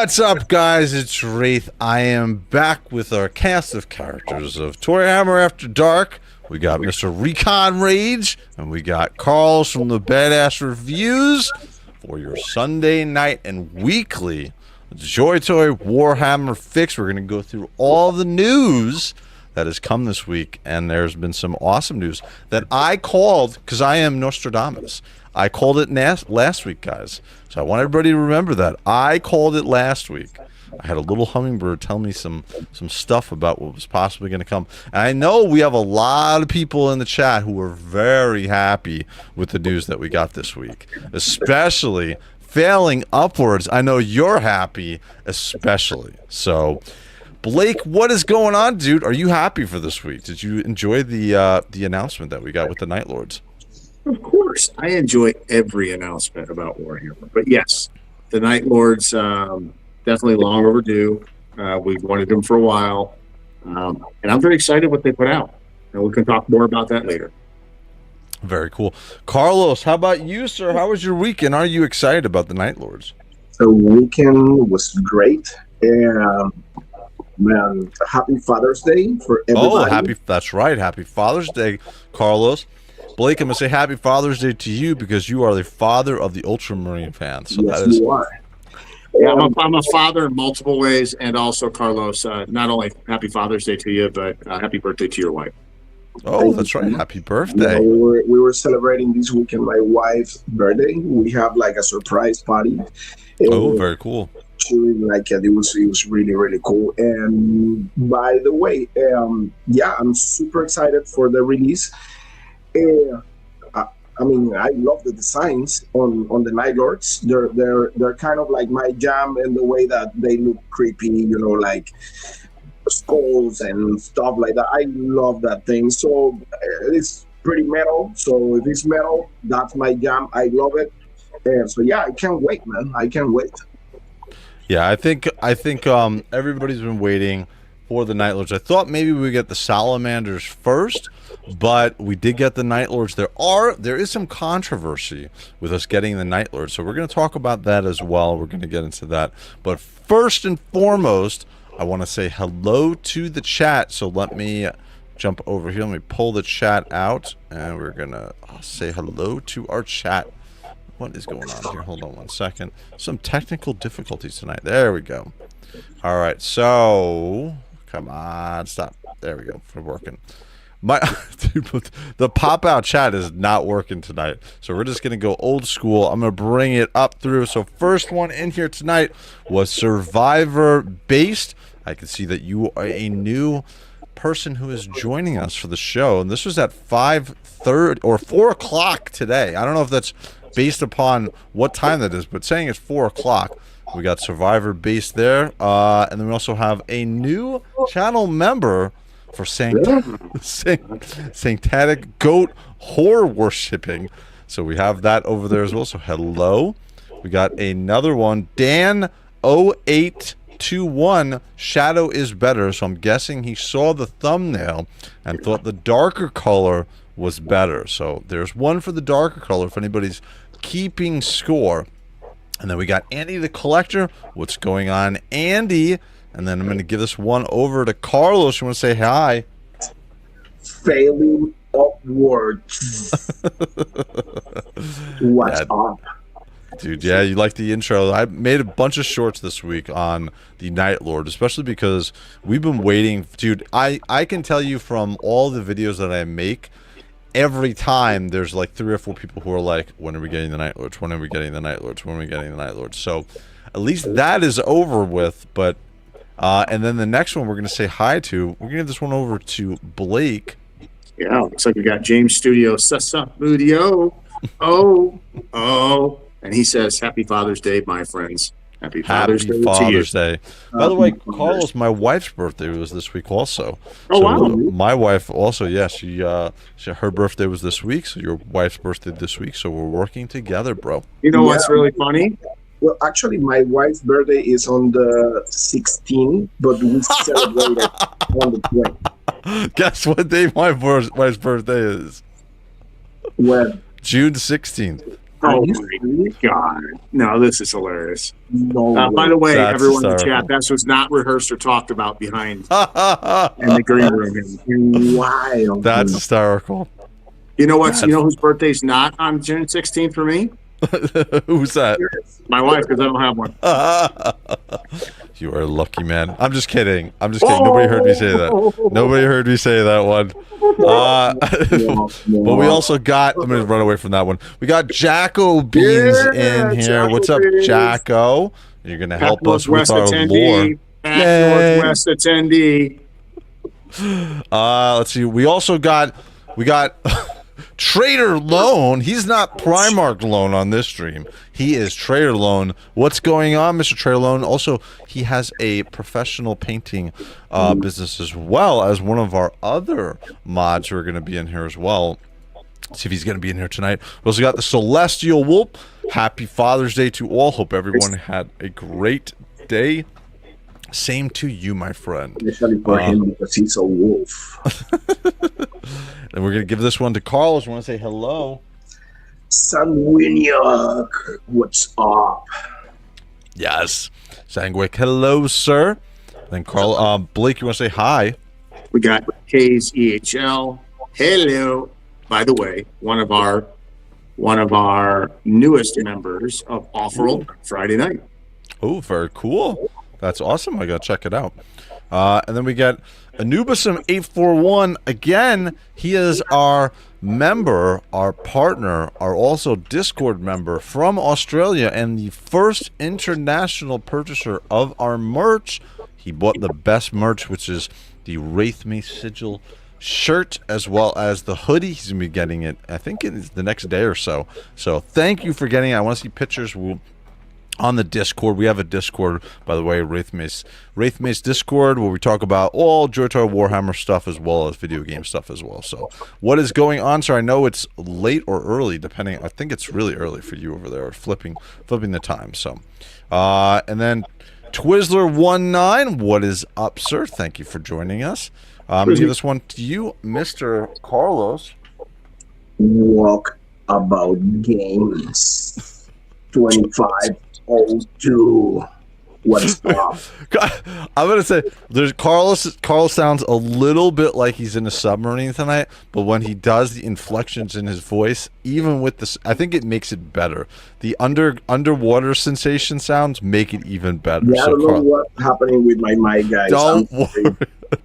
What's up, guys? It's Wraith. I am back with our cast of characters of ToyHammer After Dark. We got Mr. Recon Rage, and we got Carl's from the Badass Reviews for your Sunday night and weekly JOYTOY Warhammer Fix. We're going to go through all the news that has come this week, and there's been some awesome news that I called because I am Nostradamus. I called it last week, guys. So I want everybody to remember that. I called it last week. I had a little hummingbird tell me some stuff about what was possibly going to come. And I know we have a lot of people in the chat who are very happy with the news that we got this week, especially failing upwards. I know you're happy, especially. So, Blake, what is going on, dude? Are you happy for this week? Did you enjoy the announcement that we got with the Night Lords? Of course. I enjoy every announcement about Warhammer. But yes, the Night Lords, definitely long overdue. We've wanted them for a while. And I'm very excited what they put out. And we can talk more about that later. Very cool. Carlos, how about you, sir? How was your weekend? Are you excited about the Night Lords? The weekend was great. And, man, happy Father's Day for everybody. Oh, that's right. Happy Father's Day, Carlos. Blake, I'm going to say happy Father's Day to you because you are the father of the Ultramarine fans. So yes, that is... you are. Yeah, I'm a father in multiple ways, and also, Carlos, not only happy Father's Day to you, but happy birthday to your wife. Oh, that's right. Happy birthday. You know, we were celebrating this weekend my wife's birthday. We have like a surprise party. Oh, very cool. It was really, really cool. And by the way, I'm super excited for the release. I mean, I love the designs on the Night Lords. They're kind of like my jam in the way that they look creepy, you know, like skulls and stuff like that. I love that thing. So it's pretty metal. So if it's metal, that's my jam. I love it. So yeah, I can't wait, man. I can't wait. Yeah, I think everybody's been waiting for the Night Lords. I thought maybe we would get the Salamanders first, but we did get the Night Lords. There is some controversy with us getting the Night Lords, so we're going to talk about that as well. We're going to get into that. But first and foremost, I want to say hello to the chat. So let me jump over here. Let me pull the chat out, and we're going to say hello to our chat. What is going on here? Hold on one second. Some technical difficulties tonight. There we go. All right, so come on, stop. There we go. We're working. The pop-out chat is not working tonight, so we're just going to go old school. I'm going to bring it up through. So first one in here tonight was Survivor-based. I can see that you are a new person who is joining us for the show, and this was at 5:30 or 4 o'clock today. I don't know if that's based upon what time that is, but saying it's 4 o'clock. We got Survivor based there, and then we also have a new channel member for Sanctanic Goat Horror Worshipping. So we have that over there as well. So hello. We got another one, Dan0821, Shadow is Better. So I'm guessing he saw the thumbnail and thought the darker color was better. So there's one for the darker color if anybody's keeping score. And then we got Andy the Collector. What's going on, Andy? And then I'm going to give this one over to Carlos. You want to say hi? Failing upwards. What's up? Dude, yeah, you like the intro. I made a bunch of shorts this week on the Night Lord, especially because we've been waiting. Dude, I can tell you from all the videos that I make, every time there's like 3 or 4 people who are like, when are we getting the Night Lords? When are we getting the Night Lords? When are we getting the Night Lords? So at least that is over with. But and then the next one we're going to say hi to, we're going to give this one over to Blake. Yeah, looks like we got James Studio, Studio. Oh. And he says, happy Father's Day, my friends. Happy Father's Day to you. By the way, Carlos, my wife's birthday was this week also. Oh, so, wow. My wife also, yeah, her birthday was this week, so your wife's birthday this week, so we're working together, bro. You know what's really funny? Well, actually, my wife's birthday is on the 16th, but we celebrate it on the 20th. Guess what day my wife's birthday is? When? June 16th. Oh you my serious? God. No, this is hilarious. No By way. the way, That's everyone in the hysterical. chat, this was not rehearsed or talked about behind in the green room. Wild. That's hysterical. You know what's? You know whose birthday's not on June 16th for me? Who's that? My wife, because I don't have one. You are a lucky man. I'm just kidding. Nobody heard me say that. Nobody heard me say that one. But we also got, I'm going to run away from that one. We got Jacko Beans in here. Jacko What's up, Beans. Jacko? You're going to help us with Northwest our lore. Pat Northwest attendee. Let's see. We also got Trader Lone. He's not Primarch Lone on this stream. He is Trader Lone. What's going on, Mr. Trader Lone? Also, he has a professional painting business as well as one of our other mods who are going to be in here as well. Let's see if he's going to be in here tonight. We also got the Celestial Wolf. Happy Father's Day to all. Hope everyone had a great day. Same to you, my friend. Especially for him because he's a wolf. And we're going to give this one to Carlos. I want to say hello. Sanguiniac, what's up? Yes. Sangwick, hello, sir. Then Carl, Blake, you want to say hi? We got K's EHL. Hello. By the way, one of our newest members of Off-Roll Friday night. Oh, very cool. That's awesome. I got to check it out. And then we got Anubisum841. Again, he is our member, our partner, our also Discord member from Australia and the first international purchaser of our merch. He bought the best merch, which is the Wraithmace Sigil shirt as well as the hoodie. He's going to be getting it, I think it's the next day or so. So thank you for getting it. I want to see pictures. On the Discord, we have a Discord, by the way, Wraithmace Discord, where we talk about all JOYTOY Warhammer stuff as well as video game stuff as well. So, what is going on, sir? I know it's late or early, depending. I think it's really early for you over there, flipping the time. So, and then Twizzler19, what is up, sir? Thank you for joining us. I'm gonna give this one to you, Mr. Carlos. Walk about games 2502. What's up? I'm gonna say Carlos sounds a little bit like he's in a submarine tonight, but when he does the inflections in his voice, even with this, I think it makes it better. The underwater sensation sounds make it even better. Yeah, I don't know what's happening with my mic, guys.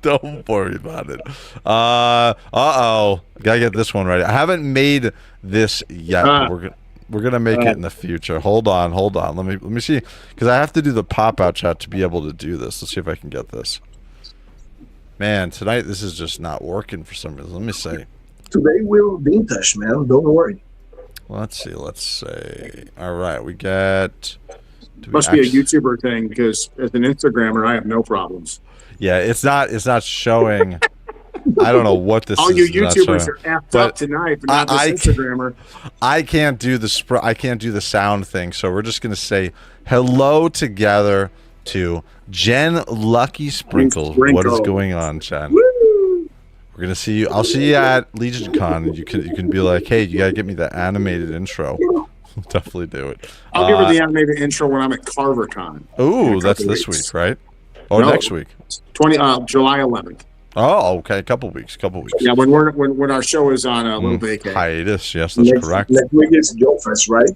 Don't worry about it. Uh-oh. Gotta get this one right. I haven't made this yet. But we're gonna make it in the future. Hold on. Let me see, because I have to do the pop-out chat to be able to do this. Let's see if I can get this. Man, tonight this is just not working for some reason. Let me see. Today we're vintage, man. Don't worry. Let's see. All right, we get. Must be a YouTuber thing, because as an Instagrammer, I have no problems. Yeah, it's not showing. I don't know what this all is. All you YouTubers are effed up tonight, but not this Instagrammer. I can't do the sound thing, so we're just gonna say hello together to Jen Lucky Sprinkles. What is going on, Jen? Woo! We're gonna see you. I'll see you at Legion Con, and you can be like, hey, you gotta get me the animated intro. We'll definitely do it. I'll give her the animated intro when I'm at CarverCon. Ooh, that's this week, right? Oh, no, next week. July 11th. Oh, okay. A couple weeks. Yeah, when our show is on a little vacay. Hiatus. Yes, that's correct. Next week is Joe Fest, right?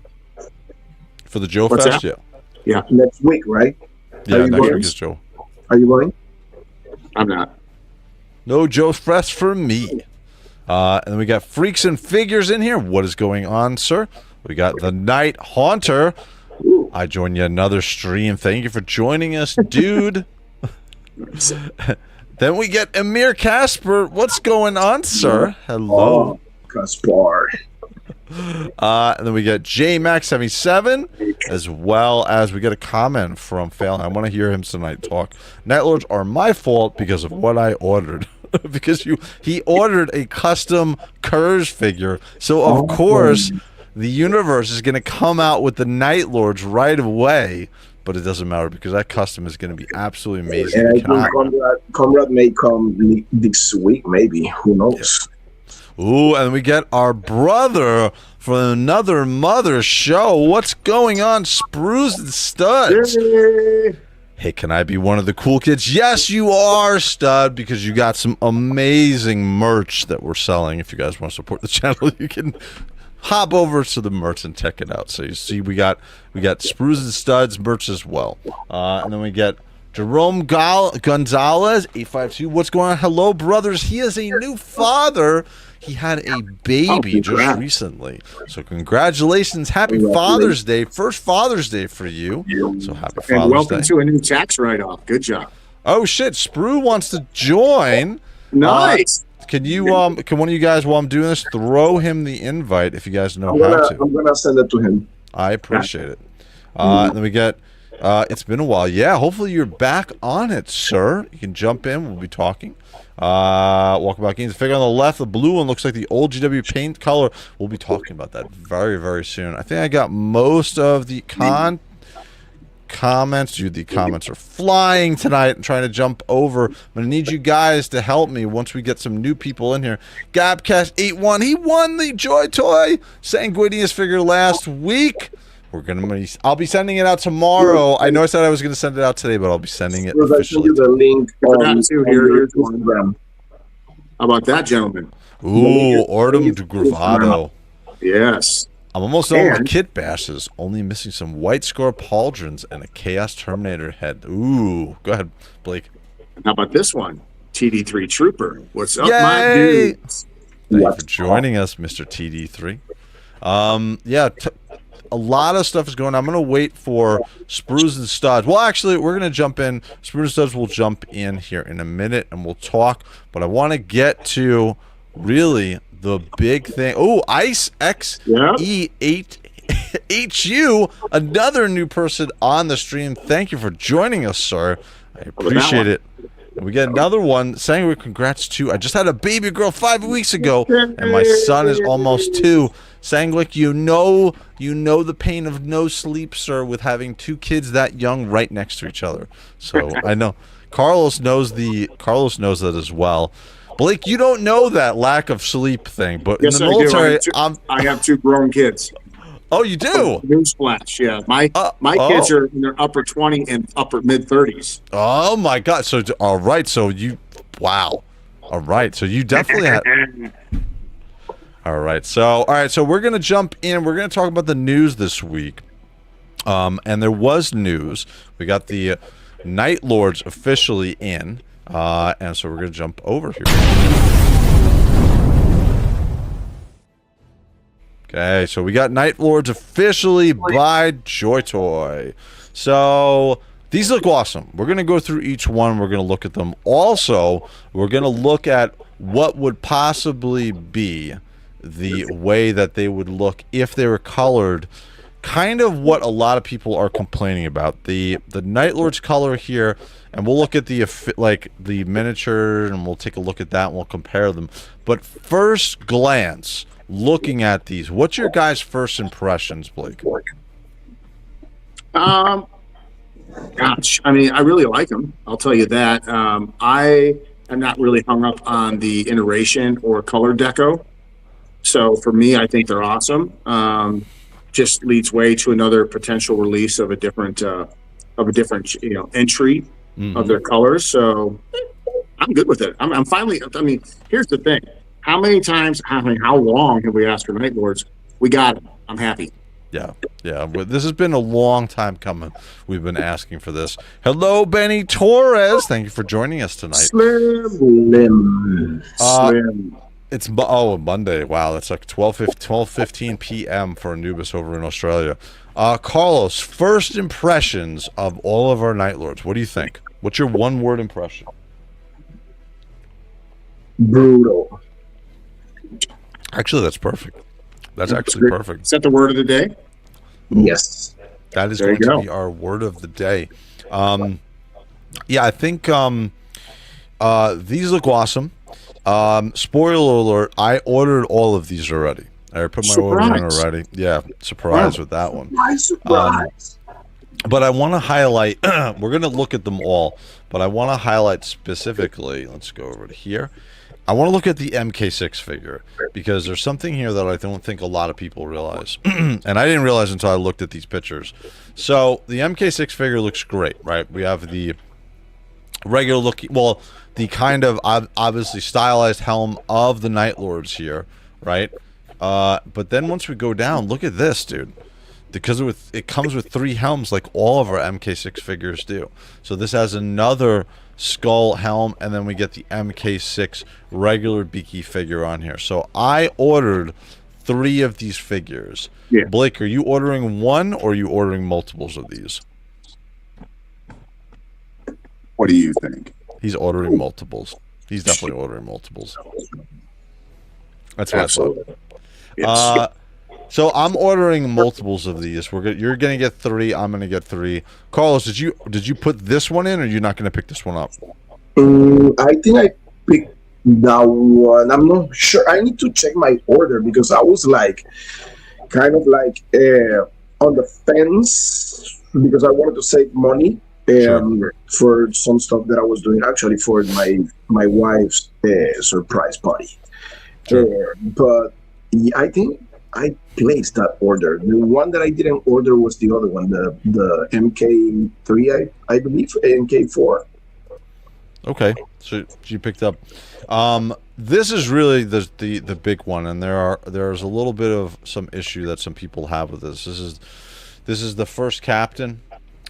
For the Joe Fest, that? Yeah. Next week, right? Yeah, next week is Joe. Are you going? I'm not. No Joe Fest for me. And then we got Freaks and Figures in here. What is going on, sir? We got the Night Haunter. I joined you another stream. Thank you for joining us, dude. Then we get Amir Casper. What's going on, sir? Hello. Caspar. And then we get JMax77, as well as we get a comment from Phelan. I want to hear him tonight talk. Night Lords are my fault because of what I ordered. Because he ordered a custom Kurz figure. So, of course, the universe is going to come out with the Night Lords right away. But it doesn't matter because that custom is going to be absolutely amazing. And I think Conrad may come this week, maybe. Who knows? Ooh, and we get our brother for another mother show. What's going on, Sprues and Studs? Yay! Hey, can I be one of the cool kids? Yes, you are, Stud, because you got some amazing merch that we're selling. If you guys want to support the channel, you can hop over to the merch and check it out. So you see, we got Sprues and Studs merch as well, and then we get Jerome Gonzalez 852. What's going on? Hello, brothers. He is a new father. He had a baby just recently. So congratulations. Happy Father's Day. First Father's Day for you. So happy Father's Day. And welcome to a new tax write-off. Good job. Oh, shit. Sprue wants to join. Nice. Can you, can one of you guys, while I'm doing this, throw him the invite if you guys know how to? I'm going to send it to him. I appreciate it. And then we get, it's been a while. Yeah, hopefully you're back on it, sir. You can jump in. We'll be talking. Walkabout Games. The figure on the left, the blue one, looks like the old GW paint color. We'll be talking about that very, very soon. I think I got most of the comments. Dude, the comments are flying tonight. I'm trying to jump over. I'm going to need you guys to help me once we get some new people in here. Gabcast81, he won the JOYTOY Sanguinius figure last week. I'll be sending it out tomorrow. I know I said I was going to send it out today, but I'll be sending it officially. The link here's one. How about that, gentleman? Ooh, Ordum de Gravado. Yes. I'm almost done with kit bashes. Only missing some white score pauldrons and a Chaos Terminator head. Ooh, go ahead, Blake. How about this one? TD3 Trooper. What's up, Yay! my dudes? Thank you for joining us, Mr. TD3. Yeah, a lot of stuff is going on. I'm going to wait for Sprues and Studs. Well, actually, we're going to jump in. Sprues and Studs will jump in here in a minute, and we'll talk. But I want to get to, really, the big thing. Oh, Ice XE8HU, another new person on the stream. Thank you for joining us, sir. I appreciate it. And we get another one saying, congrats to, I just had a baby girl 5 weeks ago, and my son is almost 2. Sangwick, you know the pain of no sleep, sir, with having 2 kids that young right next to each other. So I know Carlos knows that as well. Blake, you don't know that lack of sleep thing, but yes, in the military, I have 2 grown kids. Oh, you do? Newsflash, yeah. My kids are in their upper 20 and upper mid 30s. Oh my God! So all right, so you, wow, all right, so you definitely have. All right, so we're gonna jump in. We're gonna talk about the news this week, and there was news. We got the Night Lords officially in, and so we're gonna jump over here. Okay, so we got Night Lords officially by JOYTOY. So these look awesome. We're gonna go through each one. We're gonna look at them. Also, we're gonna look at what would possibly be the way that they would look if they were colored, kind of what a lot of people are complaining about. The Night Lord's color here, and we'll look at the miniature, and we'll take a look at that, and we'll compare them. But first glance, looking at these, what's your guys' first impressions, Blake? Gosh, I mean, I really like them. I'll tell you that. I am not really hung up on the iteration or color deco. So for me, I think they're awesome. Just leads way to another potential release of a different entry of their colors. So I'm good with it. I'm finally. I mean, here's the thing: how long have we asked for Night Lords? We got them. I'm happy. Yeah. This has been a long time coming. We've been asking for this. Hello, Benny Torres. Thank you for joining us tonight. Slim. It's Monday. Wow, that's like 12:15 p.m. for Anubis over in Australia. Carlos, first impressions of all of our Night Lords. What do you think? What's your one-word impression? Brutal. Actually, that's perfect. That's actually perfect. Is that the word of the day? Yes. That is going to be our word of the day. Yeah, I think these look awesome. Spoiler alert, I ordered all of these already. I put my order in already. Yeah, surprise with that one. Surprise. But I want to highlight, we're going to look at them all, but I want to highlight specifically, let's go over to here. I want to look at the MK6 figure, because there's something here that I don't think a lot of people realize. And I didn't realize until I looked at these pictures. So the MK6 figure looks great, right? We have the regular looking, well, the kind of obviously stylized helm of the Night Lords here, right? But then once we go down, look at this, dude. Because it comes with 3 helms like all of our MK6 figures do. So this has another skull helm, and then we get the MK6 regular beaky figure on here. So I ordered 3 of these figures. Yeah. Blake, are you ordering one or are you ordering multiples of these? What do you think? He's ordering multiples. He's definitely ordering multiples. That's what Absolutely. I thought. So I'm ordering multiples of these. You're gonna get 3. I'm gonna get 3. Carlos, did you put this one in, or you're not gonna pick this one up? I think I picked that one. I'm not sure. I need to check my order because I was like, kind of like on the fence because I wanted to save money for some stuff that I was doing actually for my wife's surprise party. Sure. But I think I placed that order. The one that I didn't order was the other one, the MK3, I believe, MK4. Okay, so you picked up. This is really the big one, and there's a little bit of some issue that some people have with this. This is the first captain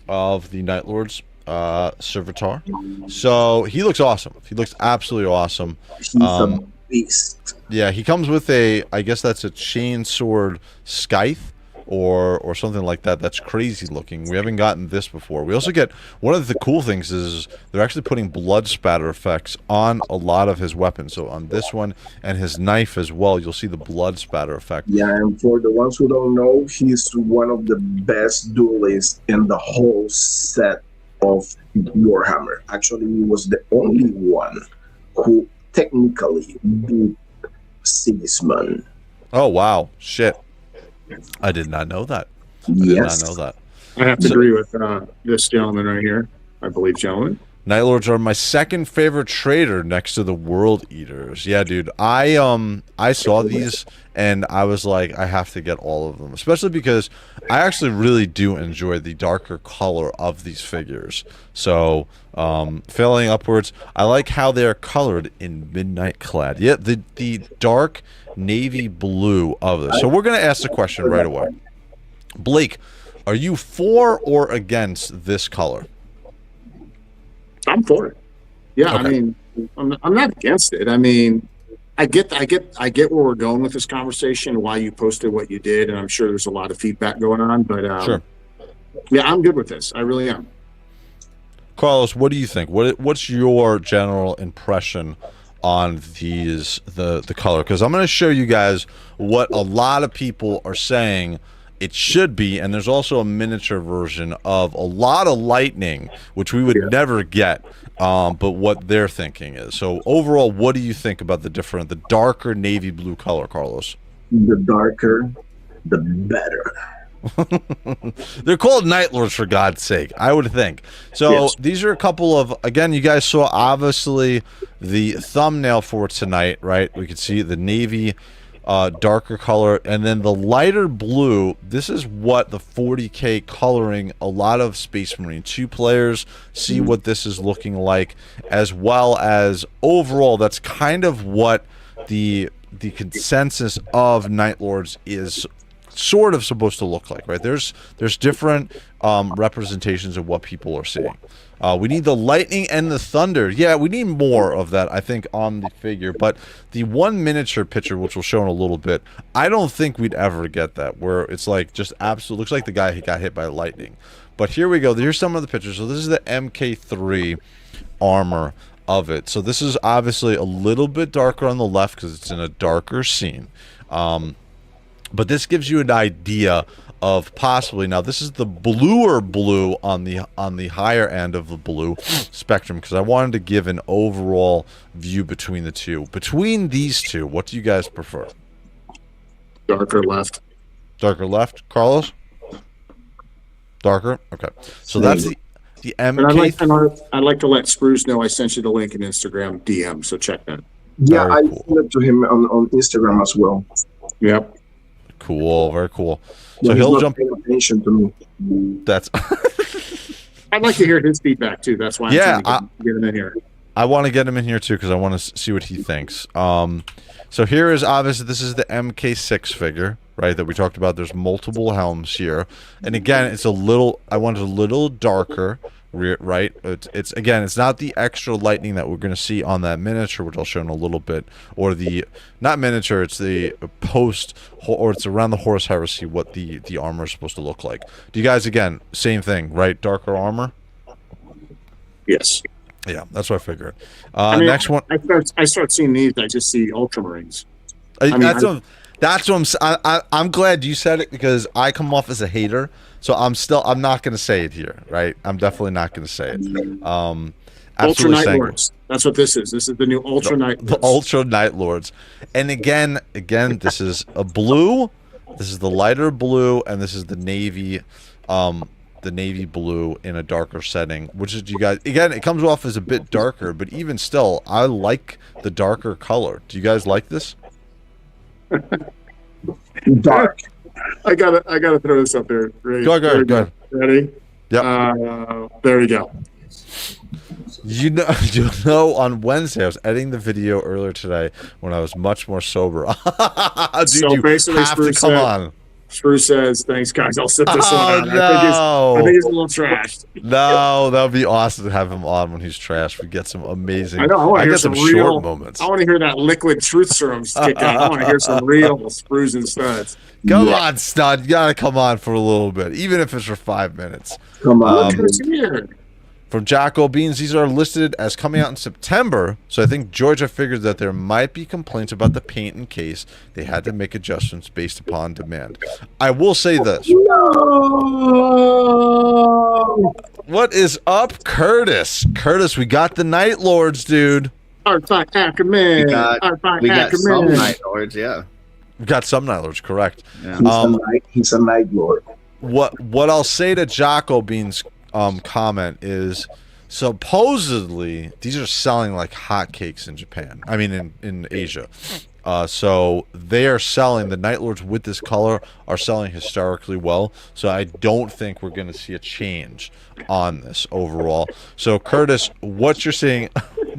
of the Night Lords, Sevatar. So he looks awesome. He looks absolutely awesome. He's a beast. Yeah, he comes with I guess that's a chain sword scythe or something like that. That's crazy looking. We haven't gotten this before. We also get, one of the cool things is they're actually putting blood spatter effects on a lot of his weapons. So on this one and his knife as well, you'll see the blood spatter effect. Yeah, and for the ones who don't know, he's one of the best duelists in the whole set of Warhammer. Actually, he was the only one who technically beat Sigismund. Oh, wow. Shit. I did not know that. I did not know that. I have to agree with this gentleman right here. I believe gentleman. Night Lords are my second favorite trader next to the World Eaters. Yeah, dude. I saw these and I was like, I have to get all of them, especially because I actually really do enjoy the darker color of these figures. So, failing upwards, I like how they're colored in midnight clad. Yeah, the dark navy blue of this. So we're gonna ask the question right away. Blake, are you for or against this color? I'm for it. Yeah, Okay. I mean, I'm not against it. I mean, I get where we're going with this conversation, why you posted what you did, and I'm sure there's a lot of feedback going on. But Sure. yeah, I'm good with this. I really am. Carlos, what do you think? What's your general impression on these the color? Because I'm going to show you guys what a lot of people are saying it should be, and there's also a miniature version of a lot of lightning, which we would never get, but what they're thinking is. So overall, what do you think about the darker navy blue color, Carlos? The darker, the better. They're called Night Lords, for God's sake, I would think. So Yes. these are a couple of, again, you guys saw obviously the thumbnail for tonight, right? We could see the navy darker color, and then the lighter blue. This is what the 40K coloring, a lot of Space Marine 2 players see what this is looking like, as well as overall that's kind of what the consensus of Night Lords is sort of supposed to look like, right? There's different representations of what people are seeing. We need the lightning and the thunder. Yeah, we need more of that, I think, on the figure. But the one miniature picture, which we'll show in a little bit, I don't think we'd ever get that, where it's like just absolute, looks like the guy who got hit by lightning. But here we go. Here's some of the pictures. So this is the MK3 armor of it. So this is obviously a little bit darker on the left because it's in a darker scene. But this gives you an idea of possibly, now this is the bluer blue on the higher end of the blue spectrum, because I wanted to give an overall view between the two. Between these two, what do you guys prefer? Darker left. Darker left, Carlos? Darker. Okay. So Same. that's the And MK. I'd like to let Spruce know I sent you the link in Instagram DM, so check that. Yeah, Very I cool. sent it to him on Instagram as well. Yep. Cool. Very cool. But So he's he'll not jump. paying attention to me. That's. I'd like to hear his feedback too. That's why I'm Yeah, trying to get him in here. I want to get him in here too because I want to see what he thinks. So here is obviously this is the MK6 figure, right? That we talked about. There's multiple helms here, and again, it's a little. I want it a little darker, right? It's again, it's not the extra lightning that we're going to see on that miniature, which I'll show in a little bit, or the not miniature. It's the post, or it's around the Horus Heresy. What the armor is supposed to look like. Do you guys again same thing, right? Darker armor. Yes. Yeah, that's what I figured. I mean, Next one. I start seeing these. I just see Ultramarines. I'm glad you said it because I come off as a hater, so I'm not going to say it here, right? I'm definitely not going to say it. Ultra Absolutely Night saying Lords. That's what this is. This is the new Ultra Night Lords. the Ultra Night Lords, and again, this is a blue. This is the lighter blue, and this is the navy. The navy blue in a darker setting, which is, you guys, again, it comes off as a bit darker, but even still, I like the darker color. Do you guys like this? Dark. I gotta throw this up there. Ready? Go ahead. Ready? Yep. There we go. You know, on Wednesday, I was editing the video earlier today when I was much more sober. Dude, So you basically, have to Spruce come said- on. Spruce says, "Thanks, guys. I'll sit this Oh, one out." no. I think he's a little trashed. No, that would be awesome to have him on when he's trash. We get some amazing. I know. I want to hear get some short real moments. I want to hear that liquid truth serum kick out. I want to hear some real Spruce and studs. Come on, stud. You gotta come on for a little bit, even if it's for 5 minutes. Come on. Look who's here. From Jacko Beans, these are listed as coming out in September, so I think Georgia figured that there might be complaints about the paint in case they had to make adjustments based upon demand. I will say this. No! What is up, Curtis? Curtis, we got the Night Lords, dude. Art by Ackerman. We got some Ackerman. Night Lords, yeah. We got some Night Lords, correct. Yeah. He's a night lord. What I'll say to Jocko Bean's comment is supposedly these are selling like hotcakes in Japan. I mean in Asia. So they are selling the Night Lords with this color are selling hysterically well. So I don't think we're going to see a change on this overall. So Curtis, what you're seeing,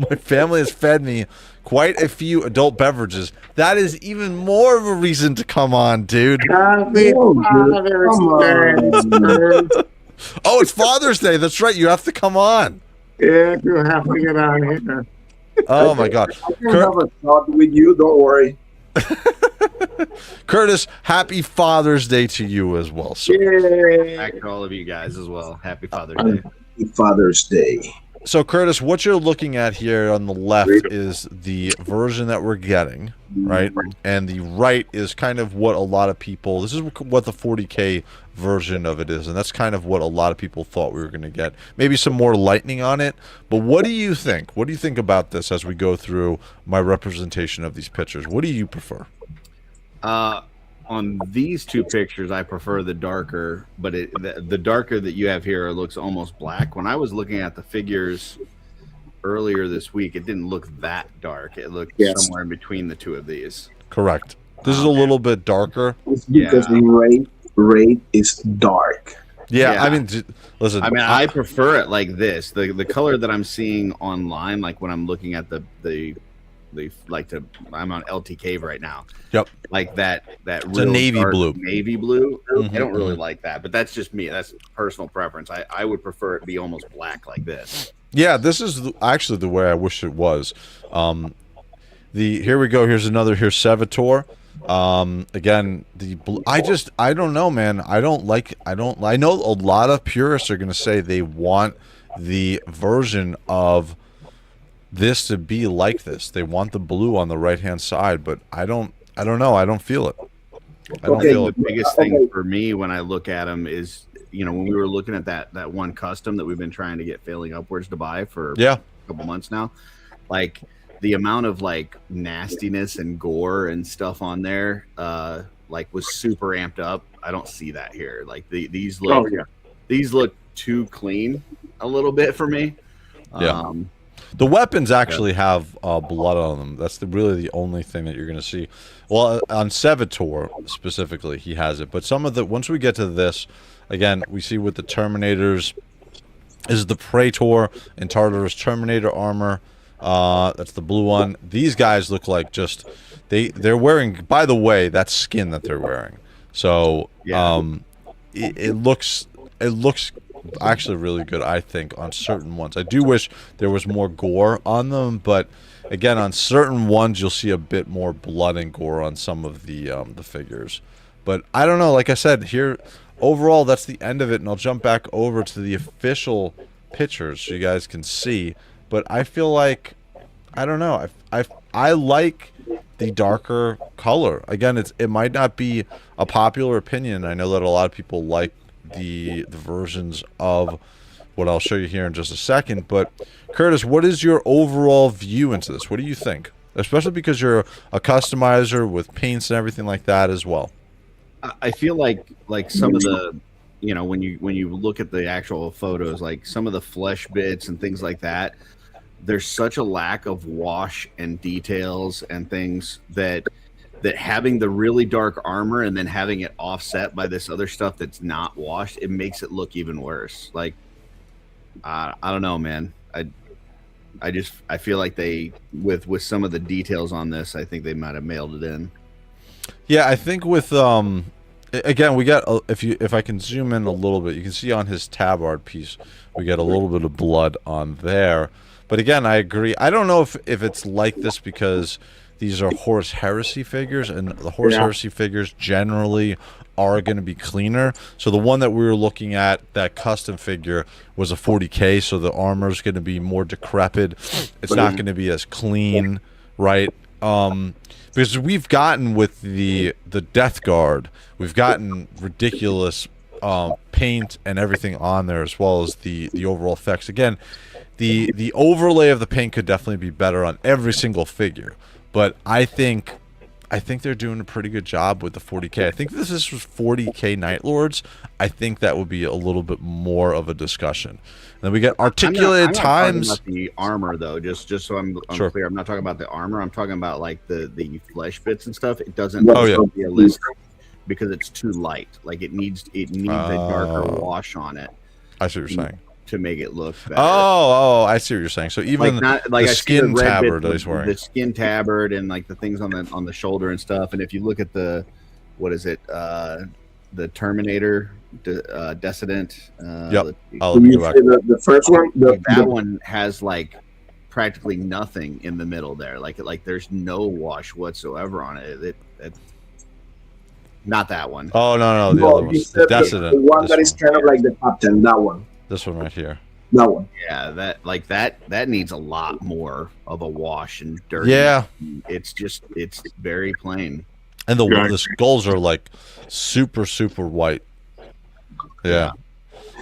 my family has fed me quite a few adult beverages. That is even more of a reason to come on, dude. Happy Father's Day. Oh, it's Father's Day. That's right. You have to come on. Yeah, you have to get out of here. Oh my God, I can have a talk with you. Don't worry. Curtis, happy Father's Day to you as well. So, Yay. Back to all of you guys as well. Happy Father's Day. Happy Father's Day. so Curtis, what you're looking at here on the left is the version that we're getting, right? And the right is kind of what a lot of people. This is what the 40K version of it is, and that's kind of what a lot of people thought we were going to get. Maybe some more lightning on it. But what do you think? What do you think about this as we go through my representation of these pictures? What do you prefer? On these two pictures, I prefer the darker, but the darker that you have here looks almost black. When I was looking at the figures earlier this week, it didn't look that dark. It looked somewhere in between the two of these. Correct. This is a little bit darker. It's because Raid is dark. Yeah, I mean, listen. I mean, I prefer it like this. The color that I'm seeing online, like when I'm looking at I'm on LT Cave right now. Yep. Like that It's real a navy dark blue. Navy blue. I don't really like that, but that's just me. That's personal preference. I would prefer it be almost black like this. Yeah, this is actually the way I wish it was. Here we go. Here's another. Here's Sevatar. Again, I don't know, man. I know a lot of purists are going to say they want the version of this to be like this. They want the blue on the right-hand side, but I don't know. I don't feel it. I don't feel it. The biggest thing for me when I look at them is, when we were looking at that one custom that we've been trying to get Failing Upwards to buy for a couple months now, like the amount of like nastiness and gore and stuff on there, like was super amped up. I don't see that here. Like these look these look too clean a little bit for me. Yeah. The weapons actually have blood on them. That's really the only thing that you're going to see. Well, on Sevatar specifically, he has it. But some of the once we get to this, again, we see with the Terminators is the Praetor and Tartarus Terminator armor. That's the blue one. These guys look like just they're wearing. By the way, that's skin that they're wearing. So it looks actually really good, I think, on certain ones. I do wish there was more gore on them, but again, on certain ones you'll see a bit more blood and gore on some of the figures. But I don't know, like I said, here overall that's the end of it, and I'll jump back over to the official pictures so you guys can see. But I feel like, I don't know, I like the darker color. Again, it might not be a popular opinion. I know that a lot of people like the versions of what I'll show you here in just a second. But Curtis, what is your overall view into this? What do you think? Especially because you're a customizer with paints and everything like that as well. I feel like some of the, when you look at the actual photos, like some of the flesh bits and things like that, there's such a lack of wash and details and things that having the really dark armor and then having it offset by this other stuff that's not washed, it makes it look even worse. Like, I don't know, man. I feel like they, with some of the details on this, I think they might have mailed it in. Yeah, I think with again, we got if I can zoom in a little bit, you can see on his tabard piece, we get a little bit of blood on there. But again, I agree. I don't know if it's like this because these are Horus Heresy figures, and the Horus Heresy figures generally are going to be cleaner. So the one that we were looking at, that custom figure, was a 40K, so the armor is going to be more decrepit. It's not going to be as clean, right? Because we've gotten with the Death Guard, we've gotten ridiculous paint and everything on there, as well as the overall effects. Again, the overlay of the paint could definitely be better on every single figure. But I think they're doing a pretty good job with the 40K. I think if this was 40K Night Lords, I think that would be a little bit more of a discussion. And then we get articulated times. I'm not talking about the armor though, just so I'm sure. Clear. I'm not talking about the armor. I'm talking about like the flesh bits and stuff. It doesn't look realistic because it's too light. Like it needs a darker wash on it. I see what you're saying. To make it look better. Oh, I see what you're saying. So even the skin tabard that he's wearing, the skin tabard, and like the things on the shoulder and stuff. And if you look at the Terminator Descendant. Yep. The first one, that one has like practically nothing in the middle there. Like there's no wash whatsoever on it. Not that one. Oh no, the other one. The Descendant. The one that is kind of like the captain. That one. This one right here. That one. Yeah, that needs a lot more of a wash and dirt. Yeah. It's very plain. And the skulls are like super white. Yeah.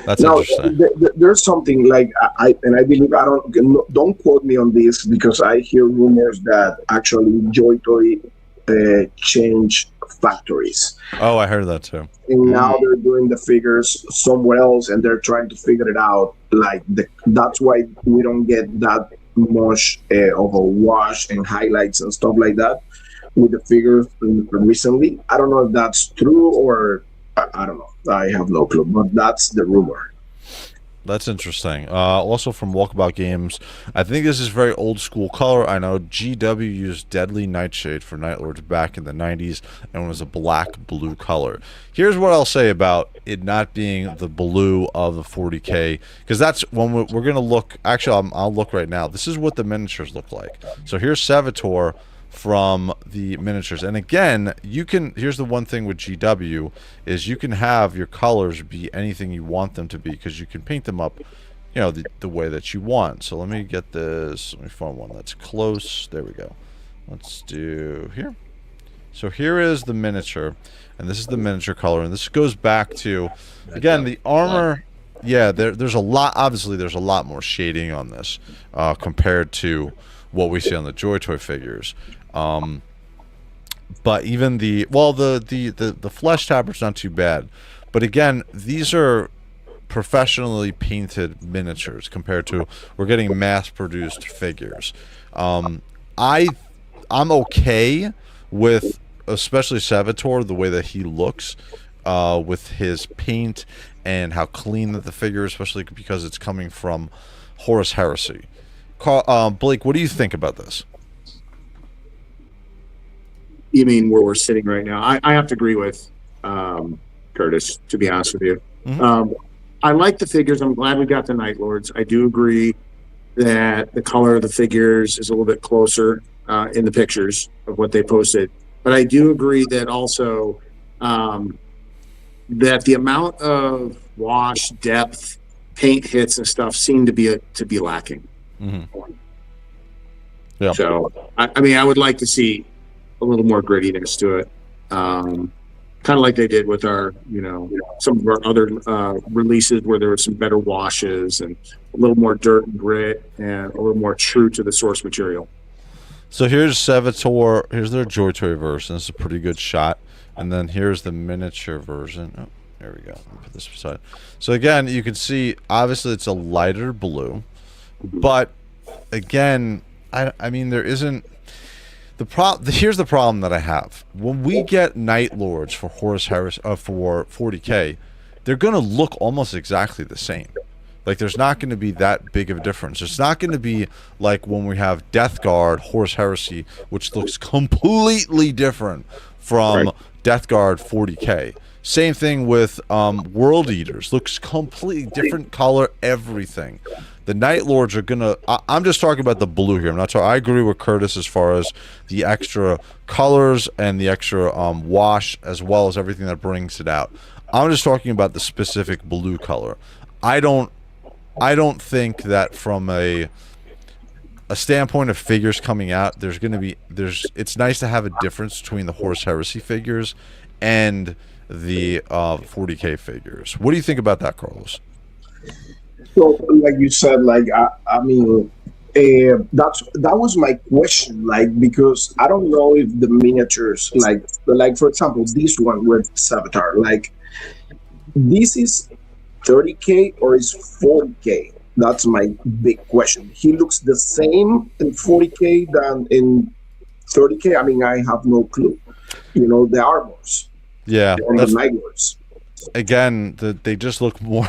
That's interesting. There's something like I believe, don't quote me on this, because I hear rumors that actually JOYTOY changed factories. Oh, I heard that too. And now they're doing the figures somewhere else, and they're trying to figure it out. Like that's why we don't get that much of a wash and highlights and stuff like that with the figures recently. I don't know if that's true or I don't know. I have no clue, but that's the rumor. That's interesting. Also from Walkabout Games, I think this is very old school color. I know GW used Deadly Nightshade for Night Lords back in the 90s and it was a black-blue color. Here's what I'll say about it not being the blue of the 40K, because that's when we're going to look. Actually, I'll look right now. This is what the miniatures look like. So here's Sevatar from the miniatures, and again, you can, here's the one thing with GW is you can have your colors be anything you want them to be, because you can paint them up, you know, the way that you want. So let me get this, let me find one that's close. There we go. Let's do here. So here is the miniature, and this is the miniature color, and this goes back to, again, the armor. Yeah, there's a lot, obviously there's a lot more shading on this compared to what we see on the JOYTOY figures. But even the flesh tabard's not too bad. But again, these are professionally painted miniatures compared to we're getting mass-produced figures. I'm okay with especially Sevatar, the way that he looks with his paint and how clean that the figure is, especially because it's coming from Horus Heresy. Blake, what do you think about this? You mean where we're sitting right now? I have to agree with Curtis, to be honest with you. Mm-hmm. I like the figures. I'm glad we got the Night Lords. I do agree that the color of the figures is a little bit closer in the pictures of what they posted. But I do agree that also that the amount of wash, depth, paint hits, and stuff seem to be lacking. Mm-hmm. Yeah. So I mean, I would like to see a little more grittiness to it, kind of like they did with our, some of our other releases where there were some better washes and a little more dirt and grit and a little more true to the source material. So here's Sevatar. Here's their JOYTOY version. This is a pretty good shot. And then here's the miniature version. Oh, there we go. Let me put this beside. So again, you can see obviously it's a lighter blue, but again, I mean there isn't the here's the problem that I have. When we get Night Lords for Horus Heresy for 40K, they're going to look almost exactly the same. Like, there's not going to be that big of a difference. It's not going to be like when we have Death Guard, Horus Heresy, which looks completely different from Death Guard 40K. Same thing with World Eaters. Looks completely different color, everything. The Night Lords are going to... I'm just talking about the blue here. I'm not talking... I agree with Curtis as far as the extra colors and the extra wash, as well as everything that brings it out. I'm just talking about the specific blue color. I don't think that from a standpoint of figures coming out, it's nice to have a difference between the Horus Heresy figures and the 40K figures. What do you think about that, Carlos? So, like you said, like I mean, that was my question, like, because I don't know if the miniatures, like for example, this one with Sevatar, like this is 30K or is 40K? That's my big question. He looks the same in 40K than in 30K. I mean, I have no clue. The armors. Yeah. And the Night Lords. Again, they just look more...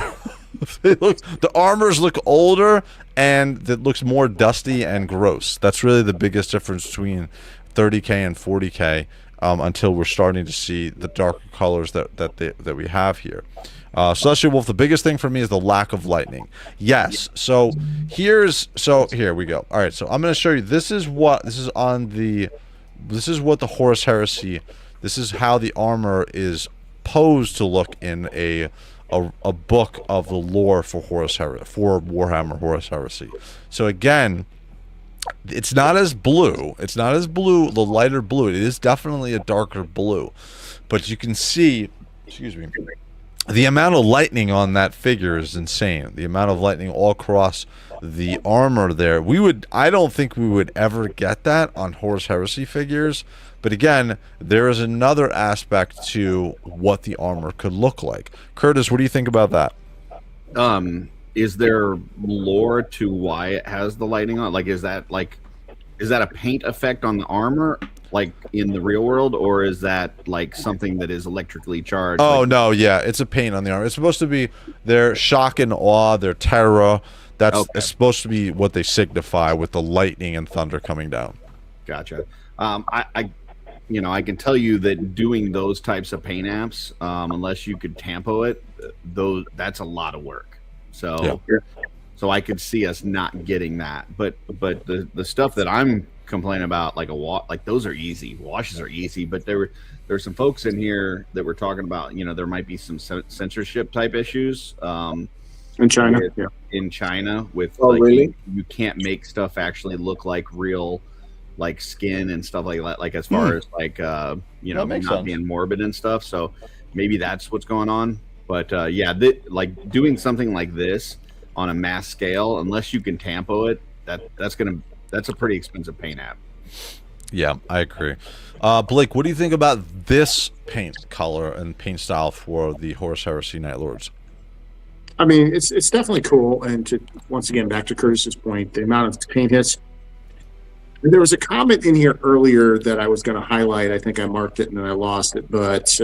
the armors look older, and it looks more dusty and gross. That's really the biggest difference between 30K and 40K until we're starting to see the darker colors that we have here. Celestial Wolf, the biggest thing for me is the lack of lightning. Yes. So here we go. All right. So I'm going to show you. This is what the Horus Heresy. This is how the armor is posed to look in a book of the lore for Warhammer Horus Heresy. So again, it's not as blue. It's not as blue, the lighter blue. It is definitely a darker blue. But you can see, excuse me, the amount of lightning on that figure is insane. The amount of lightning all across the armor there. I don't think we would ever get that on Horus Heresy figures. But again, there is another aspect to what the armor could look like. Curtis, what do you think about that? Is there lore to why it has the lighting on? Like, is that a paint effect on the armor, like in the real world, or is that like something that is electrically charged? Oh, no, yeah, it's a paint on the armor. It's supposed to be their shock and awe, their terror. It's supposed to be what they signify with the lightning and thunder coming down. Gotcha. I can tell you that doing those types of paint apps, unless you could tampo it, that's a lot of work. So, so I could see us not getting that. But the stuff that I'm complaining about, like those are easy. Washes are easy. But there's some folks in here that were talking about. There might be some censorship type issues. In China, in China, with really? You can't make stuff actually look like real, like skin and stuff like that. Like as far as like not being morbid and stuff. So maybe that's what's going on. But like doing something like this on a mass scale, unless you can tampo it, that's a pretty expensive paint app. Yeah, I agree. Blake, what do you think about this paint color and paint style for the Horus Heresy Night Lords? I mean, it's definitely cool. And to once again, back to Curtis's point, the amount of paint hits. There was a comment in here earlier that I was going to highlight. I think I marked it and then I lost it. But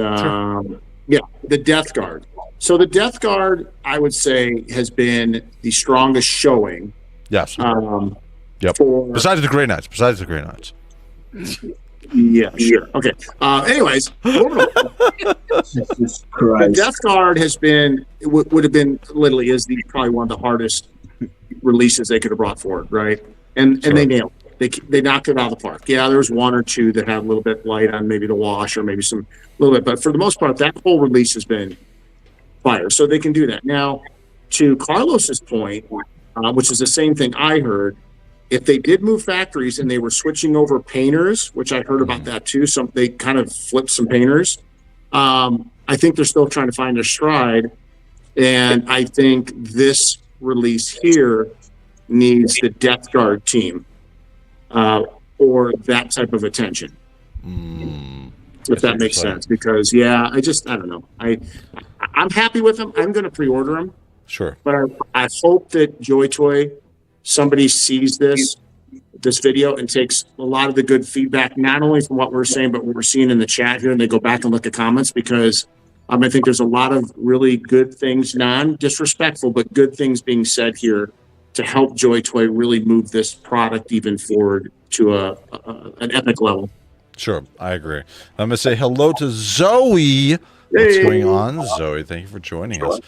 yeah, the Death Guard. So the Death Guard, I would say, has been the strongest showing. Yes. Yep. Besides the Grey Knights. Yeah, sure. Okay. Anyways, the Death Guard has been would have been literally is probably one of the hardest releases they could have brought forward, right? And they nailed it. They knocked it out of the park. Yeah, there was one or two that had a little bit light on maybe the wash or maybe some little bit, but for the most part, that whole release has been fire. So they can do that. Now, to Carlos's point, which is the same thing I heard. If they did move factories and they were switching over painters, which I heard about that too, they kind of flipped some painters. I think they're still trying to find their stride. And I think this release here needs the Death Guard team or that type of attention. If that makes sense. Because, yeah, I don't know. I'm happy with them. I'm going to pre-order them. Sure. But I hope that JOYTOY, somebody sees this video and takes a lot of the good feedback, not only from what we're saying, but what we're seeing in the chat here, and they go back and look at comments, because I think there's a lot of really good things, non-disrespectful, but good things being said here to help JOYTOY really move this product even forward to an epic level. Sure, I agree. I'm going to say hello to Zoe. What's going on, Zoe? Thank you for joining us.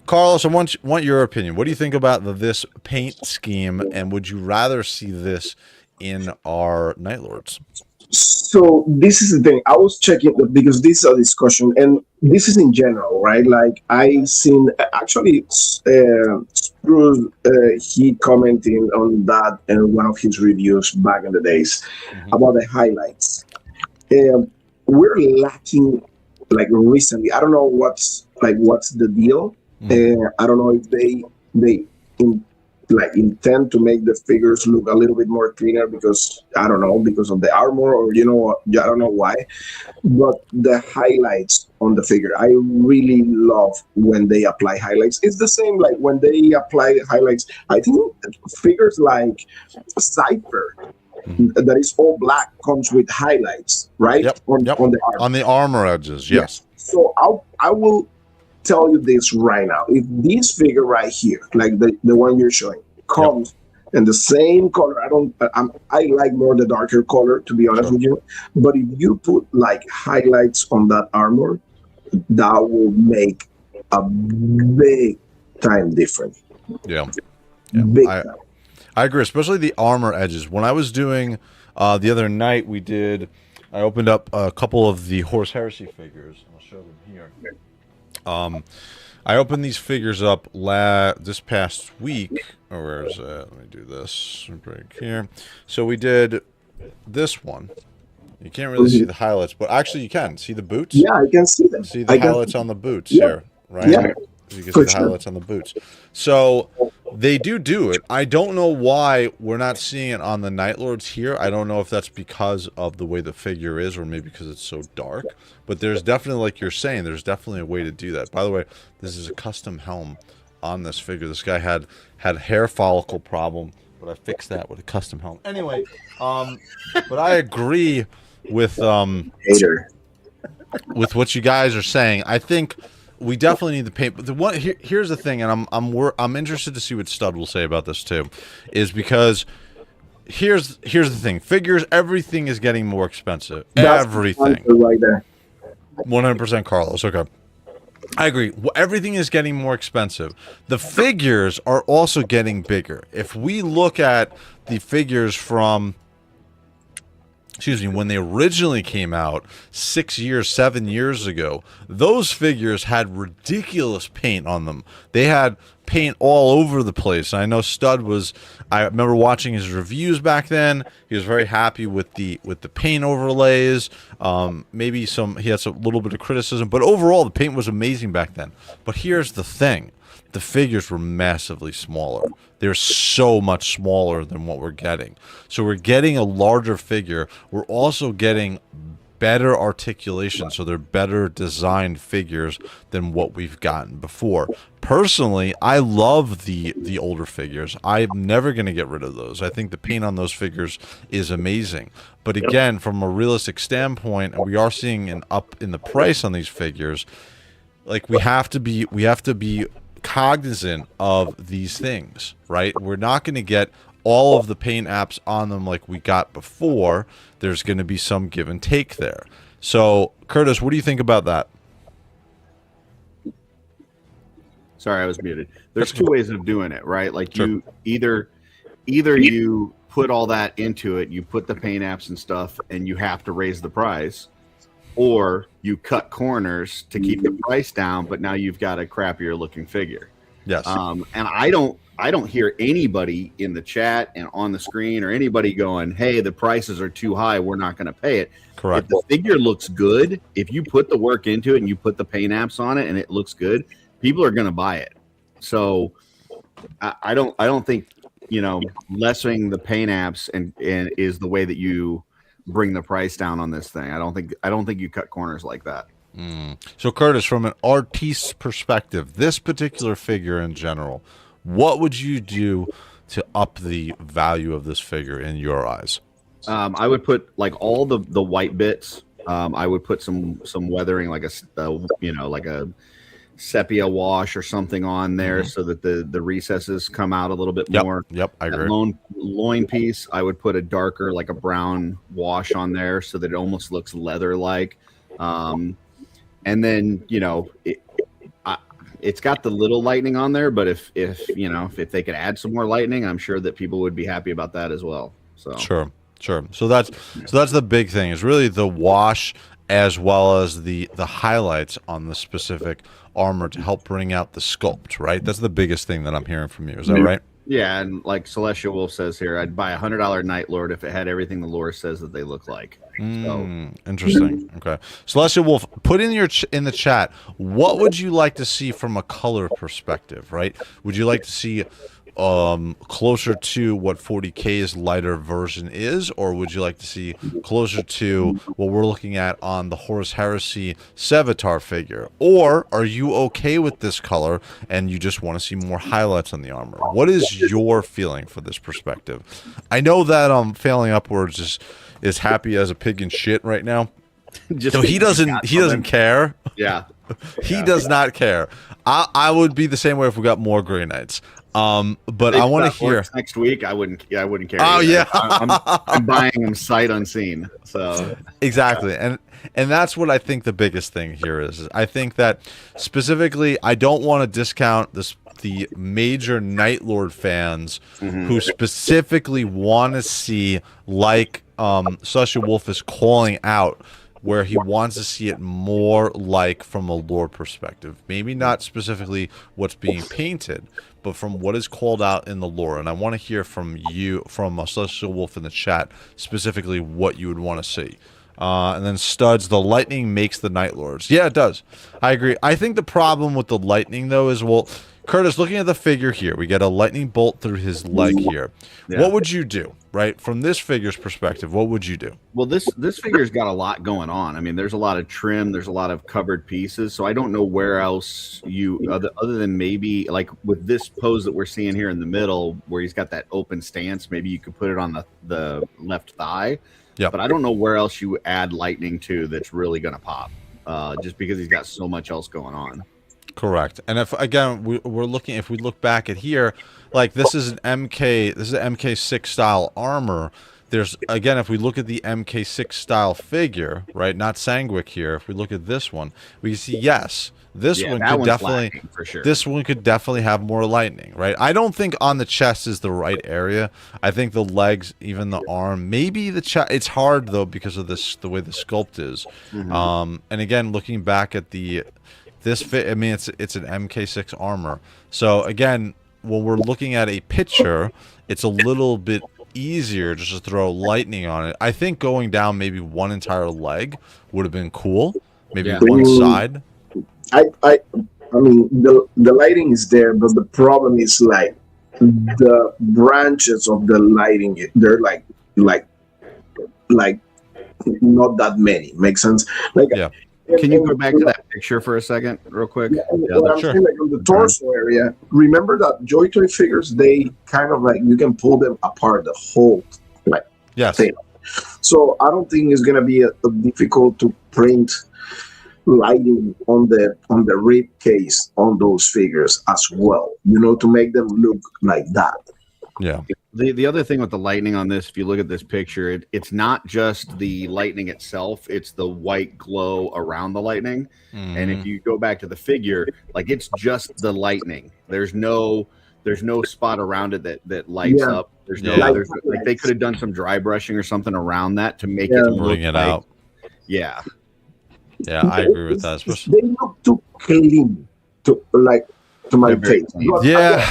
Carlos, I want your opinion. What do you think about this paint scheme, and would you rather see this in our Night Lords? So this is the thing. I was checking because this is a discussion, and this is in general, right? Like I seen actually Spruce, he commenting on that in one of his reviews back in the days about the highlights. We're lacking like recently. I don't know what's the deal. I don't know if they intend to make the figures look a little bit more cleaner because I don't know, because of the armor, or I don't know why. But the highlights on the figure, I really love when they apply highlights. It's the same like when they apply highlights. I think figures like Cypher, that is all black, comes with highlights, right? On the armor. On the armor edges, yes. So I will tell you this right now. If this figure right here, like the one you're showing, comes in the same color, I like more the darker color, to be honest with you. But if you put like highlights on that armor, that will make a big time difference. Big time. I agree, especially the armor edges. When I was doing the other night, I opened up a couple of the Horus Heresy figures. I'll show them here. I opened these figures up this past week. Oh, where is it? Let me do this break here. So we did this one. You can't really see the highlights, but actually you can see the boots. Yeah, I can see them. See the highlights on the boots here, right? Yeah, you can see the highlights on the boots. So they do it. I don't know why we're not seeing it on the Night Lords here. I don't know if that's because of the way the figure is, or maybe because it's so dark. But there's definitely, like you're saying, there's definitely a way to do that. By the way, this is a custom helm on this figure. This guy had hair follicle problem, but I fixed that with a custom helm. Anyway, but I agree with what you guys are saying. I think we definitely need the paint. But here's the thing, and I'm interested to see what Stud will say about this too, is because here's the thing. Figures, everything is getting more expensive. Everything. Right there. 100% Carlos. Okay. I agree. Everything is getting more expensive. The figures are also getting bigger. If we look at the figures from, when they originally came out 7 years ago, those figures had ridiculous paint on them. They had paint all over the place. And I know Stud I remember watching his reviews back then. He was very happy with the paint overlays. Maybe he had a little bit of criticism, but overall the paint was amazing back then. But here's the thing. The figures were massively smaller. They're so much smaller than what we're getting. So we're getting a larger figure. We're also getting better articulation, so they're better designed figures than what we've gotten before. Personally, I love the older figures. I'm never going to get rid of those. I think the paint on those figures is amazing. But again, from a realistic standpoint, and we are seeing an up in the price on these figures, like we have to be cognizant of these things, right? We're not going to get all of the paint apps on them like we got before. There's going to be some give and take there. So, Curtis, what do you think about that? Sorry, I was muted. There's two ways of doing it, right? Like you either you put all that into it, you put the paint apps and stuff, and you have to raise the price, or you cut corners to keep the price down, but now you've got a crappier looking figure. Yes. And I don't hear anybody in the chat and on the screen or anybody going, hey, the prices are too high, we're not going to pay it. Correct. If the figure looks good, if you put the work into it and you put the paint apps on it and it looks good, people are going to buy it. So I don't think, lessening the paint apps and is the way that you bring the price down on this thing. I don't think you cut corners like that. So Curtis, from an artist's perspective, this particular figure in general, what would you do to up the value of this figure in your eyes? I would put like all the white bits. I would put some weathering, like a sepia wash or something on there, so that the recesses come out a little bit more. Yep, I agree. Loin piece, I would put a darker, like a brown wash on there, so that it almost looks leather like. And then it's got the little lightning on there, but if they could add some more lightning, I'm sure that people would be happy about that as well. So Sure. So that's the big thing, is really the wash as well as the highlights on the specific armor to help bring out the sculpt, right? That's the biggest thing that I'm hearing from you. Is that right? Yeah, and like Celestial Wolf says here, I'd buy a $100 Night Lord if it had everything the lore says that they look like. Interesting. Okay, Celestial Wolf, put in the chat, what would you like to see from a color perspective, right? Would you like to see closer to what 40K's lighter version is, or would you like to see closer to what we're looking at on the Horus Heresy Sevatar figure? Or are you okay with this color and you just want to see more highlights on the armor? What is your feeling for this perspective? I know that Failing Upwards is happy as a pig in shit right now. So he doesn't care. Yeah. He does not care. I would be the same way if we got more Grey Knights. But I want to hear next week. I wouldn't care. Oh either. Yeah, I'm buying them sight unseen. So exactly, and that's what I think the biggest thing here is. I think that specifically, I don't want to discount the major Night Lord fans who specifically want to see, like Celestial Wolf is calling out, where he wants to see it more like from a lore perspective. Maybe not specifically what's being painted, but from what is called out in the lore. And I want to hear from you, from Celestial Wolf in the chat, specifically what you would want to see. And then Studs, the lightning makes the Night Lords. Yeah, it does. I agree. I think the problem with the lightning, though, is, well, Curtis, looking at the figure here, we get a lightning bolt through his leg here. Yeah. What would you do, right? From this figure's perspective, what would you do? Well, this figure's got a lot going on. I mean, there's a lot of trim, there's a lot of covered pieces, so I don't know where else other than maybe like with this pose that we're seeing here in the middle, where he's got that open stance, maybe you could put it on the left thigh. Yeah. But I don't know where else you add lightning to that's really going to pop, just because he's got so much else going on. Correct. And if again we're looking, if we look back at here, like this is an MK6 style armor. There's, again, if we look at the MK6 style figure, right, not Sangwick here, if we look at this one, we see, yes, this one could definitely, for sure. This one could definitely have more lightning, right? I don't think on the chest is the right area. I think the legs, even the arm, maybe the chest. It's hard though because of the way the sculpt is. And again, looking back at this fit, I mean, it's an MK6 armor. So again, when we're looking at a picture, it's a little bit easier just to throw lightning on it. I think going down maybe one entire leg would have been cool. Maybe one side. I mean, the lighting is there, but the problem is like the branches of the lighting. They're like not that many. Makes sense? Like, Yeah. Can you go back to that picture for a second, real quick? What I'm saying, like on the torso area, remember that JOYTOY figures, they kind of like, you can pull them apart the whole like thing. So I don't think it's gonna be a difficult to print lighting on the rib case on those figures as well, to make them look like that. Yeah. The other thing with the lightning on this, if you look at this picture, it's not just the lightning itself, it's the white glow around the lightning. Mm-hmm. And if you go back to the figure, like it's just the lightning. There's no spot around it that lights up. There's like they could have done some dry brushing or something around that to make it bring it out. Yeah. Yeah, I agree with that. They look too clean to my taste. Yeah.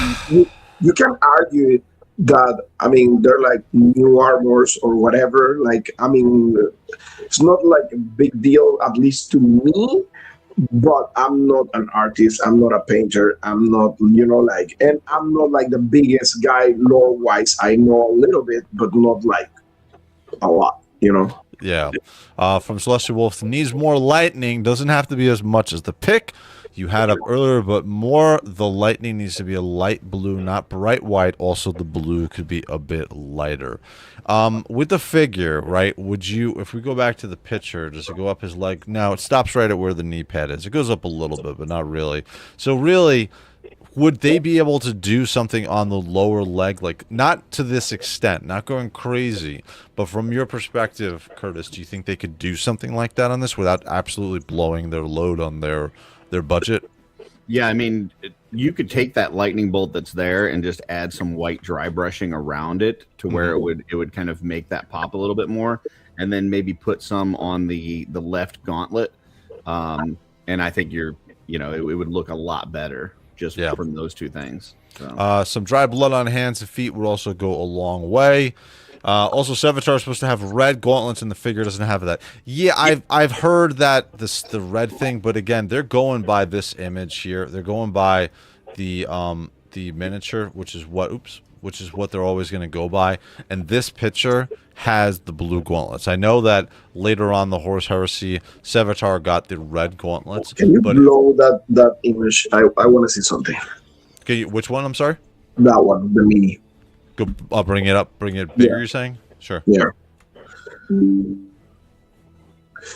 You can argue it that, they're like new armors or whatever. Like, it's not like a big deal, at least to me, but I'm not an artist. I'm not a painter. I'm not, and I'm not like the biggest guy lore wise. I know a little bit, but not like a lot, Yeah. From Celestial Wolf, needs more lightning. Doesn't have to be as much as the pick you had up earlier, but more. The lightning needs to be a light blue, not bright white. Also, the blue could be a bit lighter. With the figure, right, would you, if we go back to the picture, does it go up his leg? No, it stops right at where the knee pad is. It goes up a little bit, but not really. So really, would they be able to do something on the lower leg? Like, not to this extent, not going crazy, but from your perspective, Curtis, do you think they could do something like that on this without absolutely blowing their load on their budget? Yeah, you could take that lightning bolt that's there and just add some white dry brushing around it to where it would kind of make that pop a little bit more, and then maybe put some on the left gauntlet, and I think it would look a lot better just from those two things. So. Some dry blood on hands and feet would also go a long way. Also, Sevatar is supposed to have red gauntlets, and the figure doesn't have that. Yeah, I've heard that the red thing, but again, they're going by this image here. They're going by the miniature, which is what they're always going to go by. And this picture has the blue gauntlets. I know that later on the Horus Heresy, Sevatar got the red gauntlets. Can you blow that image? I want to see something. Okay, which one? I'm sorry. That one, the mini. I'll bring it up. Bring it bigger. You're saying? Sure. Yeah.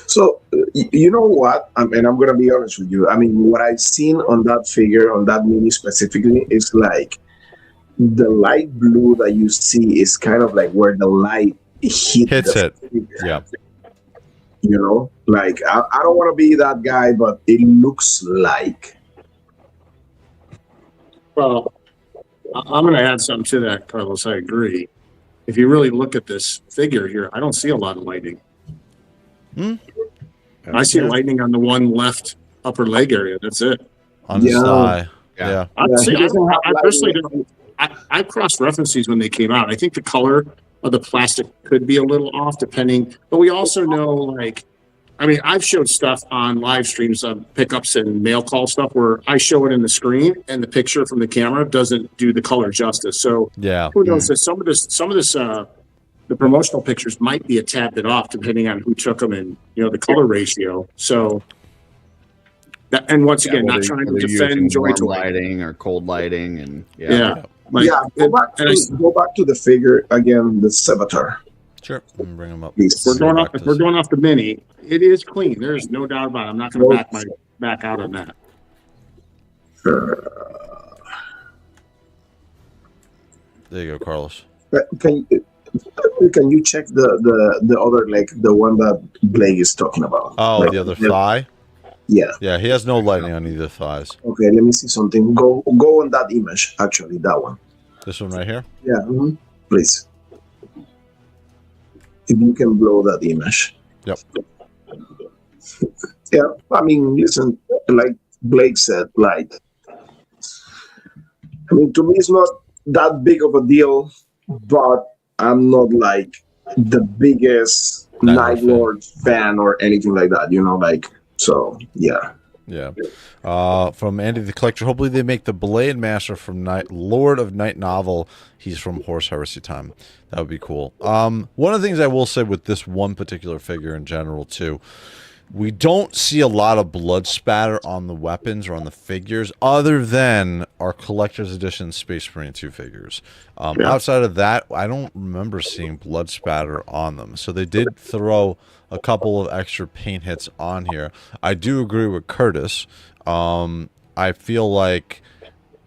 So you know what? And I'm gonna be honest with you. What I've seen on that figure, on that mini specifically, is like the light blue that you see is kind of like where the light hits it. Figure. Yeah. Like I don't want to be that guy, but it looks like. Well, I'm going to add something to that, Carlos. I agree. If you really look at this figure here, I don't see a lot of lightning. I see lightning on the one left upper leg area. That's it. On the thigh. Yeah. I personally don't. I cross-referenced these when they came out. I think the color of the plastic could be a little off, depending. But we also know, I've showed stuff on live streams of pickups and mail call stuff where I show it in the screen and the picture from the camera doesn't do the color justice. So who knows? Some of this, the promotional pictures might be a tad bit off depending on who took them and the color ratio. So, and once again, not trying to defend JOYTOY lighting or cold lighting, and go back to the figure again, the Sevatar. Sure, let me bring them up. If we're going off the mini, it is clean. There's no doubt about it. I'm not going to back out on that. There you go, Carlos. Can you check the other leg, the one that Blake is talking about? Oh, the other thigh. Yeah. Yeah, he has no lightning on either thighs. Okay, let me see something. Go on that image. Actually, that one. This one right here. Yeah. Please. If you can blow that image. Yep. Yeah, listen, like Blake said, to me it's not that big of a deal, but I'm not like the biggest Night Lords fan or anything like that, so yeah. Yeah. From Andy the Collector, hopefully they make the Blade Master from Lord of Night novel. He's from Horus Heresy time. That would be cool. One of the things I will say with this one particular figure in general, too, we don't see a lot of blood spatter on the weapons or on the figures other than our Collector's Edition Space Marine 2 figures. Outside of that, I don't remember seeing blood spatter on them. So they did throw a couple of extra paint hits on here. I do agree with Curtis. I feel like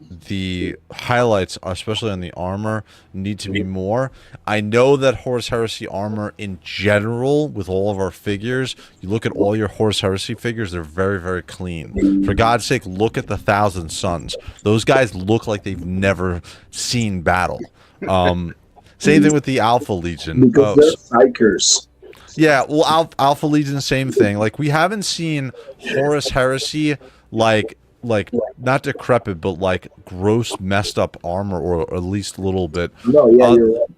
the highlights, especially on the armor, need to be more. I know that Horus Heresy armor in general, with all of our figures, you look at all your Horus Heresy figures, they're very, very clean. For God's sake, look at the Thousand Suns. Those guys look like they've never seen battle. Same thing with the Alpha Legion. Because they're psychers. Yeah, well, Alpha Legion, same thing. Like, we haven't seen Horus Heresy, like not decrepit, but like gross, messed up armor, or at least a little bit. No, yeah, you're right.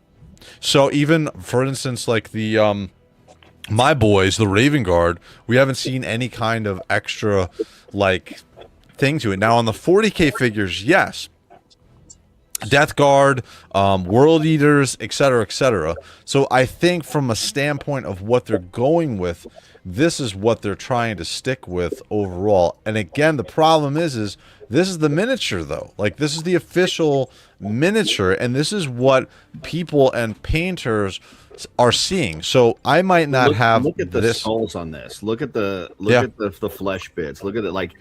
So even, for instance, like the my boys, the Raven Guard, we haven't seen any kind of extra like thing to it. Now on the 40K figures, yes. Death Guard, World Eaters, etc., etc. So I think from a standpoint of what they're going with, this is what they're trying to stick with overall. And again, the problem is this is the miniature, though. Like, this is the official miniature, and this is what people and painters are seeing. So I might not look at the skulls on this. Look at the the flesh bits. Look at it. Like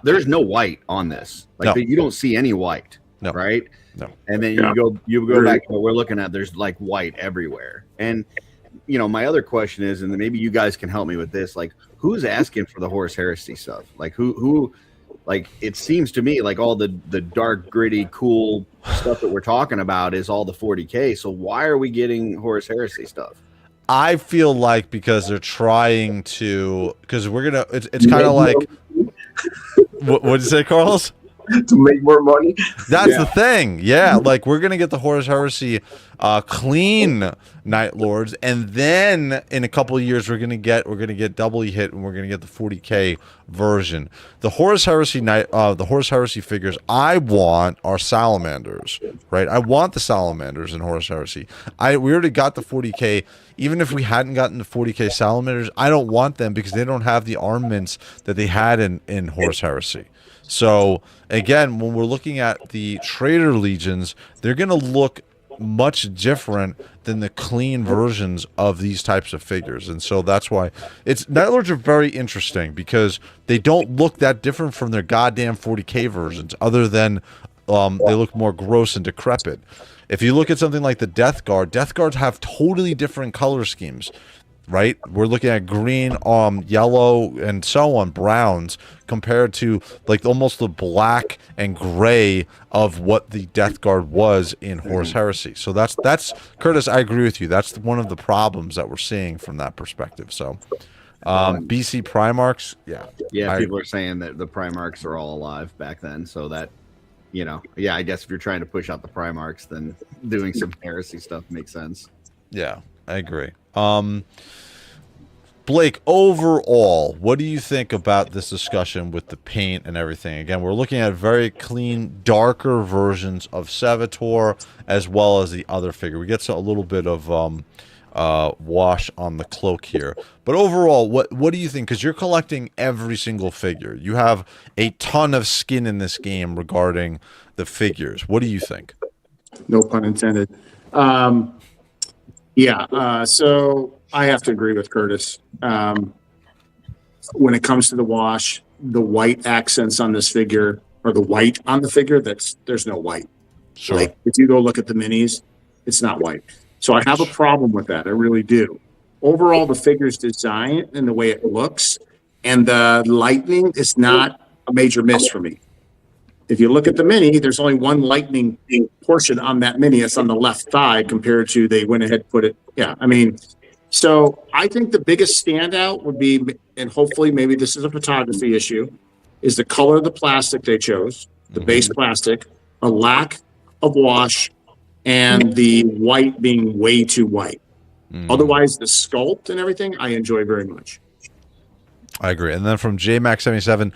there's no white on this. Like you don't see any white. No. Right? No. And then you go back to what we're looking at. There's like white everywhere. And you know, my other question is, and maybe you guys can help me with this, like who's asking for the Horus Heresy stuff? Like who like, it seems to me like all the dark, gritty, cool stuff that we're talking about is all the 40K. So why are we getting Horus Heresy stuff? I feel like because they're trying to, because we're gonna, it's kind of like what did you say, Carlos? To make more money. That's the thing. Yeah, like we're gonna get the Horus Heresy clean Night Lords, and then in a couple of years we're gonna get doubly hit, and we're gonna get the 40K version. The Horus Heresy the Horus Heresy figures I want are salamanders, right? I want the salamanders in Horus Heresy. We already got the 40K. Even if we hadn't gotten the 40K salamanders, I don't want them because they don't have the armaments that they had in Horus Heresy. So again, when we're looking at the Trader Legions, they're going to look much different than the clean versions of these types of figures. And so that's why Night Lords are very interesting, because they don't look that different from their goddamn 40K versions, other than they look more gross and decrepit. If you look at something like the Death Guards have totally different color schemes. Right, we're looking at green, yellow, and so on, browns, compared to like almost the black and gray of what the Death Guard was in Horus Heresy. So that's Curtis. I agree with you. That's one of the problems that we're seeing from that perspective. So, BC Primarchs, yeah. People are saying that the Primarchs are all alive back then. So that, you know, I guess if you're trying to push out the Primarchs, then doing some heresy stuff makes sense. Yeah, I agree. Blake, overall, what do you think about this discussion with the paint and everything? Again, we're looking at very clean, darker versions of Sevatar, as well as the other figure. We get a little bit of wash on the cloak here. But overall, what do you think? Because you're collecting every single figure. You have a ton of skin in this game regarding the figures. What do you think? No pun intended. So I have to agree with Curtis. When it comes to the wash, the white accents on this figure, or the white on the figure, there's no white. Sure. Like, if you go look at the minis, it's not white. So I have a problem with that. I really do. Overall, the figure's design and the way it looks and the lightning is not a major miss for me. If you look at the mini, there's only one lightning portion on that mini. It's on the left thigh compared to they went ahead and put it. Yeah, I mean, so I think the biggest standout would be, and hopefully maybe this is a photography issue, is the color of the plastic they chose, the base plastic, a lack of wash, and the white being way too white. Otherwise, the sculpt and everything, I enjoy very much. I agree. And then from J-Max77,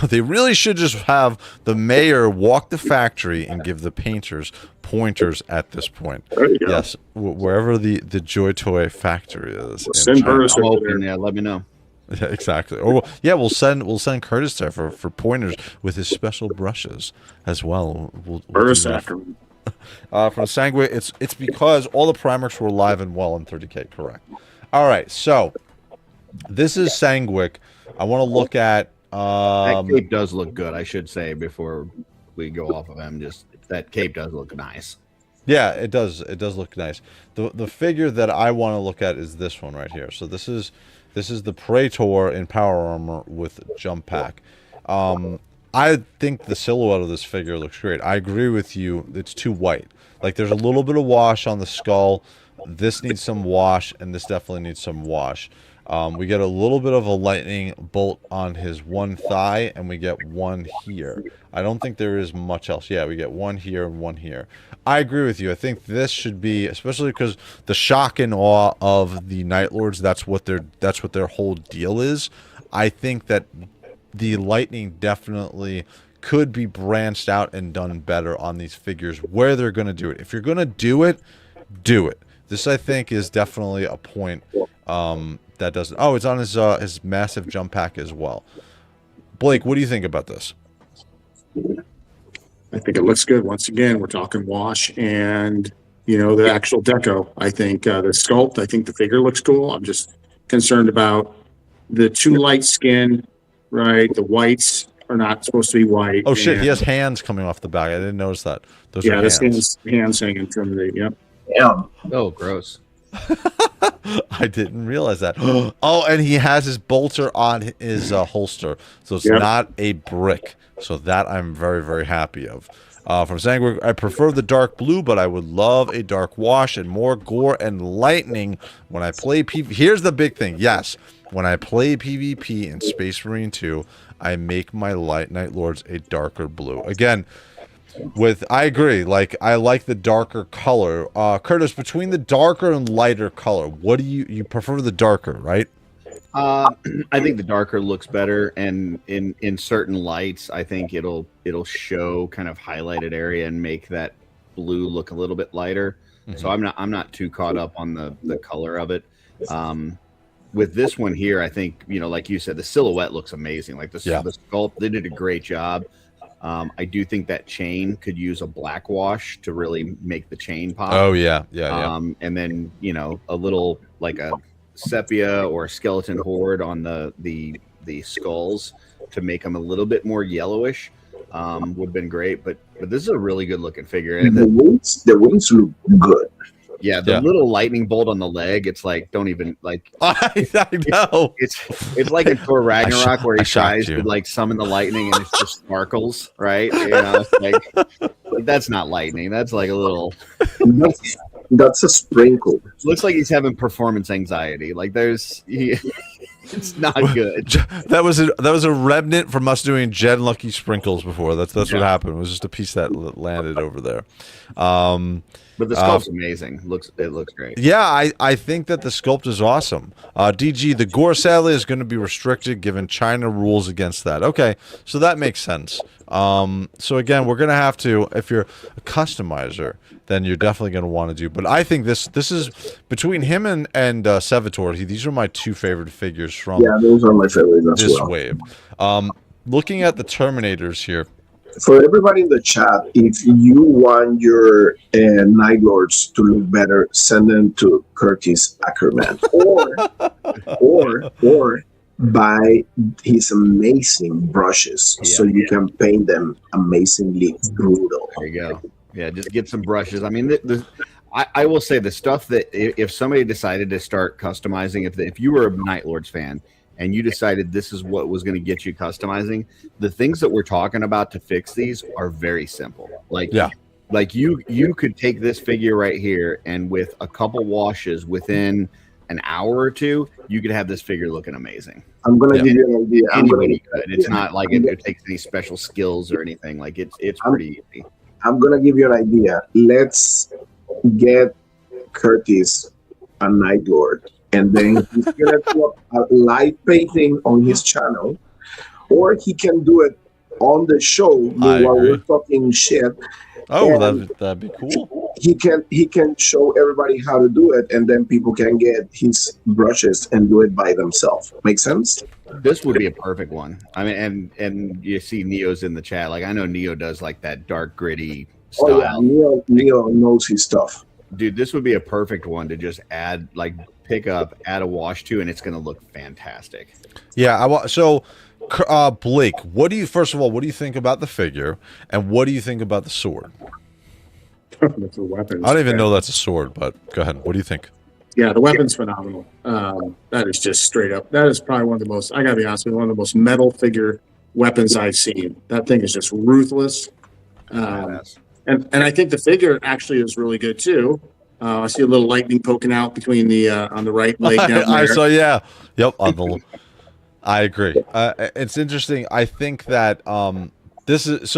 they really should just have the mayor walk the factory and give the painters pointers at this point. There you go. Yes, wherever the JOYTOY factory is. Send Burris I'm over open. there. Yeah, let me know. Yeah, exactly. Or yeah, we'll send Curtis there for pointers with his special brushes as well. We'll Burris do that. after. From Sanguine, it's because all the Primarchs were alive and well in 30K. Correct. All right, so this is Sanguic. I want to look at That cape does look good, I should say, before we go off of him. Just that cape does look nice. yeah, it does. It does look nice. The figure that I want to look at is this one right here. So this is the Praetor in power armor with jump pack. I think the silhouette of this figure looks great. I agree with you. It's too white. Like there's a little bit of wash on the skull. This needs some wash, and this definitely needs some wash. We get a little bit of a lightning bolt on his one thigh, and we get one here. I don't think there is much else. Yeah, we get one here and one here. I agree with you. I think this should be, especially because the shock and awe of the Night Lords, that's what their whole deal is. I think that the lightning definitely could be branched out and done better on these figures where they're going to do it. If you're going to do it, do it. This, I think, is definitely a point that doesn't... Oh, it's on his massive jump pack as well. Blake, what do you think about this? I think it looks good. Once again, we're talking wash and, the actual deco. I think the sculpt, I think the figure looks cool. I'm just concerned about the too light skin, right? The whites are not supposed to be white. Oh, shit, he has hands coming off the back. I didn't notice that. Those are this hands. hands hanging from the, yep. Yeah. Oh, gross. I didn't realize that. Oh, and he has his bolter on his holster, so it's not a brick. So that I'm very, very happy of. From Sanguine, I prefer the dark blue, but I would love a dark wash and more gore and lightning when I play PvP. Here's the big thing. Yes, when I play PvP in Space Marine 2, I make my Night Lords a darker blue. Again, I agree. Like, I like the darker color. Curtis, between the darker and lighter color, what do you prefer the darker, right? I think the darker looks better, and in certain lights, I think it'll show kind of highlighted area and make that blue look a little bit lighter. Mm-hmm. So I'm not too caught up on the color of it. With this one here, I think, like you said, the silhouette looks amazing. Like the sculpt, they did a great job. I do think that chain could use a black wash to really make the chain pop. Oh yeah. And then a little like a sepia or a skeleton horde on the skulls to make them a little bit more yellowish would have been great. But this is a really good looking figure. And the wings look good. Yeah, the little lightning bolt on the leg, it's like, don't even, like... I know. It's like in Thor Ragnarok where he tries to, like, summon the lightning and it just sparkles, right? Like, that's not lightning. That's like a little... That's a sprinkle. Looks like he's having performance anxiety. Like, it's not good. That was a remnant from us doing Jed Lucky sprinkles before. That's what happened. It was just a piece that landed over there. But the sculpt's amazing. It looks great. Yeah, I think that the sculpt is awesome. DG, the gore sadly is going to be restricted given China rules against that. Okay, so that makes sense. So again, we're going to have to, if you're a customizer, then you're definitely going to want to do. But I think this is between him and Sevatar. These are my two favorite figures from those are my favorites as this well. wave. Looking at the Terminators here. For everybody in the chat, if you want your Night Lords to look better, send them to Curtis Ackerman, or buy his amazing brushes so you can paint them amazingly brutal. There you go. Yeah, just get some brushes. I mean, I will say the stuff that if somebody decided to start customizing, if you were a Night Lords fan and you decided this is what was going to get you customizing, the things that we're talking about to fix these are very simple. Like you could take this figure right here and with a couple washes within an hour or two, you could have this figure looking amazing. I'm going to give you an idea. Anybody could. It's not like it takes any special skills or anything. Like it's pretty easy. I'm going to give you an idea. Let's get Curtis a Night Lord and then he's gonna do a live painting on his channel, or he can do it on the show while we're talking shit. Oh, that'd be cool. He can show everybody how to do it, and then people can get his brushes and do it by themselves. Make sense? This would be a perfect one. I mean, and you see Neo's in the chat. Like, I know Neo does like that dark, gritty style. Oh yeah, Neo knows his stuff. Dude, this would be a perfect one to just add, like, pick up, add a wash to, and it's going to look fantastic. Yeah, so Blake, first of all, what do you think about the figure, and what do you think about the sword? The weapons. I don't even know that's a sword, but go ahead. What do you think? Yeah, the weapon's phenomenal. That is just straight up. That is probably one of the most, I gotta be honest with you, one of the most metal figure weapons I've seen. That thing is just ruthless. And I think the figure actually is really good too. I see a little lightning poking out between the on the right leg down there. I saw, yeah. Yep. I agree. It's interesting. I think that this is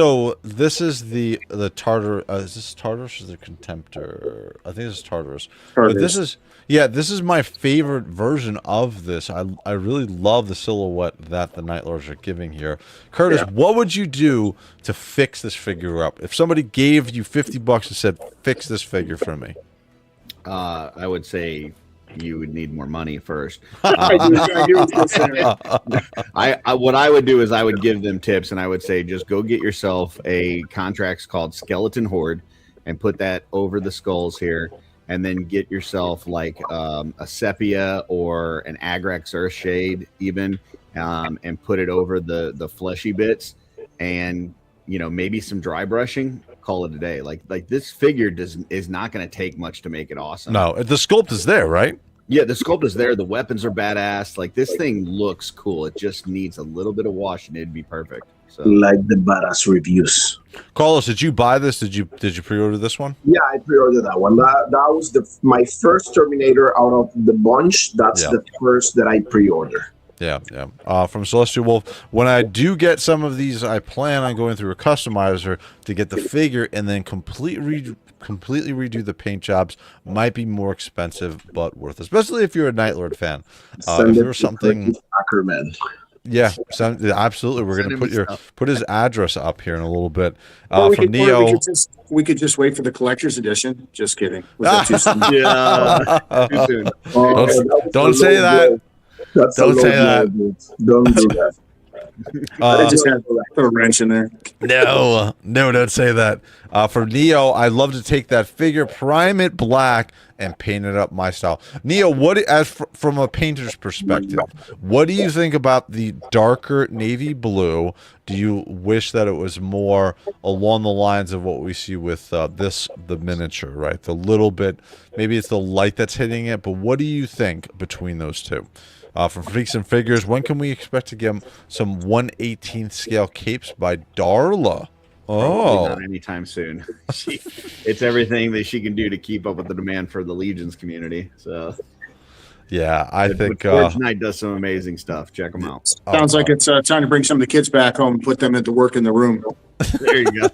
the Tartar. Is this Tartarus or the Contemptor? I think this is Tartarus. But this is my favorite version of this. I really love the silhouette that the Night Lords are giving here. Curtis, what would you do to fix this figure up? If somebody gave you $50 and said, "Fix this figure for me," I would say you would need more money first. What I would do is I would give them tips, and I would say just go get yourself a contract called Skeleton Horde and put that over the skulls here, and then get yourself like a sepia or an Agrax Earthshade even, and put it over the fleshy bits, and maybe some dry brushing. Call it a day. Like this figure is not going to take much to make it awesome. No, the sculpt is there, right? Yeah, the sculpt is there. The weapons are badass. Like, this thing looks cool. It just needs a little bit of wash, and it'd be perfect. So, like the badass reviews. Carlos, did you buy this? Did you pre-order this one? Yeah, I pre-ordered that one. That was my first Terminator out of the bunch. That's the first that I pre-ordered. Yeah. From Celestial Wolf. When I do get some of these, I plan on going through a customizer to get the figure and then completely redo the paint jobs. Might be more expensive, but worth it, especially if you're a Night Lord fan. If there's something, Ackerman. Yeah, absolutely. We're going to put his address up here in a little bit. From Neo, we could just wait for the collector's edition. Just kidding. Was that too soon? Yeah, too soon. Don't say that. Don't say that. Don't do that. I just had to put a wrench in there. No, don't say that. For Neo, I love to take that figure, prime it black, and paint it up my style. Neo, from a painter's perspective, what do you think about the darker navy blue? Do you wish that it was more along the lines of what we see with the miniature, right? The little bit, maybe it's the light that's hitting it, but what do you think between those two? From Freaks and Figures, when can we expect to get some 1/18th scale capes by Darla? Probably not anytime soon. It's everything that she can do to keep up with the demand for the Legions community. So, yeah, I think Fortnite does some amazing stuff. Check them out. Sounds like it's time to bring some of the kids back home and put them into work in the room. There you go.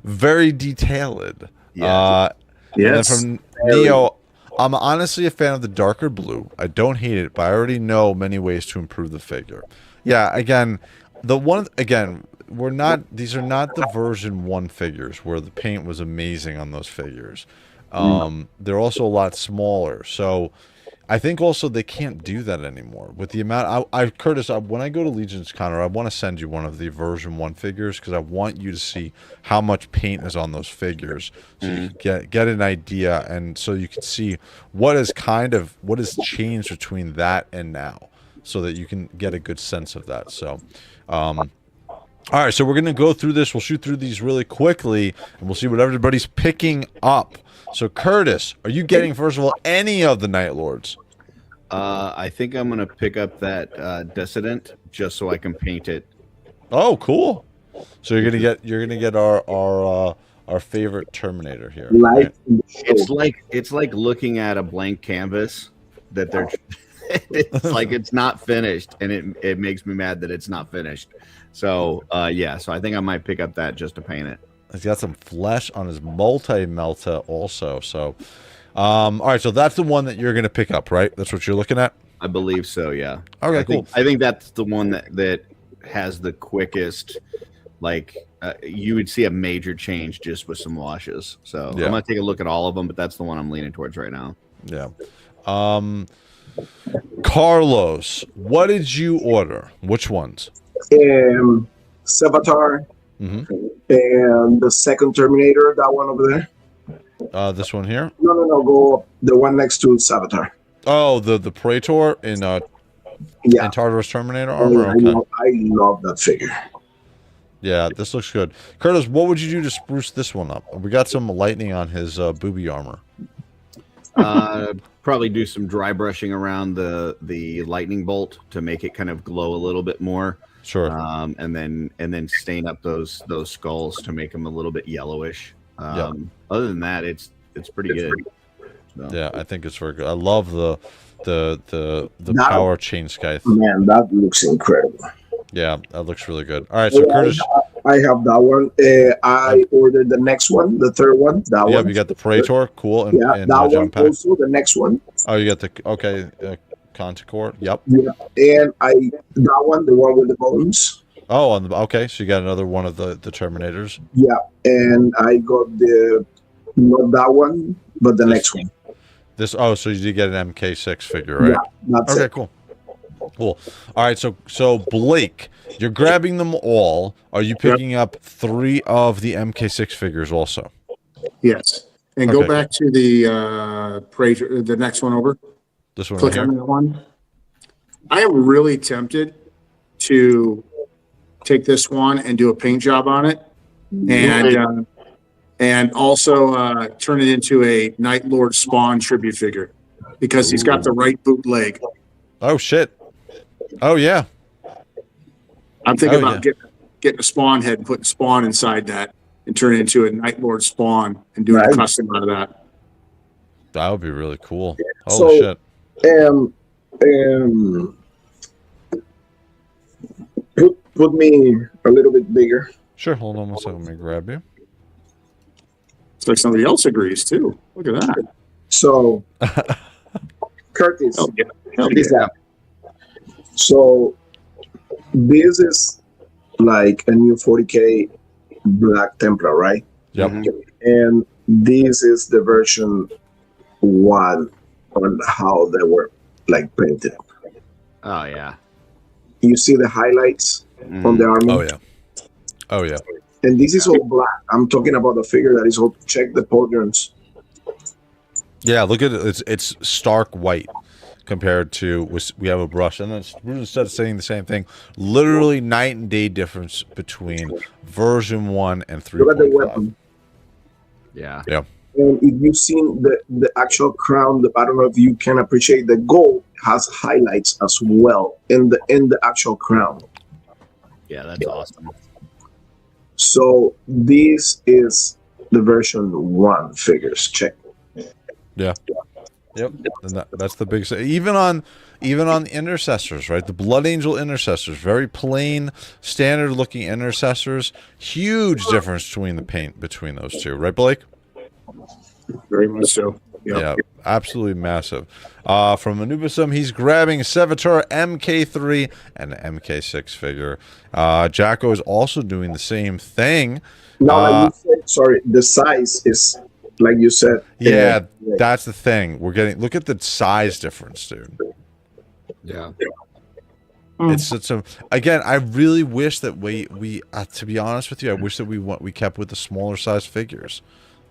Very detailed. Yeah. Yes. From Neo, I'm honestly a fan of the darker blue. I don't hate it, but I already know many ways to improve the figure. Yeah, again, we're not. These are not the version 1 figures where the paint was amazing on those figures. They're also a lot smaller, so I think also they can't do that anymore with the amount. Curtis, when I go to Legion's Con, I want to send you one of the version 1 figures because I want you to see how much paint is on those figures, so you can get an idea, and so you can see what has changed between that and now, so that you can get a good sense of that. So, all right, so we're gonna go through this. We'll shoot through these really quickly, and we'll see what everybody's picking up. So, Curtis, are you getting, first of all, any of the Night Lords? I think I'm gonna pick up that Dissident just so I can paint it. Oh, cool! So you're gonna get our favorite Terminator here. Right? It's like looking at a blank canvas that they're. It's like it's not finished, and it makes me mad that it's not finished. So so I think I might pick up that just to paint it. He's got some flesh on his multi-melta also. So, All right, so that's the one that you're going to pick up, right? That's what you're looking at? I believe so, yeah. Okay, cool. I think that's the one that has the quickest, like, you would see a major change just with some washes. So I'm going to take a look at all of them, but that's the one I'm leaning towards right now. Yeah. Carlos, what did you order? Which ones? Sevatar, and the second Terminator, that one over there. This one here? No, go up. The one next to Sevatar. Oh, the Praetor in Tartarus Terminator armor? I love that figure. Yeah, this looks good. Curtis, what would you do to spruce this one up? We got some lightning on his booby armor. Probably do some dry brushing around the lightning bolt to make it kind of glow a little bit more. Sure. And then stain up those skulls to make them a little bit yellowish. Other than that, it's pretty good. So. Yeah, I think it's very good. I love the power chain scythe. Man, that looks incredible. Yeah, that looks really good. All right, so Curtis, I have that one. I ordered the next one, the third one. That one. Yeah, you got the Praetor, cool. And that one pack. Also. The next one. Oh, you got the Conticore. Yep. Yeah, and that one, the one with the bones. Oh, okay. So you got another one of the Terminators. Yeah, and I got not that one, but the next one. So you did get an MK6 figure, right? Yeah, that's it. Cool. All right, so Blake, you're grabbing them all. Are you picking up 3 of the MK6 figures also? Yes. And go back to the Praetor, the next one over. This one. Click on that one. I am really tempted to take this one and do a paint job on it, and also turn it into a Night Lord Spawn tribute figure because he's got the right boot leg. Oh shit! Oh yeah. I'm thinking about getting a Spawn head and putting Spawn inside that and turn it into a Night Lord Spawn and doing a custom out of that. That would be really cool. Holy shit! Put me a little bit bigger. Sure. Hold on one second. Let me grab you. It's like somebody else agrees too. Look at that. So, Curtis, so this is like a new 40K Black Templar, right? Yep. And this is the version 1 on how they were like painted. Oh yeah. You see the highlights on the armor? Oh yeah. And this is all black. I'm talking about the figure that is all. Check the polygons. Yeah, look at it. It's stark white compared to we have a brush, and then instead of saying the same thing, literally night and day difference between version 1 and 3.5. Look at the weapon. Yeah. And if you've seen the actual crown, I don't know if you can appreciate the gold has highlights as well in the actual crown. Yeah, that's awesome. So this is the version 1 figures. Check. Yeah. Yep. And that's the big. Even on intercessors, right? The Blood Angel intercessors, very plain, standard looking intercessors. Huge difference between the paint between those two, right, Blake? Very much so. Yep. Yeah, absolutely massive. From Anubisum, he's grabbing Sevatar MK3 and MK6 figure. Jacko is also doing the same thing. No, like you said, sorry, the size is like you said. Yeah, that's the thing. Look at the size difference, dude. Yeah. It's again, I really wish that we to be honest with you, I wish that we kept with the smaller size figures.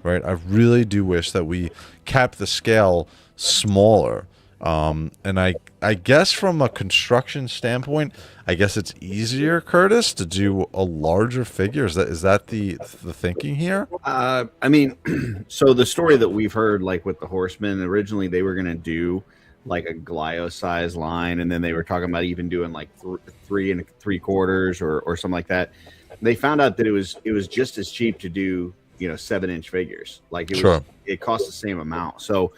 Right, I really do wish that we kept the scale smaller, and I guess from a construction standpoint, I guess it's easier, Curtis, to do a larger figure. Is that the thinking here? I mean, so the story that we've heard, like with the Horsemen, originally they were gonna do like a Glio size line, and then they were talking about even doing like 3 3/4 or something like that. They found out that it was just as cheap to do 7-inch figures. Like it costs the same amount. So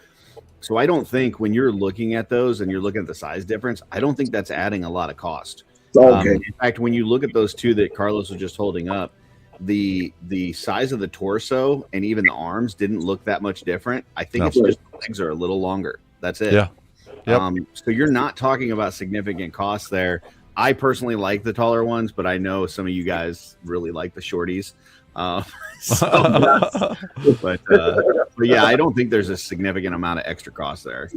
I don't think when you're looking at those and you're looking at the size difference, I don't think that's adding a lot of cost. Okay. In fact, when you look at those two that Carlos was just holding up, the size of the torso and even the arms didn't look that much different. I think No. it's just the legs are a little longer. That's it. Yeah. Yep. So you're not talking about significant costs there. I personally like the taller ones, but I know some of you guys really like the shorties. But yeah, I don't think there's a significant amount of extra cost there.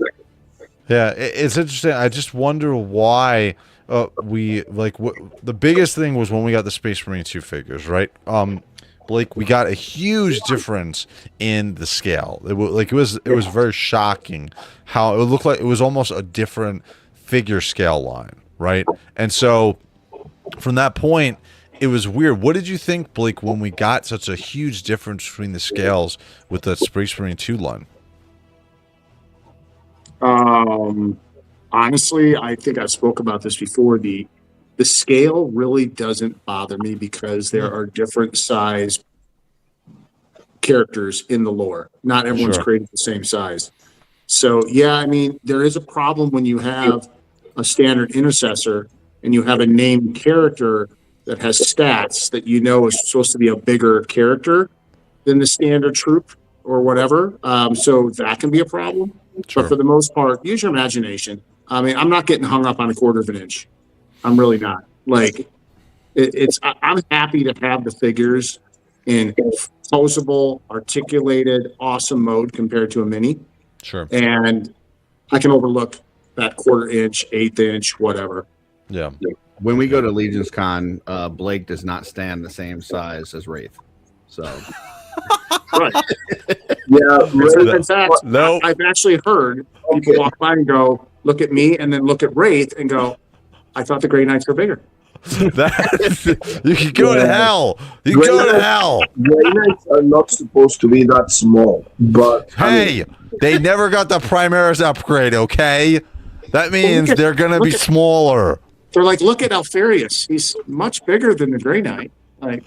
Yeah, it's interesting. I just wonder why we like the biggest thing was when we got the Space Marine 2 figures, right? Blake, we got a huge difference in the scale. It was very shocking how it looked like it was almost a different figure scale line, right? And so from that point, it was weird. What did you think, Blake, when we got such a huge difference between the scales with the Space Marine 2 line? Honestly, I think I spoke about this before. The scale really doesn't bother me because there are different size characters in the lore. Not everyone's Sure. created the same size. So yeah, I mean, there is a problem when you have a standard intercessor and you have a named character that has stats that you know is supposed to be a bigger character than the standard troop or whatever. So that can be a problem. Sure. But for the most part, use your imagination. I mean, I'm not getting hung up on a quarter of an inch. I'm really not. Like, I'm happy to have the figures in posable, articulated, awesome mode compared to a mini. Sure. And I can overlook that quarter inch, eighth inch, whatever. Yeah. When we go to Legion's Con, Blake does not stand the same size as Wraith. So Right. Yeah, In fact, No. I've actually heard people walk by and go, look at me, and then look at Wraith and go, I thought the Grey Knights were bigger. You can go to hell. You can go to hell. Grey Knights are not supposed to be that small, but Hey, they never got the Primaris upgrade, okay? That means they're going to be smaller. They're like, look at Alfarius. He's much bigger than the Grey Knight. Like,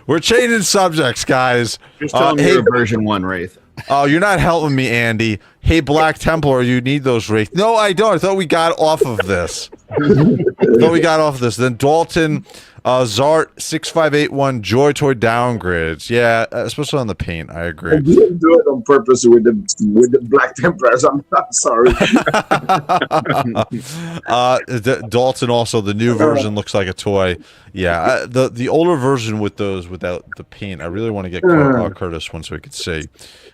We're changing subjects, guys. just telling Hey, you a version 1 Wraith. oh, you're not helping me, Andy. Hey, Black Templar, you need those Wraith. No, I don't. I thought we got off of this. Then Dalton, Zart 6581 JOYTOY downgrades. Yeah, especially on the paint. I I agree. didn't do it on purpose with the Black Templars. I'm not sorry. Dalton also, the new version looks like a toy. Yeah, the older version with those without the paint. I really want to get Curtis one so we could see.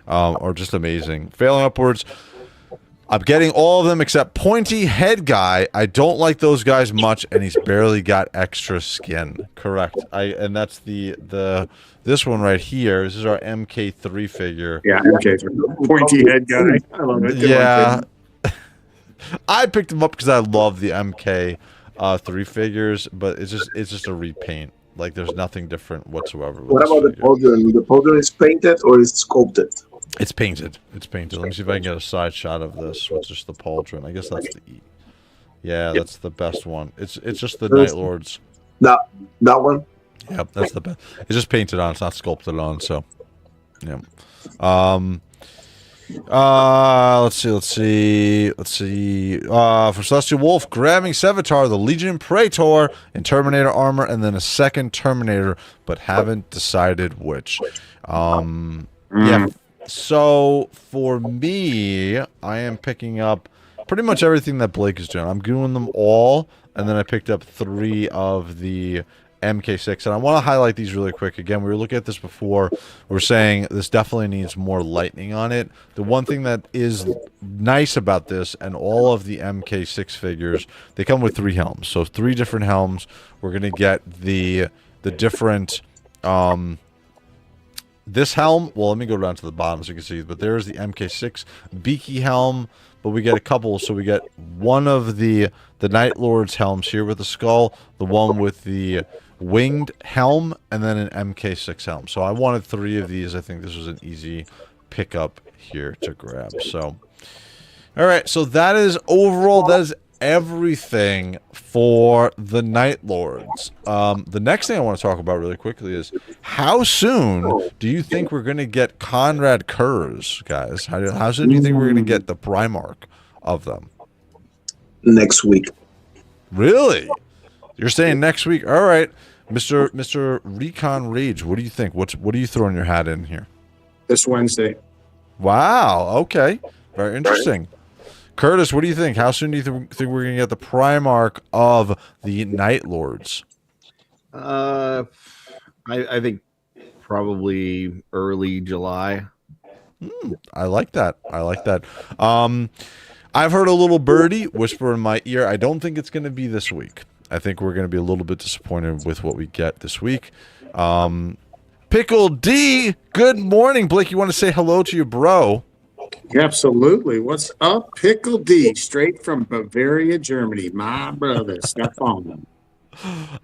Are just amazing. Failing upwards. I'm getting all of them except Pointy Head Guy. I don't like those guys much, and he's barely got extra skin. Correct. And that's this one right here. This is our MK3 figure. yeah, okay. Pointy head guy. I love it. Good Yeah. one. I picked them up because I love the MK3 figures, but it's just a repaint. Like there's nothing different whatsoever. With What this about the figure. pauldron? The pauldron is painted or is sculpted? It's painted. It's painted. Let me see if I can get a side shot of this with just the pauldron. I guess that's the E. Yeah, that's the best one. It's just the Night Lords. That one? Yep, that's the best. It's just painted on. It's not sculpted on. So, yeah. Let's see. For Celestial Wolf, grabbing Sevatar, the Legion Praetor, in Terminator armor, and then a second Terminator, but haven't decided which. Yeah. So for me, I am picking up pretty much everything that Blake is doing. I'm doing them all, and then I picked up 3 of the MK6, and I want to highlight these really quick. Again, we were looking at this before. We're saying this definitely needs more lightning on it. The one thing that is nice about this and all of the MK6 figures, they come with 3 helms. So 3 different helms. We're going to get the different this helm, well, let me go down to the bottom so you can see, but there's the MK6 beaky helm, but we get a couple, so we get one of the Night Lords helms here with the skull, the one with the winged helm, and then an MK6 helm. So I wanted 3 of these. I think this was an easy pickup here to grab. So, all right, so that is overall, that is everything for the Night Lords. The next thing I want to talk about really quickly is how soon do you think we're going to get Conrad Kurz, guys? How soon do you think we're going to get the Primarch of them? Next week. Really? You're saying next week? All right. Mr. Recon Rage, what do you think? What are you throwing your hat in here? This Wednesday. Wow. Okay. Very interesting. Curtis, what do you think? How soon do you think we're going to get the Primarch of the Night Lords? I think probably early July. I like that. I've heard a little birdie whisper in my ear. I don't think it's going to be this week. I think we're going to be a little bit disappointed with what we get this week. Pickle D, good morning. Blake, you want to say hello to your bro? Absolutely. What's up, Pickle D? Straight from Bavaria, Germany. My brother, Stefan.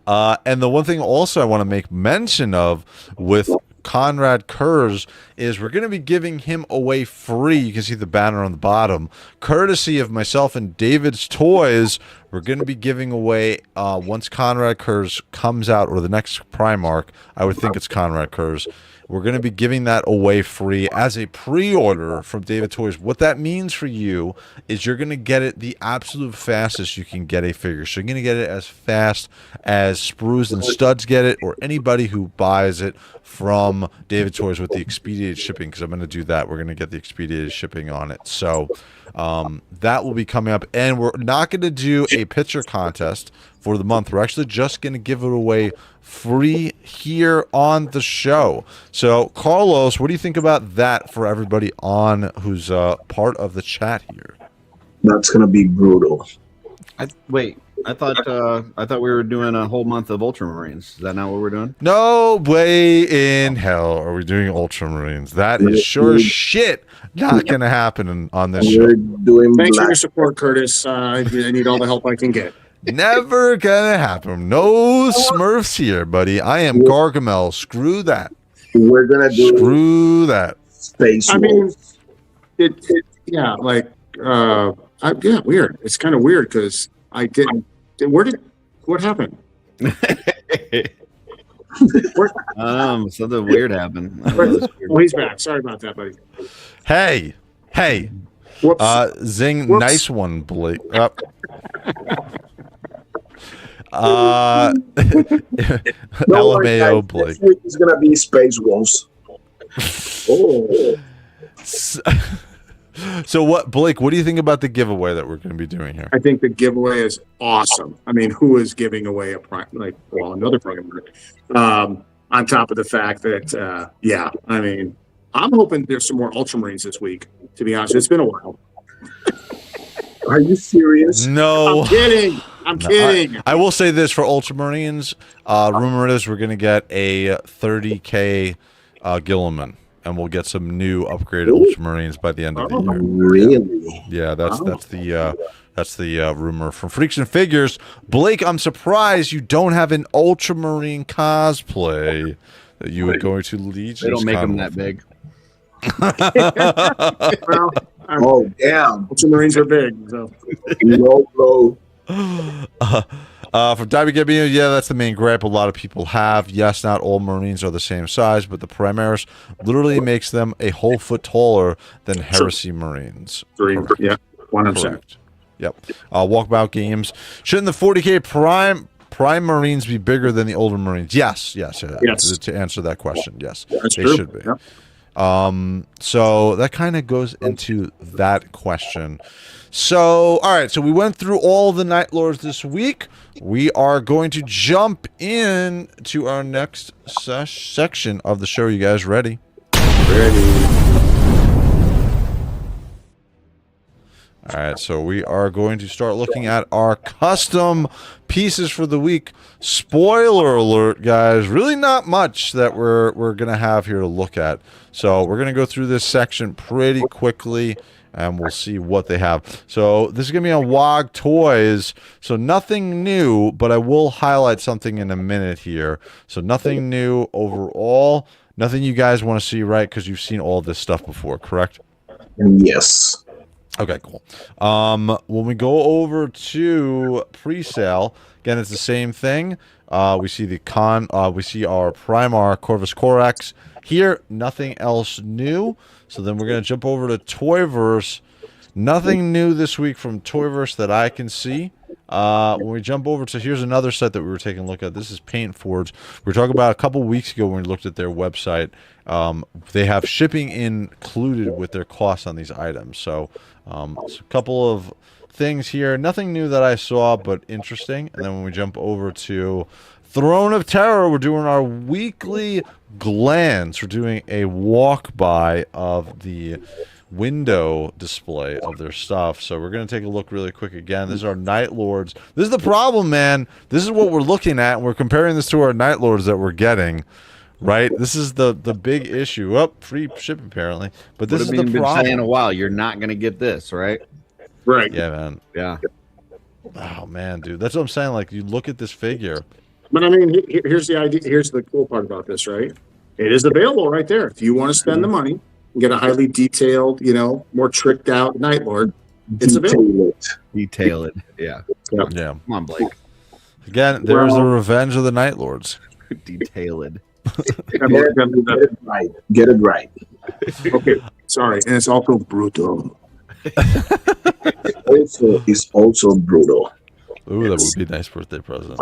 And the one thing also I want to make mention of with Conrad Kurz is we're going to be giving him away free. You can see the banner on the bottom. Courtesy of myself and David's Toys, we're going to be giving away, once Conrad Kurz comes out, or the next Primarch, I would think it's Conrad Kurz, we're going to be giving that away free as a pre-order from David Toys. What that means for you is you're going to get it the absolute fastest you can get a figure. So you're going to get it as fast as Sprues and Studs get it, or anybody who buys it from David Toys with the expedited shipping, because I'm going to do that. We're going to get the expedited shipping on it. So that will be coming up. And we're not going to do a picture contest for the month. We're actually just going to give it away free here on the show. So, Carlos, what do you think about that for everybody on who's part of the chat here? That's gonna be brutal. I thought we were doing a whole month of Ultramarines. Is that not what we're doing? No way in hell are we doing Ultramarines. That is sure as shit not going to happen on this show. Thanks for your support, Curtis. I need all the help I can get. Never gonna happen. No Smurfs here, buddy. I am Gargamel. Screw that. We're gonna do Screw that. Space. I mean, yeah, like, yeah, weird. It's kind of weird because I didn't. What happened? Something weird happened. Oh, he's back. Sorry about that, buddy. Hey. Whoops. Zing. Whoops. Nice one, Blake. LMAO, Blake. This week is gonna be Space Wolves. Oh. So what, Blake, what do you think about the giveaway that we're going to be doing here? I think the giveaway is awesome. I mean, who is giving away another primer? On top of the fact that, yeah, I mean, I'm hoping there's some more Ultramarines this week, to be honest. It's been a while. Are you serious? No. I'm kidding. I will say this for Ultramarines. Rumor is we're going to get a 30K Gilliman. And we'll get some new upgraded Ultramarines by the end of the year. Really? Yeah, that's the rumor from Freaks and Figures. Blake, I'm surprised you don't have an Ultramarine cosplay that you would go to Legion's. They don't make them that big. Well, Oh, damn. Ultramarines are big. So. Low. From Diamond Gambino, yeah, that's the main gripe a lot of people have. Yes, not all Marines are the same size, but the Primaris literally makes them a whole foot taller than Heresy Marines. Correct. Yeah, 100%. Correct. Yep. Walkabout Games. Shouldn't the 40K Prime Marines be bigger than the older Marines? Yes. To answer that question, yes, That's they true. should be. Yep. So that kind of goes into that question. So, all right, so we went through all the Night Lords this week. We are going to jump in to our next section of the show. You guys ready? All right, so we are going to start looking at our custom pieces for the week. Spoiler alert, guys, really not much that we're going to have here to look at. So we're going to go through this section pretty quickly, and we'll see what they have. So this is going to be on WOG Toys, so nothing new, but I will highlight something in a minute here. So nothing new overall, nothing you guys want to see, right? Because you've seen all this stuff before, correct? Yes. Okay, cool. When we go over to pre-sale, again, it's the same thing. We see we see our Primar Corvus Corax. Here, nothing else new. So then we're going to jump over to Toyverse. Nothing new this week from Toyverse that I can see. When we jump over to, here's another set that we were taking a look at. This is Paint Forge. We were talking about a couple weeks ago when we looked at their website. They have shipping included with their costs on these items. So, it's a couple of things here. Nothing new that I saw, but interesting. And then when we jump over to Throne of Terror, we're doing our weekly glance. We're doing a walk-by of the window display of their stuff. So we're going to take a look really quick again. This is our Night Lords. This is the problem, man. This is what we're looking at, and we're comparing this to our Night Lords that we're getting. Right? This is the big issue. Oh, free shipping apparently. But this is the problem. Been saying a while, you're not going to get this, right? Right. Yeah, man. Yeah. Oh, man, dude. That's what I'm saying. Like, you look at this figure. But I mean, here's the idea. Here's the cool part about this, right? It is available right there. If you want to spend the money and get a highly detailed, more tricked out Night Lord, it's available. Detailed. Yeah. Yeah. Come on, Blake. Again, there's the revenge of the Night Lords. Detailed. Get it right. Get it right. Okay. Sorry. And it's also brutal. It's also brutal. Ooh, that would be a nice birthday present.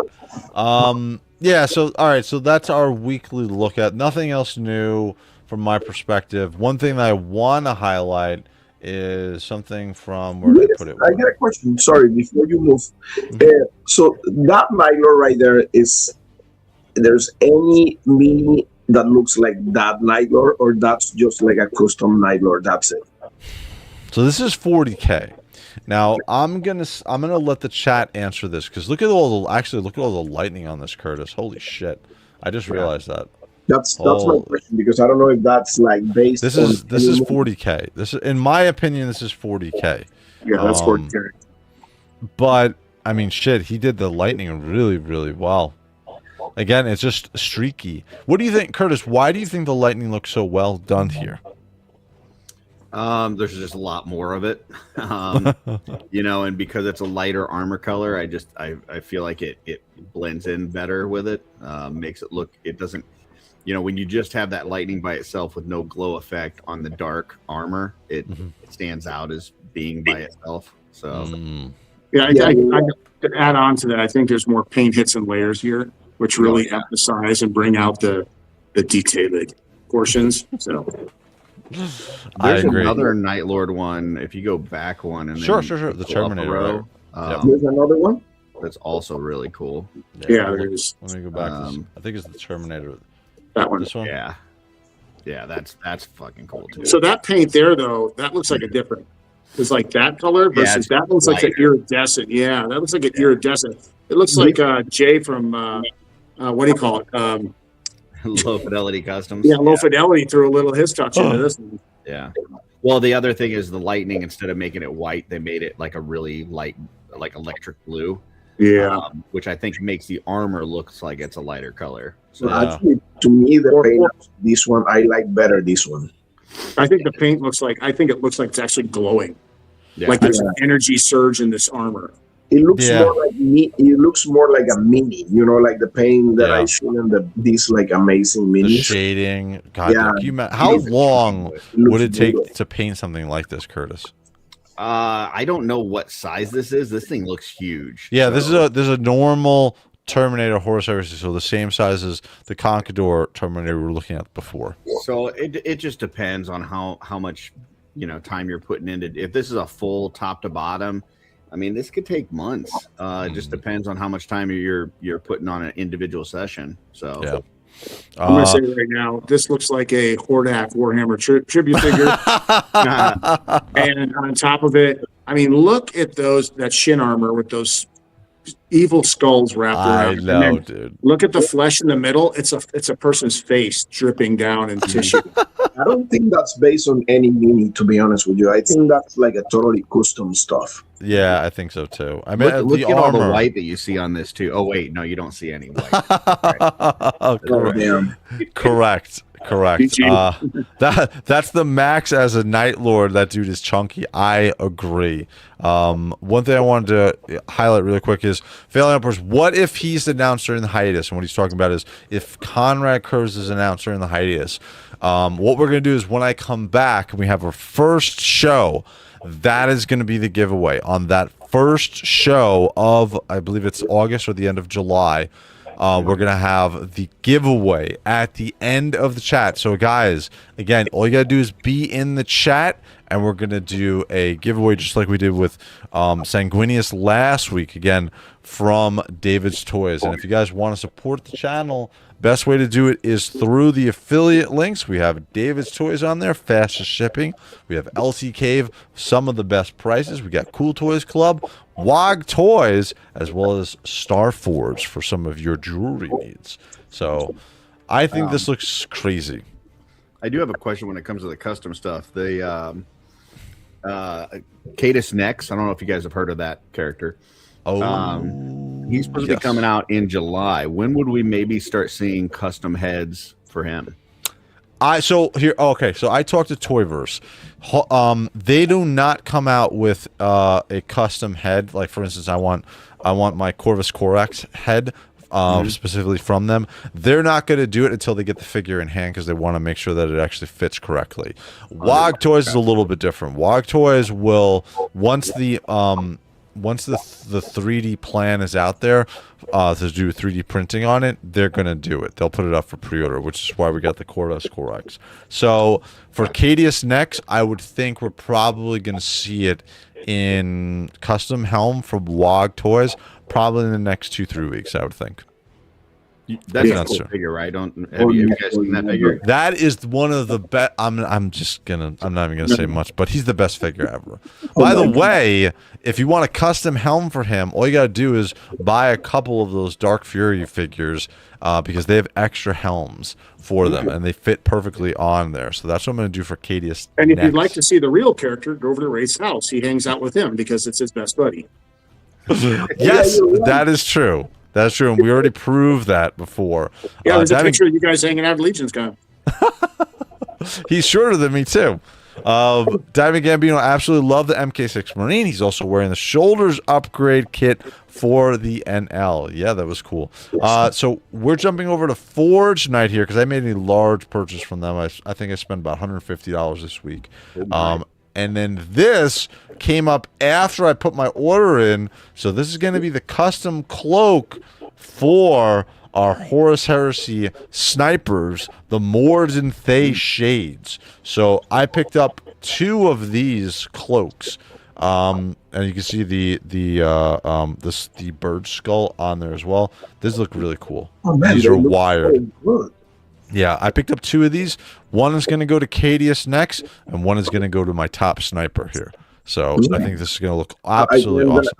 Yeah, so, all right, so that's our weekly look at. Nothing else new from my perspective. One thing that I want to highlight is something from, where did I put it? I get a question. Sorry, before you move. So that Night Lord right there there's any mini that looks like that Night Lord, or that's just like a custom Night Lord? That's it. So this is 40K. Now I'm gonna let the chat answer this, because look at all the lightning on this, Curtis. Holy shit! I just realized that. That's my question, because I don't know if that's like based. This is 40K. This is, in my opinion, this is 40K. Yeah, that's 40K. But I mean, shit, he did the lightning really, really well. Again, it's just streaky. What do you think, Curtis? Why do you think the lightning looks so well done here? There's just a lot more of it, and because it's a lighter armor color, I feel like it blends in better with it. Makes it look, it doesn't, when you just have that lightning by itself with no glow effect on the dark armor, it stands out as being by itself. So, I to add on to that, I think there's more paint hits and layers here, which really emphasize and bring out the detailed portions. So. There's another Night Lord one. If you go back one, and sure, the Terminator row, there's another one that's also really cool. Yeah, let me go back. I think it's the Terminator. That one. This one. Yeah, that's fucking cool too. So that paint there, though, that looks like a different. It's like that color versus that looks like an iridescent. Yeah, that looks like an iridescent. It looks like Jay from what do you call it? Low Fidelity Customs. Yeah, Low Fidelity threw a little his touch into this one. Yeah. Well, the other thing is the lightning, instead of making it white, they made it like a really light, like electric blue. Yeah. Which I think makes the armor looks like it's a lighter color. So actually, to me, the paint of this one, I like better this one. I think the paint looks like, it's actually glowing. Yeah. Like there's an energy surge in this armor. It looks more like it looks more like a mini, like the paint that I showed in these like amazing minis. The shading. God, how long would it take to paint something like this, Curtis? I don't know what size this is. This thing looks huge. Yeah, this is a normal Terminator Horus Heresy, so the same size as the Conquistador Terminator we were looking at before. So it just depends on how much time you're putting into. If this is a full top to bottom, I mean, this could take months. It just depends on how much time you're putting on an individual session. So, yeah. I'm going to say right now, this looks like a Hordak Warhammer tribute figure. And on top of it, I mean, look at that shin armor with those evil skulls wrapped around. I know, dude. Look at the flesh in the middle. It's a person's face dripping down in tissue. I don't think that's based on any mini, to be honest with you. I think that's like a totally custom stuff. Yeah, I think so too. I mean, look at all the white that you see on this too. Oh wait, no, you don't see any white. Correct. That's the max as a Night Lord. That dude is chunky. I agree. One thing I wanted to highlight really quick is Failing Upwards. What if he's announced during the hiatus? And what he's talking about is if Conrad Kurz is announced during the hiatus. What we're going to do is when I come back and we have our first show, that is going to be the giveaway on that first show of, I believe it's August or the end of July. We're going to have the giveaway at the end of the chat. So, guys, again, all you got to do is be in the chat, and we're going to do a giveaway just like we did with Sanguinius last week, again, from David's Toys. And if you guys want to support the channel, best way to do it is through the affiliate links. We have David's Toys on there, fastest shipping. We have LT Cave, some of the best prices. We got Cool Toys Club, WOG Toys, as well as Star Forge for some of your jewelry needs. So I think this looks crazy. I do have a question when it comes to the custom stuff. The Cadus Nex, I don't know if you guys have heard of that character. He's supposed to be coming out in July. When would we maybe start seeing custom heads for him? So I talked to Toyverse. They do not come out with a custom head. Like, for instance, I want my Corvus Corax head specifically from them. They're not going to do it until they get the figure in hand because they want to make sure that it actually fits correctly. WOG Toys is a little bit different. WOG Toys will, once the 3D plan is out there to do 3D printing on it, they're going to do it. They'll put it up for pre-order, which is why we got the Corvus Corax. So for Cadius Next, I would think we're probably going to see it in custom helm from WOG Toys probably in the next 2-3 weeks, I would think. That's a cool figure, right? Have you guys seen that figure? That is one of the best. I'm not even gonna say much, but he's the best figure ever. By the way, if you want a custom helm for him, all you gotta do is buy a couple of those Dark Fury figures because they have extra helms for them and they fit perfectly on there. So that's what I'm gonna do for Cadius. And if you'd like to see the real character, go over to Ray's house. He hangs out with him because it's his best buddy. Yes, that is true. That's true, and we already proved that before. Yeah, there's a picture of you guys hanging out at Legion's Con. He's shorter than me, too. Diamond Gambino absolutely loved the MK6 Marine. He's also wearing the shoulders upgrade kit for the NL. Yeah, that was cool. So we're jumping over to Forge Night here because I made a large purchase from them. I think I spent about $150 this week. And then this came up after I put my order in. So this is going to be the custom cloak for our Horus Heresy snipers, the Mords and Thay shades. So I picked up 2 of these cloaks. And you can see the bird skull on there as well. These look really cool. Oh, man, these are wired. So yeah, I picked up 2 of these. One is going to go to Cadius next, and one is going to go to my top sniper here. So I think this is going to look absolutely awesome.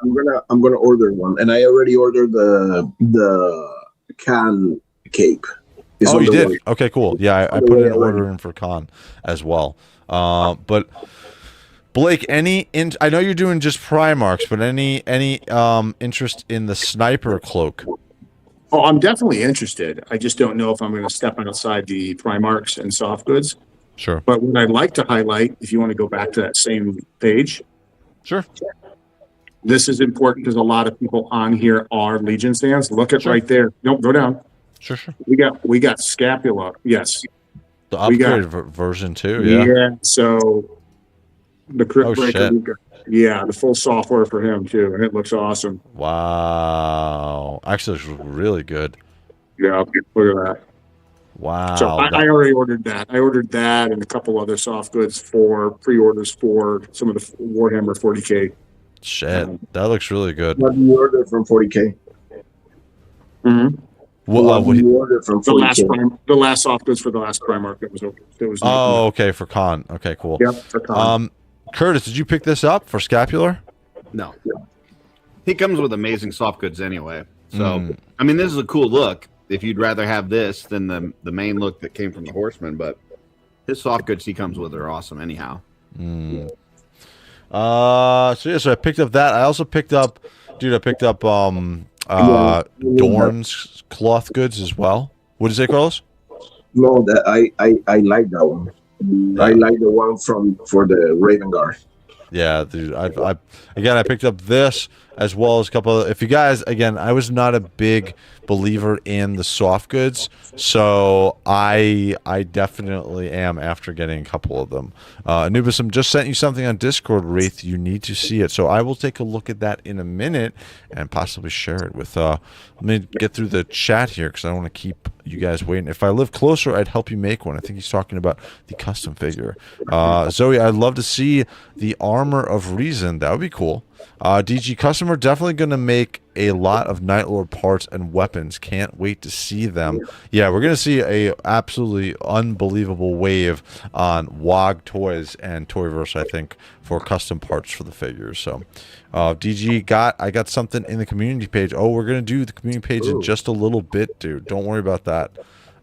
I'm gonna order one, and I already ordered the can cape. Oh, you did? Okay, cool. Yeah, I put an order in for Khan as well. But Blake, I know you're doing just Primarchs, but any interest in the sniper cloak? Oh, I'm definitely interested. I just don't know if I'm going to step outside the Primarchs and soft goods. Sure. But what I'd like to highlight, if you want to go back to that same page. Sure. This is important because a lot of people on here are Legion stands. Look at right there. Nope, go down. Sure. We got Scapula. Yes. The upgraded version 2, yeah. Yeah, so the Crypt Breaker. Yeah, the full software for him too, and it looks awesome. Wow. Actually, it's really good. Yeah, look at that. Wow. So I already ordered that. I ordered that and a couple other soft goods for pre-orders for some of the Warhammer 40K. Shit, that looks really good. What did you order from 40K? Mm-hmm. What did you order from 40K? The last soft goods for the last Primarch that was open. Okay, for Khan. Okay, cool. Yep, for Khan. Curtis, did you pick this up for Scapular? No. He comes with amazing soft goods anyway. So, I mean, this is a cool look. If you'd rather have this than the main look that came from the Horseman, but his soft goods he comes with are awesome anyhow. So I picked up that. I also picked up, Dorn's cloth goods as well. What did you say, Carlos? No, that I like that one. I like the one for the Raven Guard. Yeah, dude. I picked up this, as well as a couple of, if you guys, again, I was not a big believer in the soft goods, so I definitely am after getting a couple of them. Anubis, I'm just sent you something on Discord, Wraith. You need to see it, so I will take a look at that in a minute and possibly share it with, let me get through the chat here because I don't want to keep you guys waiting. If I live closer, I'd help you make one. I think he's talking about the custom figure. Zoe, I'd love to see the Armor of Reason. That would be cool. DG Customer, definitely going to make a lot of Night Lord parts and weapons. Can't wait to see them. Yeah, we're going to see a absolutely unbelievable wave on WOG Toys and Toyverse, I think, for custom parts for the figures. So, DG, I got something in the community page. Oh, we're going to do the community page in just a little bit, dude. Don't worry about that.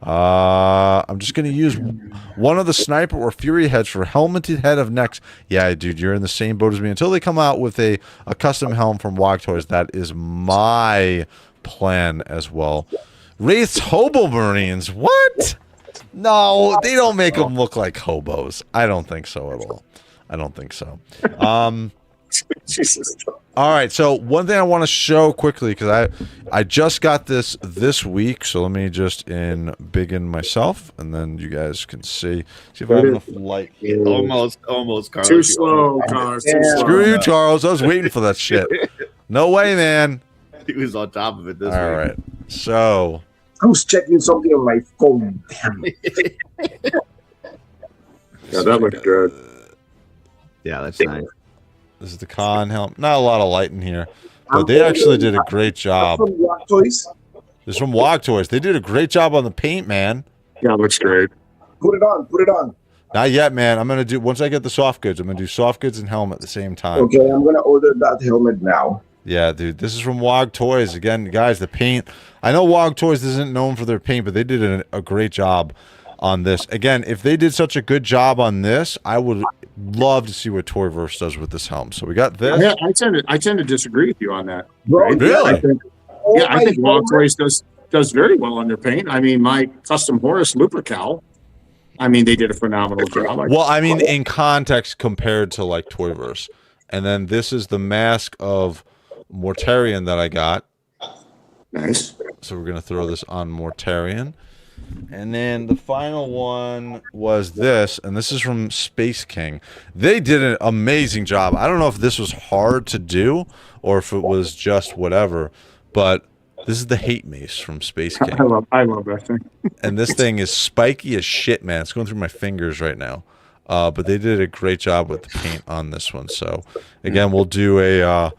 I'm just going to use one of the sniper or fury heads for helmeted head of necks. Yeah, dude, you're in the same boat as me. Until they come out with a custom helm from WOG Toys, that is my plan as well. Wraith's Hobo Marines. What? No, they don't make them look like hobos. I don't think so at all. I don't think so. Jesus. All right, so one thing I want to show quickly, because I just got this week, so let me just begin myself, and then you guys can see if I have enough light here. Almost, Carlos. Too slow, Carlos. Too slow. Screw you, Charles. I was waiting for that shit. No way, man. He was on top of it this All week. right, so I was checking something on my phone. Damn it. Yeah, that looked good. Yeah, that's nice. this is the con helm. Not a lot of light in here, but they actually did a great job. From WOG Toys. This is from WOG Toys. They did a great job on the paint, man. Yeah, looks great. Put it on. Put it on. Not yet, man. I'm gonna do once I get the soft goods. I'm gonna do soft goods and helmet at the same time. Okay, I'm gonna order that helmet now. Yeah, dude. This is from WOG Toys. Again, guys, the paint. I know WOG Toys isn't known for their paint, but they did a great job on this. Again, if they did such a good job on this, I would love to see what Toyverse does with this helm. So we got this. Yeah, I tend to disagree with you on that. Bro, Really? I think WOG Toys does very well on their paint. I mean, my custom Horus Lupercal, I mean, they did a phenomenal job. Well, I mean, in context compared to like Toyverse. And then this is the mask of Mortarion that I got. Nice. So we're gonna throw this on Mortarion. And then the final one was this, and this is from Space King. They did an amazing job. I don't know if this was hard to do or if it was just whatever, but this is the Hate Mace from Space King. I love that thing. And this thing is spiky as shit, man. It's going through my fingers right now. But they did a great job with the paint on this one. So again, we'll do a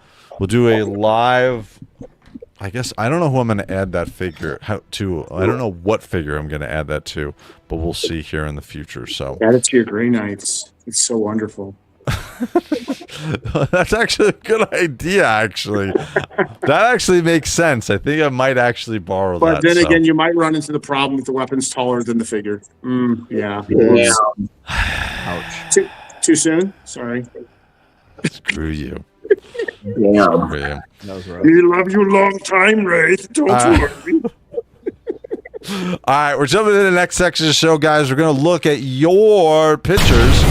live. I guess I don't know who I'm going to add that figure to. I don't know what figure I'm going to add that to, but we'll see here in the future. So add it to your Grey Knights. It's so wonderful. That's actually a good idea. Actually, that actually makes sense. I think I might actually borrow that. But then again, you might run into the problem that the weapon's taller than the figure. Yeah. Ouch. Too soon. Sorry. Screw you. Yeah. Screw you. That was rough. We love you long time, Wraith. Don't worry. All right, we're jumping into the next section of the show, guys. We're going to look at your pictures.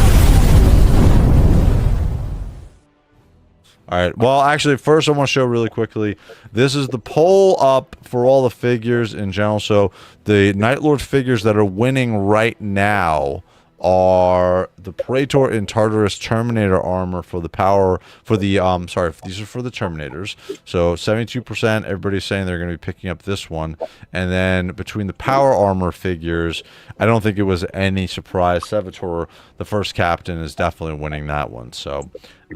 All right. Well, actually, first I want to show really quickly. This is the poll up for all the figures in general. So the Night Lord figures that are winning right now are the Praetor in Tartarus Terminator armor for the power for the these are for the Terminators. So 72%, everybody's saying they're going to be picking up this one. And then between the power armor figures, I don't think it was any surprise. Sevatar, the first captain, is definitely winning that one. So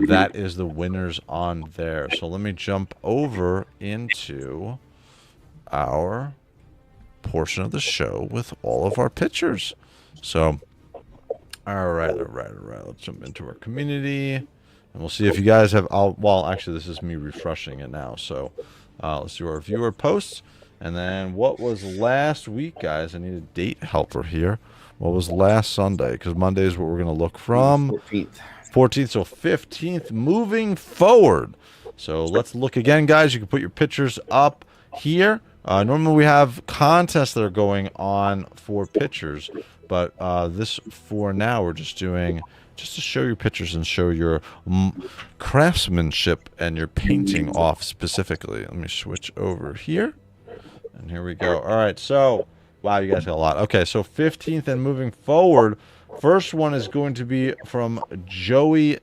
that is the winners on there. So let me jump over into our portion of the show with all of our pictures. So all right. Let's jump into our community, and we'll see if you guys have. Well, actually, this is me refreshing it now. So let's do our viewer posts, and then what was last week, guys? I need a date helper here. What was last Sunday? Because Monday is what we're going to look from. 14th, so 15th, moving forward. So let's look again, guys. You can put your pictures up here. Normally we have contests that are going on for pictures. But this for now, we're just doing just to show your pictures and show your craftsmanship and your painting off specifically. Let me switch over here. And here we go. All right, so, wow, you guys got a lot. Okay, so 15th and moving forward, first one is going to be from Joey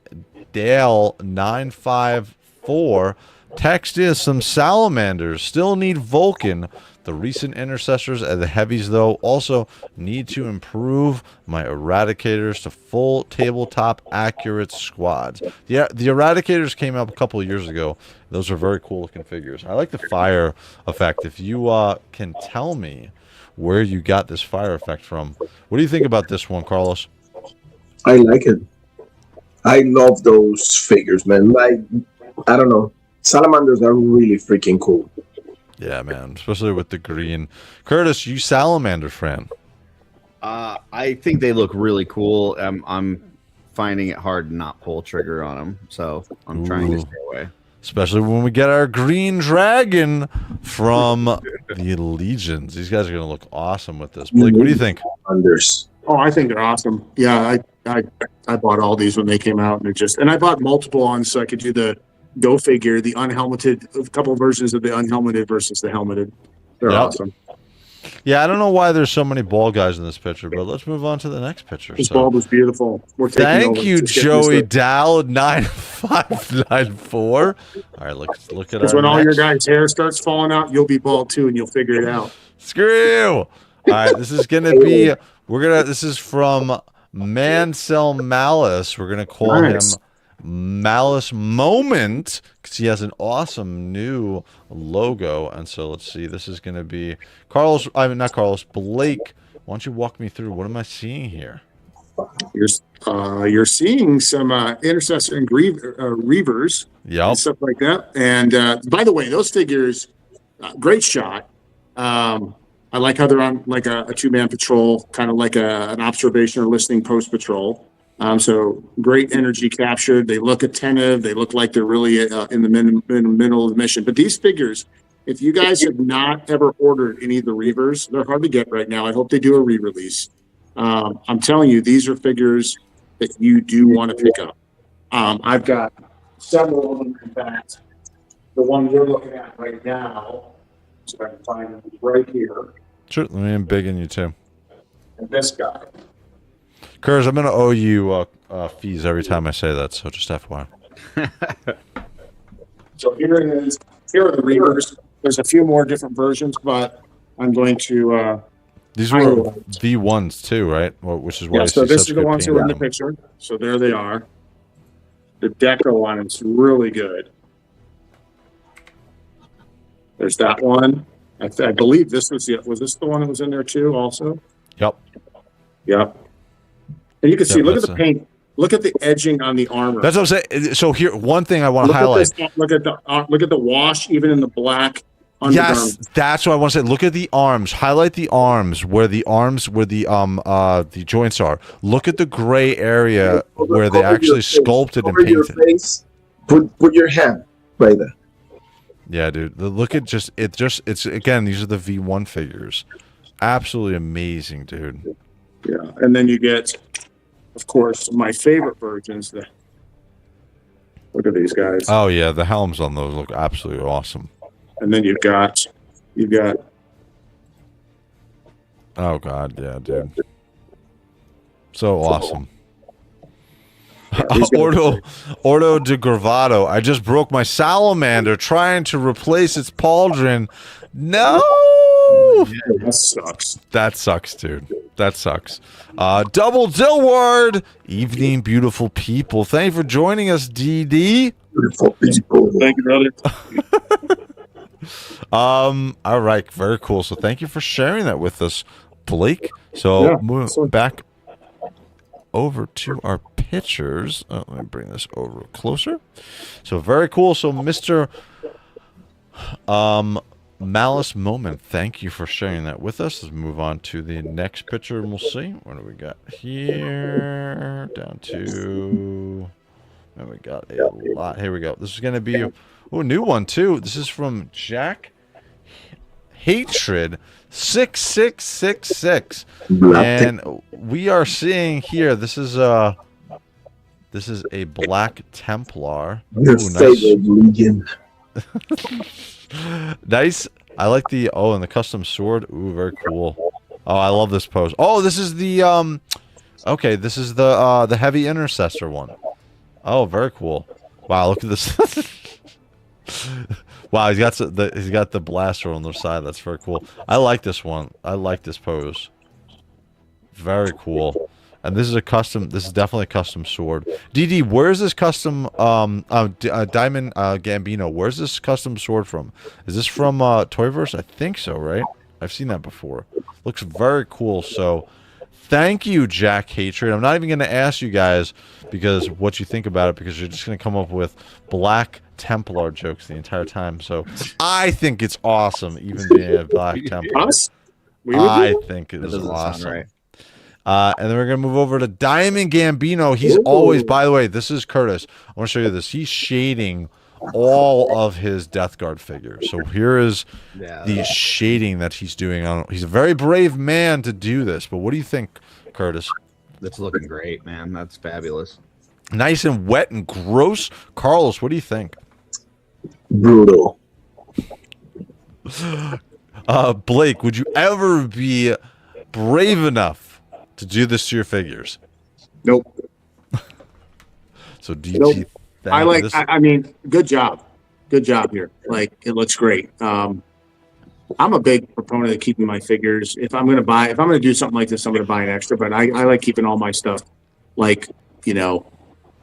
Dale 954. Text is some salamanders still need Vulcan. The recent intercessors and the heavies, though, also need to improve my eradicators to full tabletop accurate squads. Yeah, the eradicators came up a couple of years ago. Those are very cool looking figures. I like the fire effect. If you can tell me where you got this fire effect from, what do you think about this one, Carlos? I like it. I love those figures, man. Like, I don't know. Salamanders are really freaking cool. Yeah, man, especially with the green. Curtis, you salamander fan? I think they look really cool. I'm finding it hard to not pull trigger on them, so I'm trying to stay away. Especially when we get our green dragon from the Legions. These guys are going to look awesome with this. Blake, what do you think? Oh, I think they're awesome. Yeah, I bought all these when they came out, and I bought multiple ones so I could do the Go figure, the unhelmeted, a couple of versions of the unhelmeted versus the helmeted. They're awesome. Yeah, I don't know why there's so many bald guys in this picture, but let's move on to the next picture. This bald was beautiful. Thank you, Joey Dow 9594. All right, let's look at because when all your guys' hair starts falling out, you'll be bald too, and you'll figure it out. Screw you. All right, this is gonna be this is from Mansell Malice. We're gonna call him Malice Moment because he has an awesome new logo. And so let's see, this is going to be Carlos. I mean, not Carlos, Blake. Why don't you walk me through? What am I seeing here? You're seeing some intercessor and reavers, and stuff like that. And by the way, those figures, great shot. I like how they're on like a two-man patrol, kind of like an observation or listening post patrol. So great energy captured. They look attentive. They look like they're really in the middle of the mission. But these figures, if you guys have not ever ordered any of the Reavers, they're hard to get right now. I hope they do a re-release. I'm telling you, these are figures that you do want to pick up. I've got several of them. In fact, the one you're looking at right now, so I can find them right here. Sure, let me embiggen you too. And this guy. Kurz, I'm going to owe you fees every time I say that, so just FYI. So here it is. Here are the Reavers. There's a few more different versions, but I'm going to... These were V1s too, right? Well, which is why yeah, so this is the ones who are in the picture. So there they are. The deco one is really good. There's that one. I believe this was this the one that was in there too also? Yep. Yep. And you can see, look at the paint. Look at the edging on the armor. That's what I'm saying. So here, one thing I want to highlight. Look at the wash, even in the black. Yes, that's what I want to say. Look at the arms. Highlight the arms where the joints are. Look at the gray area where they actually sculpted and painted. Put your hand right there. Yeah, dude. Look at it's again. These are the V1 figures. Absolutely amazing, dude. Yeah, and then you get, of course, my favorite versions. Look at these guys. Oh yeah, the helms on those look absolutely awesome. And then you've got. Oh god, yeah, dude. So awesome. Ordo de Gravado. I just broke my salamander trying to replace its pauldron. No. Yeah, that sucks. That sucks, dude. That sucks. Double Dillward. Evening, beautiful people. Thank you for joining us, DD. Beautiful people. Thank you, brother. All right, very cool. So thank you for sharing that with us, Blake. So moving back over to our pictures. Let me bring this over closer. So very cool. So Mr. Malice Moment, thank you for sharing that with us. Let's move on to the next picture and we'll see. What do we got here? Down to... And we got a lot. Here we go. This is going to be a new one too. This is from Jack Hatred 6666. And we are seeing here, this is This is a Black Templar. Your Ooh, favorite legion. Nice. I like the and the custom sword. Ooh, very cool. Oh, I love this pose. Oh, this is the okay, this is the heavy intercessor one. Oh, very cool. Wow, look at this. Wow, he's got the blaster on the side. That's very cool. I like this one. I like this pose. Very cool. And this is a custom. This is definitely a custom sword. DD, where's this custom Diamond Gambino? Where's this custom sword from? Is this from Toyverse? I think so, right? I've seen that before. Looks very cool. So, thank you, Jack Hatred. I'm not even going to ask you guys because what you think about it, because you're just going to come up with Black Templar jokes the entire time. So, I think it's awesome, even being a Black Templar. I think it is awesome. Right. And then we're going to move over to Diamond Gambino. He's always, by the way, this is Curtis. I want to show you this. He's shading all of his Death Guard figures. So here is the shading that he's doing. He's a very brave man to do this. But what do you think, Curtis? That's looking great, man. That's fabulous. Nice and wet and gross. Carlos, what do you think? Brutal. Blake, would you ever be brave enough to do this to your figures? Nope. So DG, nope. I mean, good job here. Like, it looks great. I'm a big proponent of keeping my figures. If I'm gonna do something like this, I'm gonna buy an extra. But I like keeping all my stuff, like, you know,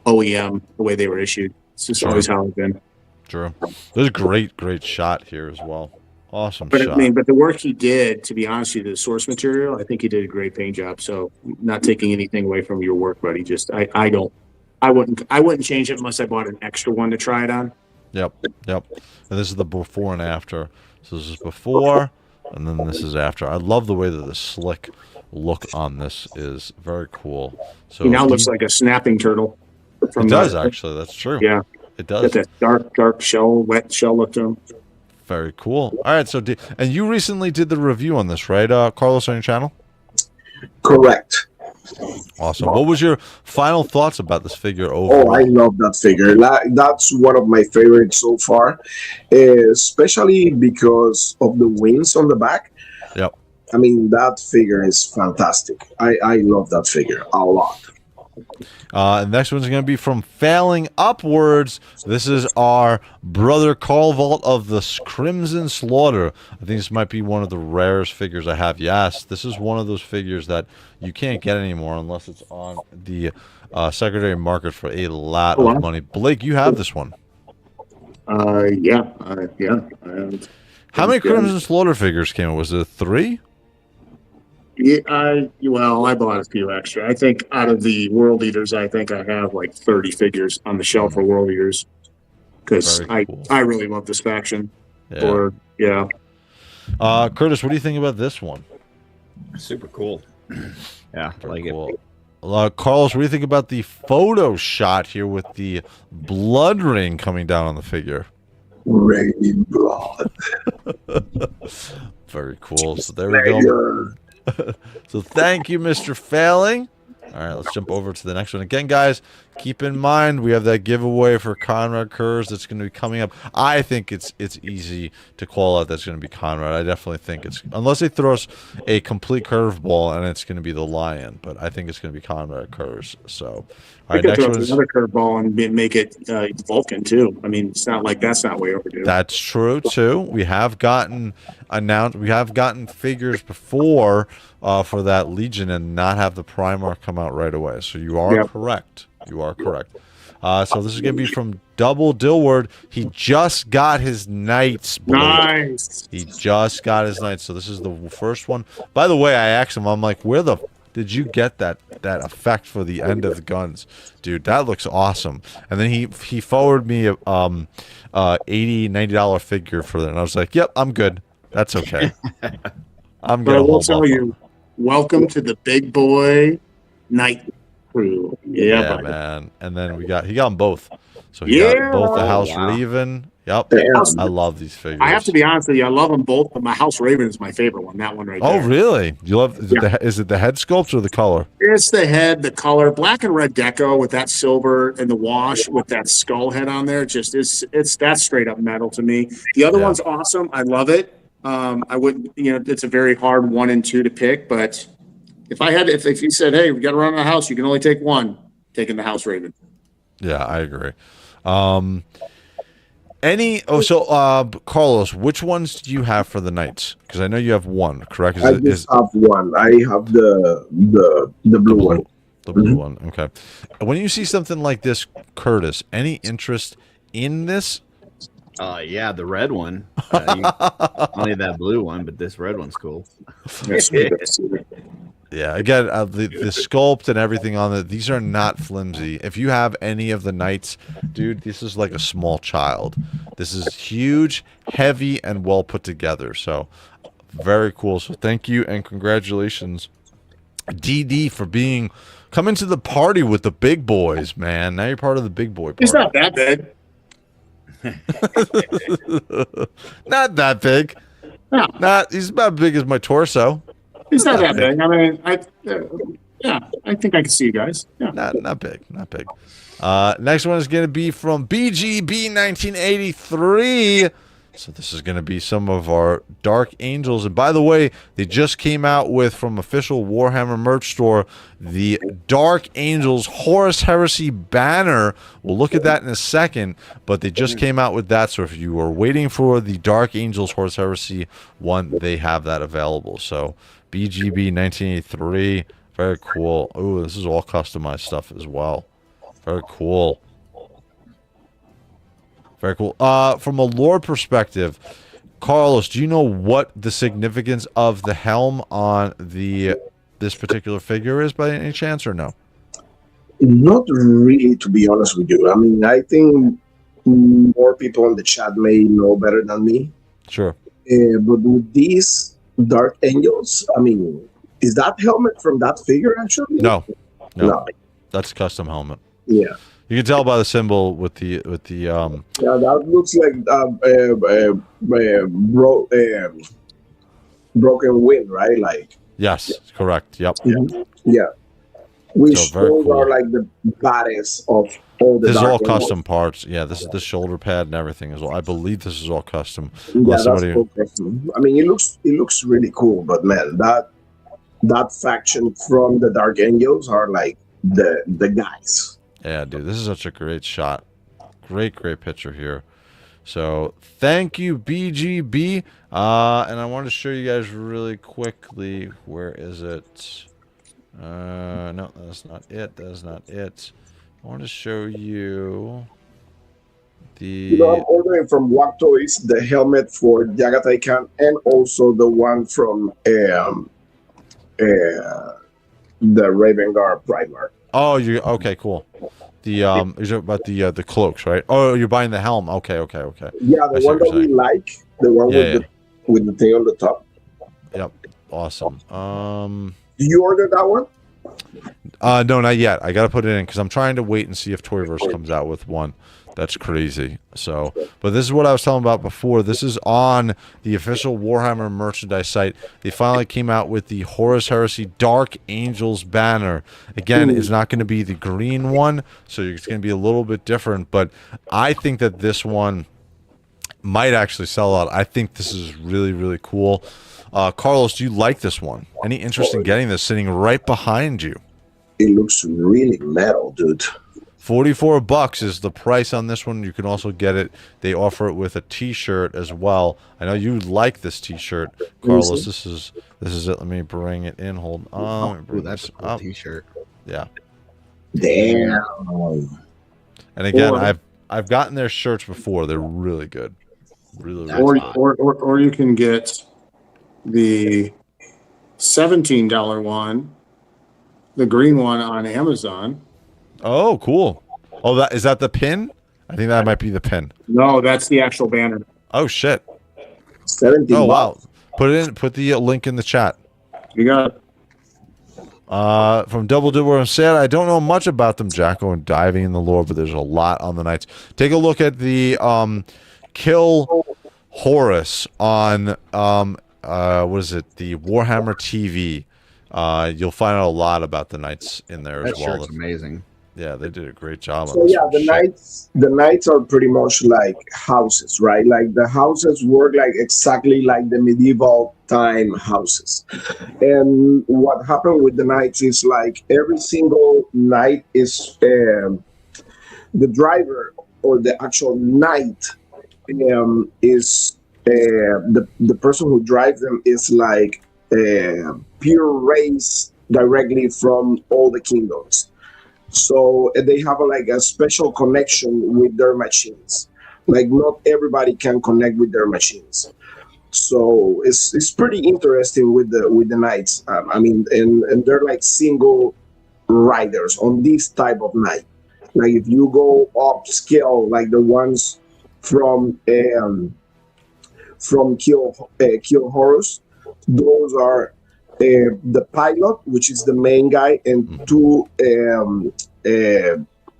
OEM, the way they were issued. It's just always how it's been. True. There's a great shot here as well. Awesome but shot. I mean, but the work he did, to be honest with you, the source material, I think he did a great paint job. So, not taking anything away from your work, buddy. Just I wouldn't change it unless I bought an extra one to try it on. Yep. And this is the before and after. So this is before, and then this is after. I love the way that the slick look on this is very cool. So he now looks like a snapping turtle. It does actually. That's true. Yeah, it does. Got that dark shell, wet shell look to him. Very cool. All right, so and you recently did the review on this, right, Carlos, on your channel? Correct. Awesome. What was your final thoughts about this figure overall? Oh, I love that figure. That's one of my favorites so far, especially because of the wings on the back. Yep. I mean, that figure is fantastic. I love that figure a lot. Next one's going to be from Failing Upwards. This is our brother Carl Vault of the Crimson Slaughter. I think this might be one of the rarest figures I have. Yes, this is one of those figures that you can't get anymore unless it's on the secondary market for a lot of money. Blake, you have this one. Yeah. How many Crimson Slaughter figures came? Was it 3? Yeah, I bought a few extra. I think out of the World Eaters, I think I have like 30 figures on the shelf for World Eaters because cool. I really love this faction. Yeah. Curtis, what do you think about this one? Super cool. Yeah, very cool. Carlos, what do you think about the photo shot here with the blood ring coming down on the figure? Raining blood. Very cool. So there we go. So thank you, Mr. Failing. All right, let's jump over to the next one. Again, guys, keep in mind we have that giveaway for Conrad Kurz that's going to be coming up. I think it's easy to call out that's going to be Conrad. I definitely think it's, unless they throw us a complete curveball and it's going to be the Lion, but I think it's going to be Conrad Kurz. So, all right, next one is another curveball and make it Vulcan too. I mean, it's not like that's not way overdue. That's true too. We have gotten figures before for that Legion and not have the Primarch come out right away. So you are correct. You are correct. So this is going to be from Double Dillward. He just got his Knights. Nice. He just got his Knights. So this is the first one. By the way, I asked him, I'm like, where the did you get that effect for the end of the guns? Dude, that looks awesome. And then he forwarded me a $80, $90 figure for that. And I was like, yep, I'm good. That's okay. I'm going to hold tell you, welcome to the big boy Knight crew. Yeah, man. And then he got them both. So he got both the House Raven. He Yep. Damn. I love these figures. I have to be honest with you. I love them both, but my House Raven is my favorite one. That one right there. Oh, really? You love? Is it the head sculpt or the color? It's the head, the color, black and red deco with that silver and the wash with that skull head on there. Just it's that's straight up metal to me. The other one's awesome. I love it. I wouldn't, it's a very hard 1 and 2 to pick, but if you said, hey, we got to run a house, you can only take one, taking the House Raven. Yeah, I agree. Carlos, which ones do you have for the Knights? Because I know you have one, correct? I just have one. I have the blue one. The blue one, okay. When you see something like this, Curtis, any interest in this? Yeah, the red one. Only that blue one, but this red one's cool. Yeah, again, the sculpt and everything on it, these are not flimsy. If you have any of the Knights, dude, this is like a small child. This is huge, heavy, and well put together. So, very cool. So, thank you and congratulations, DD, for coming to the party with the big boys, man. Now you're part of the big boy party. It's not that big. Not that big. No. He's about big as my torso. It's not that big. I mean, I think I can see you guys. Yeah. Not big. Next one is going to be from BGB 1983. So this is going to be some of our Dark Angels. And by the way, they just came out with, from official Warhammer merch store, the Dark Angels Horus Heresy banner. We'll look at that in a second, but they just came out with that. So if you are waiting for the Dark Angels Horus Heresy one, they have that available. So BGB 1983, very cool. Oh, this is all customized stuff as well. Very cool. Very cool. From a lore perspective, Carlos, do you know what the significance of the helm on this particular figure is by any chance, or no? Not really, to be honest with you. I mean, I think more people in the chat may know better than me. Sure. But with these Dark Angels, I mean, is that helmet from that figure actually? No. That's a custom helmet. Yeah. You can tell by the symbol with the Yeah, that looks like broken wind, right? Like. Yes, correct. Yep. Yeah. Which So very those cool. are like the baddest of all the. This is Dark all Angels. custom parts. Yeah, this is the shoulder pad and everything as well. I believe this is all custom. Yeah, Unless that's somebody- cool custom. I mean, it looks really cool, but man, that faction from the Dark Angels are like the guys. Yeah, dude, this is such a great shot. Great picture here. So, thank you, BGB. And I want to show you guys really quickly. Where is it? No, that's not it. That's not it. I want to show you the... I'm ordering from Wack Toys the helmet for Jagatai Khan and also the one from the Raven Guard Primarch. Oh, you okay? Cool. The is it about the cloaks, right? Oh, you're buying the helm. Okay. Yeah, I the see one what you're that we saying. like, the one with the thing on the top. Yep. Awesome. Do you order that one? No, not yet. I got to put it in because I'm trying to wait and see if Toyverse comes out with one. That's crazy. So, but this is what I was telling about before. This is on the official Warhammer merchandise site. They finally came out with the Horus Heresy Dark Angels banner. Again, it's not going to be the green one, so it's going to be a little bit different. But I think that this one might actually sell out. I think this is really cool. Carlos, do you like this one? Any interest in getting this sitting right behind you? It looks really metal, dude. $44 is the price on this one. You can also get it. They offer it with a T-shirt as well. I know you like this T-shirt, Carlos. This is it. Let me bring it in. Hold on. Let me bring That's this a cool up. T-shirt. Yeah. Damn. And again, I've gotten their shirts before. They're really good. Really. Or you can get the $17 one, the green one on Amazon. Oh, cool. Oh, is that the pin? I think that might be the pin. No, that's the actual banner. Oh shit. 17 Oh wow. bucks. Put the link in the chat. You got it. From Double Dibber said, I don't know much about them, Jacko, and diving in the lore, but there's a lot on the Knights. Take a look at the kill Horus on what is it? The Warhammer TV. You'll find out a lot about the knights in there as well. That's amazing. Yeah, they did a great job. So yeah, the knights are pretty much like houses, right? Like the houses work like exactly like the medieval time houses. And what happened with the knights is like every single knight is the driver or the actual knight is the person who drives them is like pure race directly from all the kingdoms. So they have like a special connection with their machines. Like not everybody can connect with their machines. So it's pretty interesting with the knights. I mean, and they're like single riders on this type of knight. Like if you go upscale, like the ones from Kill Horus, those are the pilot, which is the main guy, and two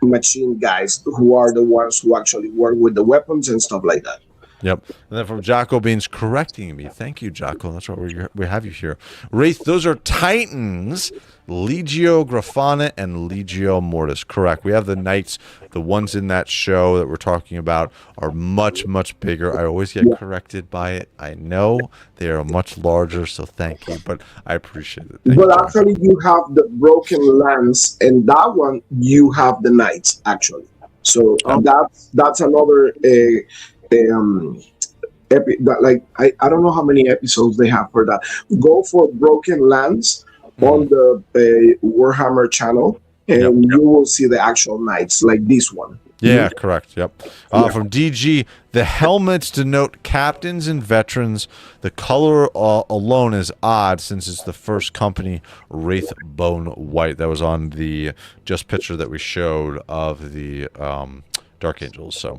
machine guys who are the ones who actually work with the weapons and stuff like that. Yep. And then from Jocko Beans correcting me. Thank you, Jocko. That's what we have you here. Wraith, those are Titans, Legio Grafana and Legio Mortis. Correct. We have the knights. The ones in that show that we're talking about are much, much bigger. I always get corrected by it. I know they are much larger, so thank you. But I appreciate it. Thank you, actually, you have the Broken Lance, and that one, you have the knights, actually. So that's another... I don't know how many episodes they have for that. Go for Broken Lands on the Warhammer channel, and you will see the actual knights like this one. Yeah, correct. Yep. From DG, the helmets denote captains and veterans. The color alone is odd since it's the first company Wraith Bone White. That was on the just picture that we showed of the Dark Angels. So.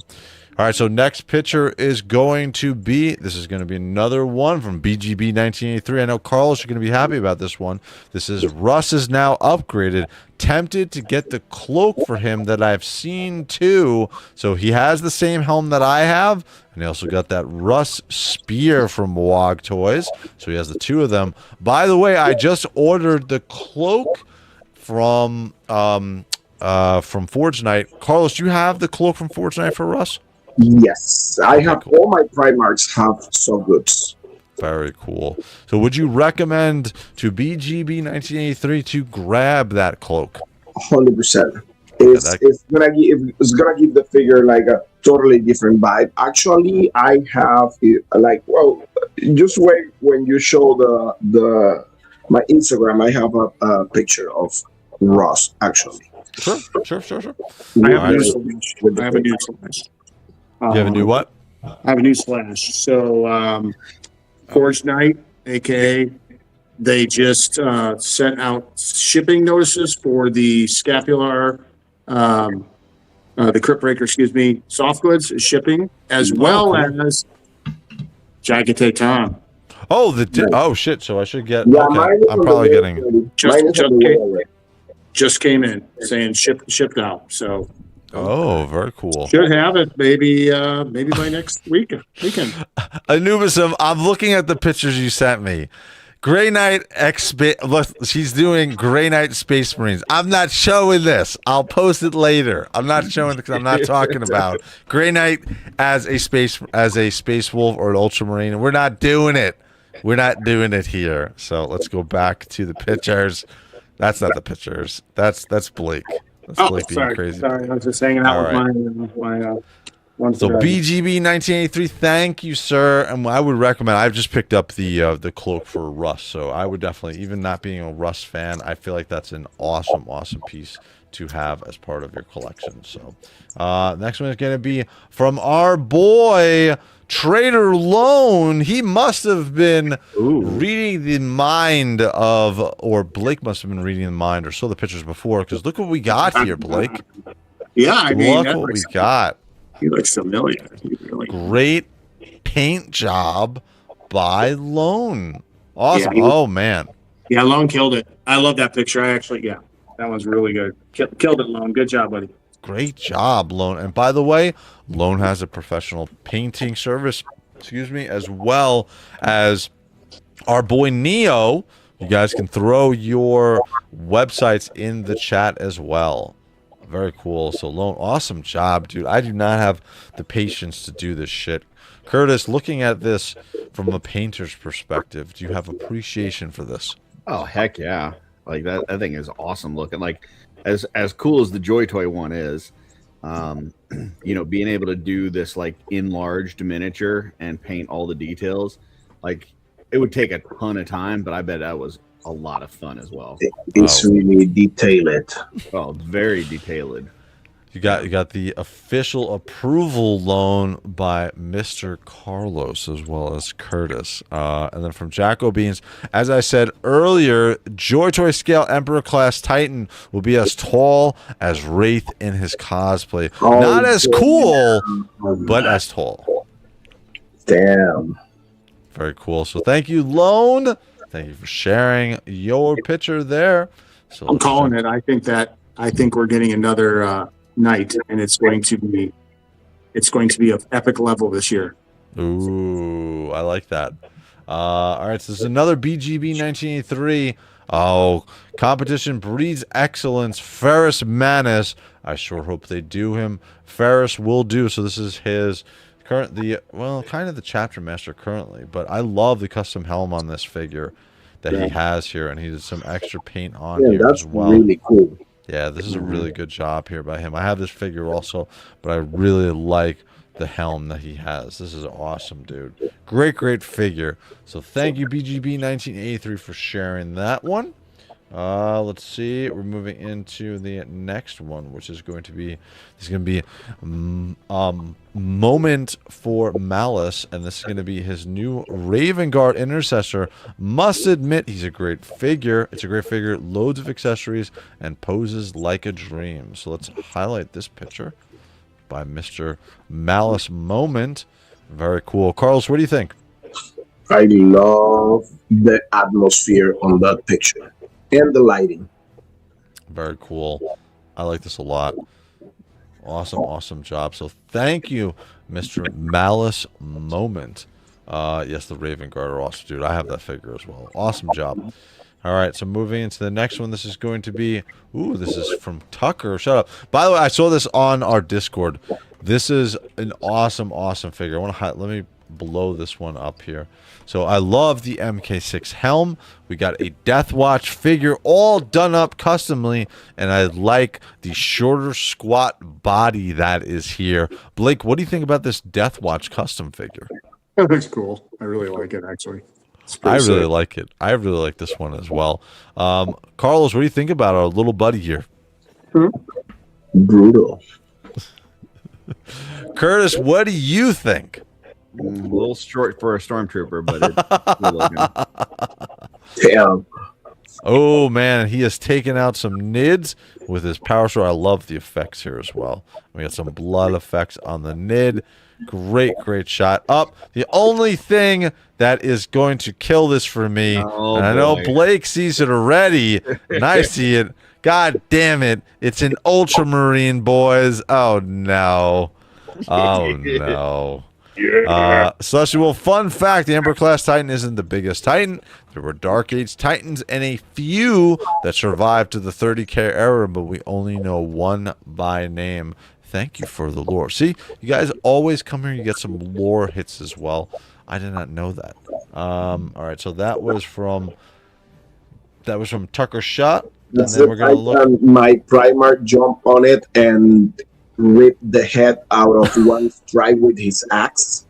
All right, so next picture is going to be, this is going to be another one from BGB 1983. I know, Carlos, you're going to be happy about this one. This is Russ is now upgraded. Tempted to get the cloak for him that I've seen too. So he has the same helm that I have. And he also got that Russ spear from Wog Toys. So he has the two of them. By the way, I just ordered the cloak from Forge Night. Carlos, do you have the cloak from Forge Night for Russ? Yes, I have all my Primarchs have so goods. Very cool. So would you recommend to BGB 1983 to grab that cloak? 100%. It's gonna give the figure like a totally different vibe. Actually, I have just wait when you show my Instagram. I have a picture of Ross actually. Sure. I have a new slash. You have a new what? I have a new slash. So, Forge Night, aka, they just sent out shipping notices for the scapular, the Crypt Breaker, soft goods shipping, as well as Gigantic Tom. Oh, oh shit! So I should get. Yeah, okay. I'm probably getting. Just came in saying shipped out. So. Oh, very cool. Should have it maybe by next weekend. Anubis, I'm looking at the pictures you sent me. Grey Knight look, she's doing Grey Knight Space Marines. I'm not showing this. I'll post it later. I'm not showing it because I'm not talking about Grey Knight as a space wolf or an Ultramarine. We're not doing it. We're not doing it here. So let's go back to the pictures. That's not the pictures. That's Blake. Sorry, I was just hanging out with my So BGB 1983, thank you, sir. And I would recommend. I've just picked up the cloak for Russ, so I would definitely, even not being a Russ fan, I feel like that's an awesome piece to have as part of your collection. So next one is going to be from our boy Trader Lone. He must have been reading the mind of, or Blake must have been reading the mind, or saw the pictures before, because look what we got here, Blake. Yeah, I mean, look what we got. He looks familiar. Great paint job by Lone. Awesome. Yeah, man. Yeah, Lone killed it. I love that picture. That one's really good. Killed it, Lone. Good job, buddy. Great job, Lone. And by the way, Lone has a professional painting service, as well as our boy Neo. You guys can throw your websites in the chat as well. Very cool. So, Lone, awesome job, dude. I do not have the patience to do this shit. Curtis, looking at this from a painter's perspective, do you have appreciation for this? Oh, heck yeah. Like, that thing is awesome looking. Like, as cool as the JOYTOY one is, you know, being able to do this, like, enlarged miniature and paint all the details, like, it would take a ton of time, but I bet that was a lot of fun as well. It's really detailed. Oh, very detailed. You got the official approval loan by Mr. Carlos as well as Curtis. And then from Jacko Beans, as I said earlier, JOYTOY Scale Emperor Class Titan will be as tall as Wraith in his cosplay. Not as cool, but as tall. Damn. Very cool. So thank you, Lone. Thank you for sharing your picture there. So I'm calling it. I think we're getting another night, and it's going to be an epic level this year. Ooh, I like that. All right, so there's another BGB 1983. Oh, competition breeds excellence. Ferris Manus. I sure hope they do him. Ferris will do. So this is his kind of the chapter master currently, but I love the custom helm on this figure that he has here, and he did some extra paint on here as well. Really cool. Yeah, this is a really good job here by him. I have this figure also, but I really like the helm that he has. This is awesome, dude. Great figure. So thank you, BGB 1983, for sharing that one. Let's see. We're moving into the next one, which is going to be Moment for Malice, and this is going to be his new Raven Guard Intercessor. Must admit, he's a great figure. It's a great figure, loads of accessories, and poses like a dream. So let's highlight this picture by Mr. Malice Moment. Very cool. Carlos, what do you think? I love the atmosphere on that picture. And the lighting. Very cool. I like this a lot. Awesome job. So thank you, Mr. Malice Moment. Yes, the Raven Guard are awesome, dude. I have that figure as well. Awesome job. All right, so moving into the next one. This is going to be... Ooh, this is from Tucker. Shut up. By the way, I saw this on our Discord. This is an awesome figure. I want to let me blow this one up here. So I love the MK6 helm. We got a Deathwatch figure all done up customly, and I like the shorter squat body that is here. Blake, what do you think about this Deathwatch custom figure? That looks cool. I really like it, actually. I really like it. I really like this one as well. Carlos, what do you think about our little buddy here? Brutal. Curtis, what do you think? A little short for a stormtrooper, but Damn. Oh man, he has taken out some nids with his power sword. I love the effects here as well. We got some blood effects on the nid. Great shot. Up. The only thing that is going to kill this for me, and I know Blake sees it already, and I see it. God damn it. It's an Ultramarine, boys. Oh no. Oh no. Well, fun fact, the Emperor Class Titan isn't the biggest Titan. There were Dark Age Titans and a few that survived to the 30k era, but we only know one by name. Thank you for the lore. See, you guys always come here, you get some lore hits as well. I did not know that. Alright, so that was from Tucker Shot. And then we're gonna look. My Primarch jump on it and rip the head out of one strike with his axe.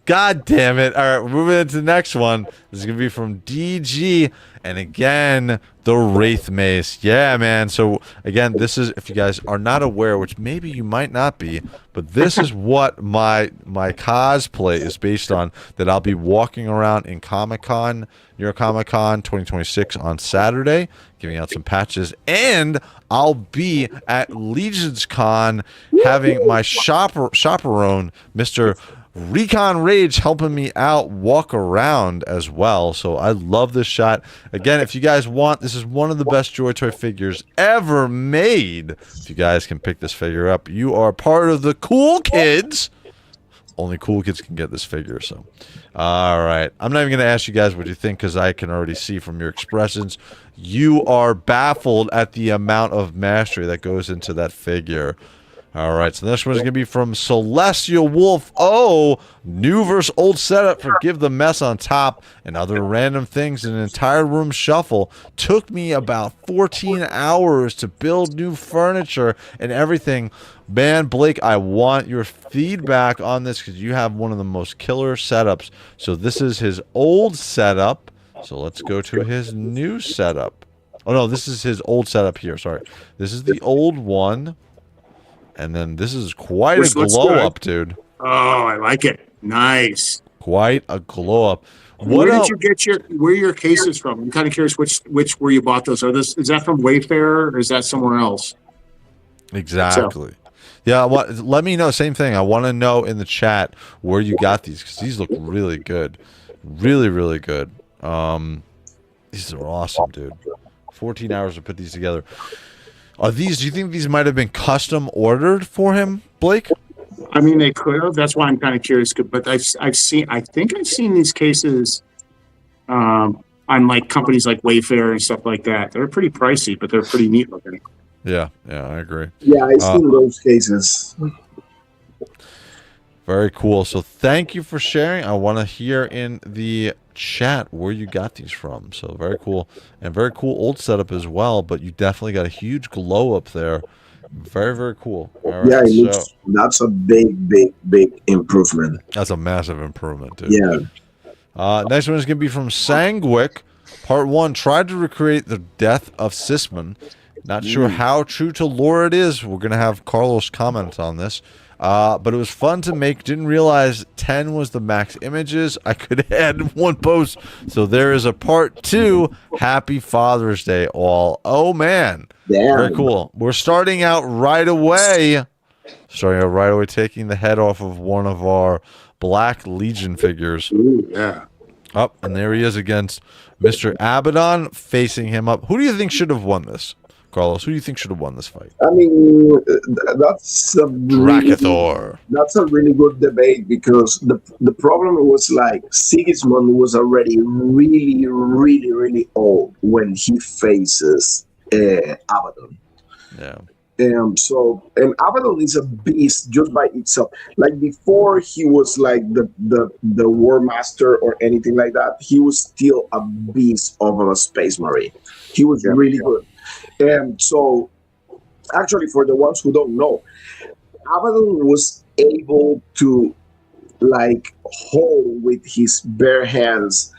God damn it. All right, we're moving into the next one. This is going to be from DG. And again, the Wraith Mace. Yeah, man. So, again, this is, if you guys are not aware, which maybe you might not be, but this is what my cosplay is based on, that I'll be walking around in Comic-Con, New York Comic-Con 2026 on Saturday, giving out some patches. And I'll be at Legions Con having my chaperone, Mr. Recon Rage helping me out walk around as well. So I love this shot. Again, if you guys want, this is one of the best JOYTOY figures ever made. If you guys can pick this figure up, you are part of the cool kids. Only cool kids can get this figure. So, all right. I'm not even going to ask you guys what you think because I can already see from your expressions. You are baffled at the amount of mastery that goes into that figure. All right, so the next one is going to be from Celestial Wolf. Oh, new versus old setup. Forgive the mess on top and other random things. An entire room shuffle. Took me about 14 hours to build new furniture and everything. Man, Blake, I want your feedback on this because you have one of the most killer setups. So this is his old setup. So let's go to his new setup. Oh, no, this is his old setup here. Sorry. This is the old one. And then this is quite a glow up, dude. Oh, I like it. Nice. Quite a glow up. Where did you get your cases from? I'm kind of curious which where you bought those. Is that from Wayfair or is that somewhere else? Exactly. Yeah, let me know. Same thing. I want to know in the chat where you got these because these look really good. Really, really good. These are awesome, dude. 14 hours to put these together. Do you think these might have been custom ordered for him, Blake? I mean, they could have. That's why I'm kind of curious. But I think I've seen these cases on like companies like Wayfair and stuff like that. They're pretty pricey, but they're pretty neat looking. Yeah, I agree. Yeah, I've seen those cases. Very cool. So thank you for sharing. I want to hear in the chat where you got these from. So very cool. And very cool old setup as well, but you definitely got a huge glow up there. Very, very cool. All right, yeah, that's a big improvement. That's a massive improvement, dude. Yeah. Next one is going to be from Sangwick. Part 1, tried to recreate the death of Sisman. Not sure how true to lore it is. We're going to have Carlos comment on this. But it was fun to make. Didn't realize 10 was the max images. I could add one post. So there is a part 2. Happy Father's Day, all. Oh, man. Damn. Very cool. We're starting out right away. Taking the head off of one of our Black Legion figures. Ooh, yeah. Up, and there he is against Mr. Abaddon, facing him up. Who do you think should have won this? Carlos, who do you think should have won this fight? I mean, that's a really good debate because the problem was like Sigismund was already really old when he faces Abaddon. Yeah. And Abaddon is a beast just by itself. Like before he was like the War Master or anything like that, he was still a beast of a Space Marine. He was really good. And so, actually, for the ones who don't know, Abaddon was able to, like, hold with his bare hands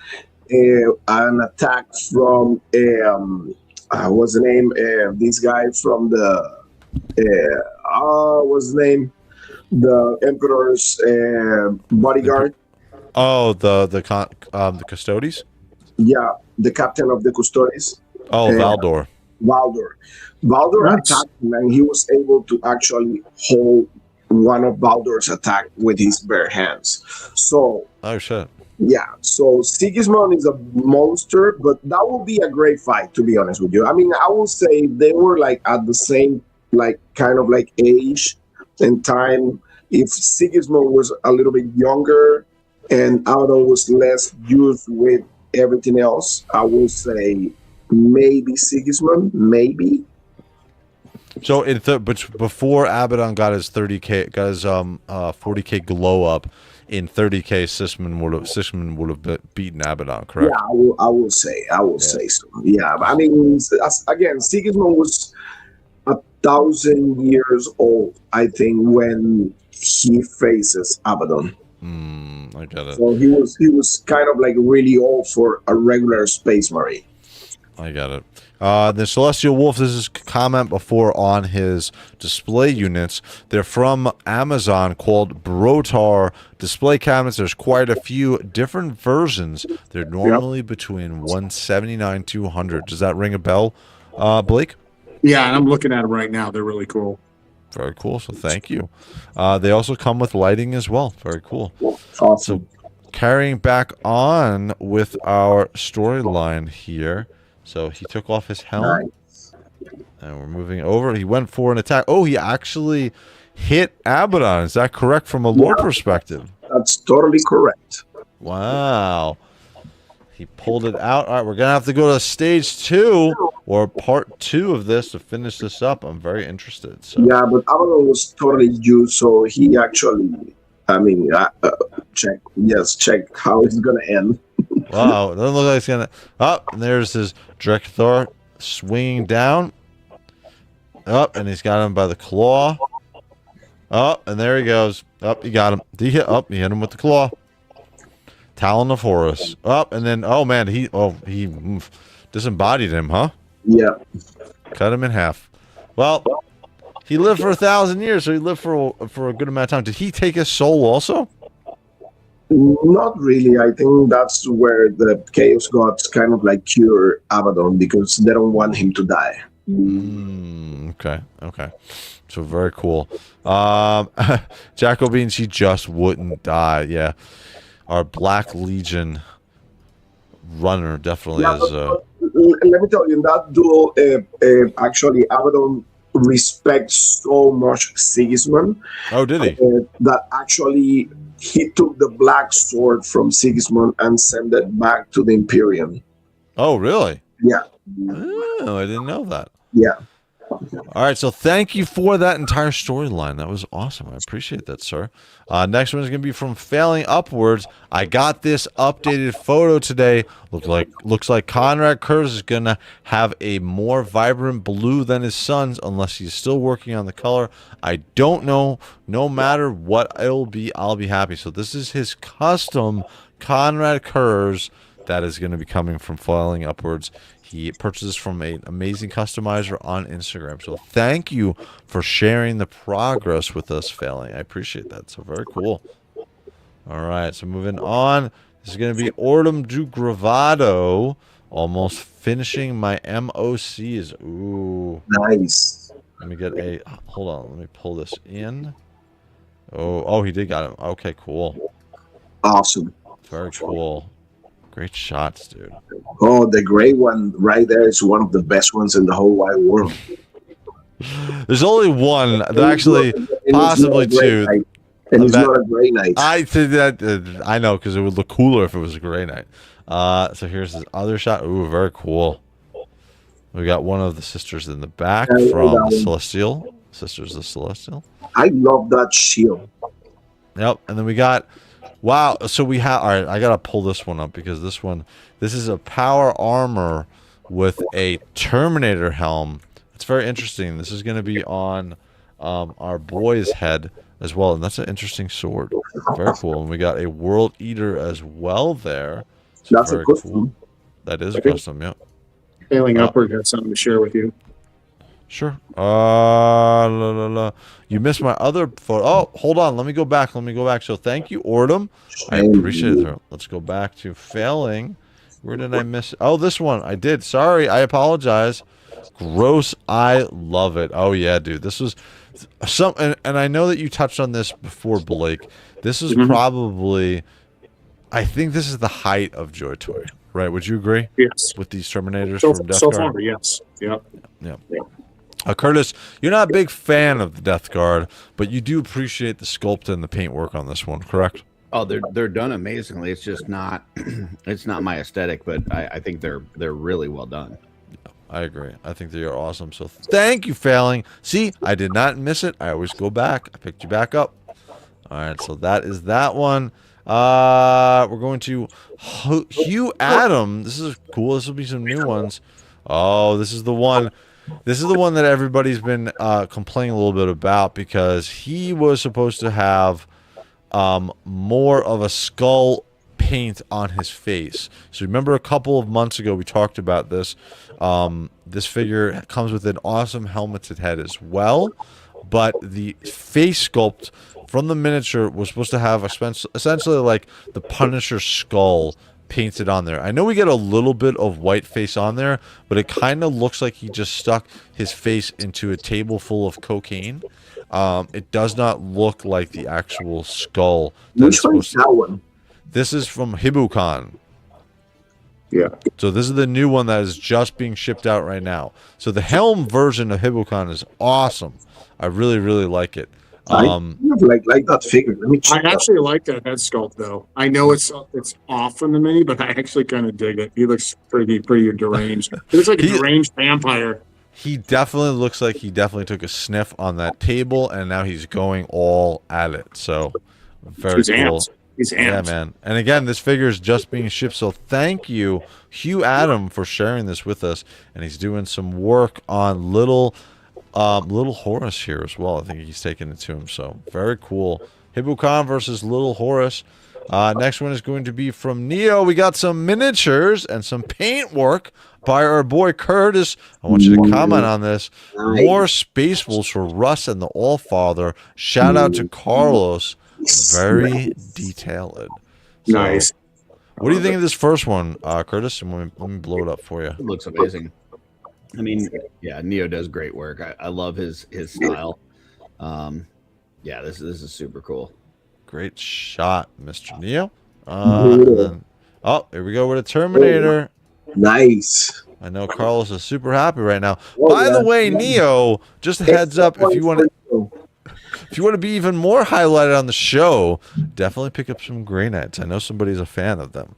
an attack from, what's the name? This guy from the, what's the name? The Emperor's bodyguard. Oh, the Custodes? Yeah, the captain of the Custodes. Oh, Valdor. Valdor attacked him, and he was able to actually hold one of Valdor's attack with his bare hands. So, oh shit. Yeah, so Sigismund is a monster, but that will be a great fight, to be honest with you. I mean, I will say they were like at the same, like, kind of like age and time. If Sigismund was a little bit younger and Abaddon was less used with everything else, I will say maybe Sigismund, maybe. So but before Abaddon got his 30K, got his 40K glow up, in 30K Sisman would have beaten Abaddon, correct? Yeah, I will say so. Yeah, I mean, again, Sigismund was 1,000 years old, I think, when he faces Abaddon. I get it. So he was kind of like really old for a regular Space Marine. I got it. The Celestial Wolf, this is a comment before on his display units. They're from Amazon called Brotar display cabinets. There's quite a few different versions. They're normally between 179 200. Does that ring a bell, Blake? Yeah, and I'm looking at them right now. They're really cool. Very cool. So thank you. They also come with lighting as well. Very cool. Awesome. So carrying back on with our storyline here. So he took off his helm. Nice. And we're moving over. He went for an attack. Oh, he actually hit Abaddon. Is that correct from a lore perspective? That's totally correct. Wow. He pulled it out. All right, we're going to have to go to stage 2 or part 2 of this to finish this up. I'm very interested. So. Yeah, but Avalon was totally used, so he actually, check how it's going to end. Wow, it doesn't look like it's going to... Oh, and there's his Drekthor swinging down. Up, and he's got him by the claw. Up, and there he goes. Up, you got him. He hit him with the claw. Talon of Horus. Up, and then, oh man, he disembodied him, huh? Yeah. Cut him in half. Well, he lived for 1,000 years, so he lived for a good amount of time. Did he take his soul also? Not really. I think that's where the Chaos Gods kind of like cure Abaddon because they don't want him to die. Okay. So very cool. Jacobine, she just wouldn't die. Yeah. Our Black Legion runner definitely is. Let me tell you, in that duel, actually, Abaddon respects so much Sigismund. Oh, did he? That actually he took the black sword from Sigismund and sent it back to the Imperium. Oh, really? Yeah. Oh, I didn't know that. Yeah. All right, so thank you for that entire storyline. That was awesome. I appreciate that, sir. Next one is going to be from Failing Upwards. I got this updated photo today. Looks like Conrad Kurz is going to have a more vibrant blue than his son's, unless he's still working on the color. I don't know. No matter what it'll be, I'll be happy. So this is his custom Conrad Kurz that is going to be coming from Failing Upwards. He purchases from an amazing customizer on Instagram. So thank you for sharing the progress with us, Failing. I appreciate that. So very cool. All right, so moving on. This is going to be Ordum du Gravado. Almost finishing my MOCs. Ooh. Nice. Let me get a... Hold on. Let me pull this in. Oh, he did got him. Okay, cool. Awesome. Very cool. Great shots, dude. Oh, the gray one right there is one of the best ones in the whole wide world. There's only one. There actually possibly two. And it's not a gray knight. I think that I know because it would look cooler if it was a gray knight. So here's his other shot. Ooh, very cool. We got one of the sisters in the back from the Celestial. Sisters of Celestial. I love that shield. Yep, and then we got. Wow, so we have, all right, I gotta pull this one up because this is a power armor with a Terminator helm. It's very interesting. This is gonna be on our boy's head as well, and that's an interesting sword. Very cool. And we got a World Eater as well there. So that's a custom. Cool. That is a custom, yeah. Failing Upward has something to share with you. Sure. You missed my other photo. Oh, hold on. Let me go back. So thank you, Ordum. I appreciate it. Let's go back to Failing. Where did I miss? Oh, this one. I did. Sorry. I apologize. Gross. I love it. Oh, yeah, dude. This was some, and I know that you touched on this before, Blake. This is probably, I think this is the height of JOYTOY. Right? Would you agree? Yes. With these Terminators from Death Guard? So far, yes. Yep. Yeah. Curtis, you're not a big fan of the Death Guard, but you do appreciate the sculpt and the paint work on this one, correct? Oh, they're done amazingly. It's just not it's not my aesthetic, but I think they're really well done. I agree. I think they are awesome. So thank you, Failing. See, I did not miss it. I always go back. I picked you back up. All right, so that is that one. We're going to Hugh Adam. This is cool. This will be some new ones. Oh, this is the one. This is the one that everybody's been complaining a little bit about because he was supposed to have more of a skull paint on his face. So remember a couple of months ago we talked about this. This figure comes with an awesome helmeted head as well, but the face sculpt from the miniature was supposed to have essentially like the Punisher skull painted on there. I know we get a little bit of white face on there, but it kind of looks like he just stuck his face into a table full of cocaine. It does not look like the actual skull. Which one's that one? This is from Hibukan. Yeah. So this is the new one that is just being shipped out right now. So the helm version of Hibukan is awesome. I really, really like it. I like that figure. Let me check I actually like that head sculpt, though. I know it's off from the mini, but I actually kind of dig it. He looks pretty deranged. He looks like a deranged vampire. He definitely looks like he definitely took a sniff on that table, and now he's going all at it. So very cool. He's amped. Yeah, man. And again, this figure is just being shipped. So thank you, Hugh Adam, for sharing this with us. And he's doing some work on little Horus here as well. I think he's taking it to him. So very cool. Hibukan versus little Horus. Next one is going to be from Neo. We got some miniatures and some paint work by our boy Curtis. I want you to comment on this. More Space Wolves for Russ and the Allfather. Shout out to Carlos. Very detailed. So, Nice. What do you think of this first one, Curtis? Let me blow it up for you. It looks amazing. I mean, yeah, Neo does great work. I love his style. Yeah, this is super cool. Great shot, Mr. Neo. Then, here we go with a Terminator. Nice. I know Carlos is super happy right now. By the way, Neo, just a heads up, if you want to be even more highlighted on the show, definitely pick up some Grey Knights. I know somebody's a fan of them.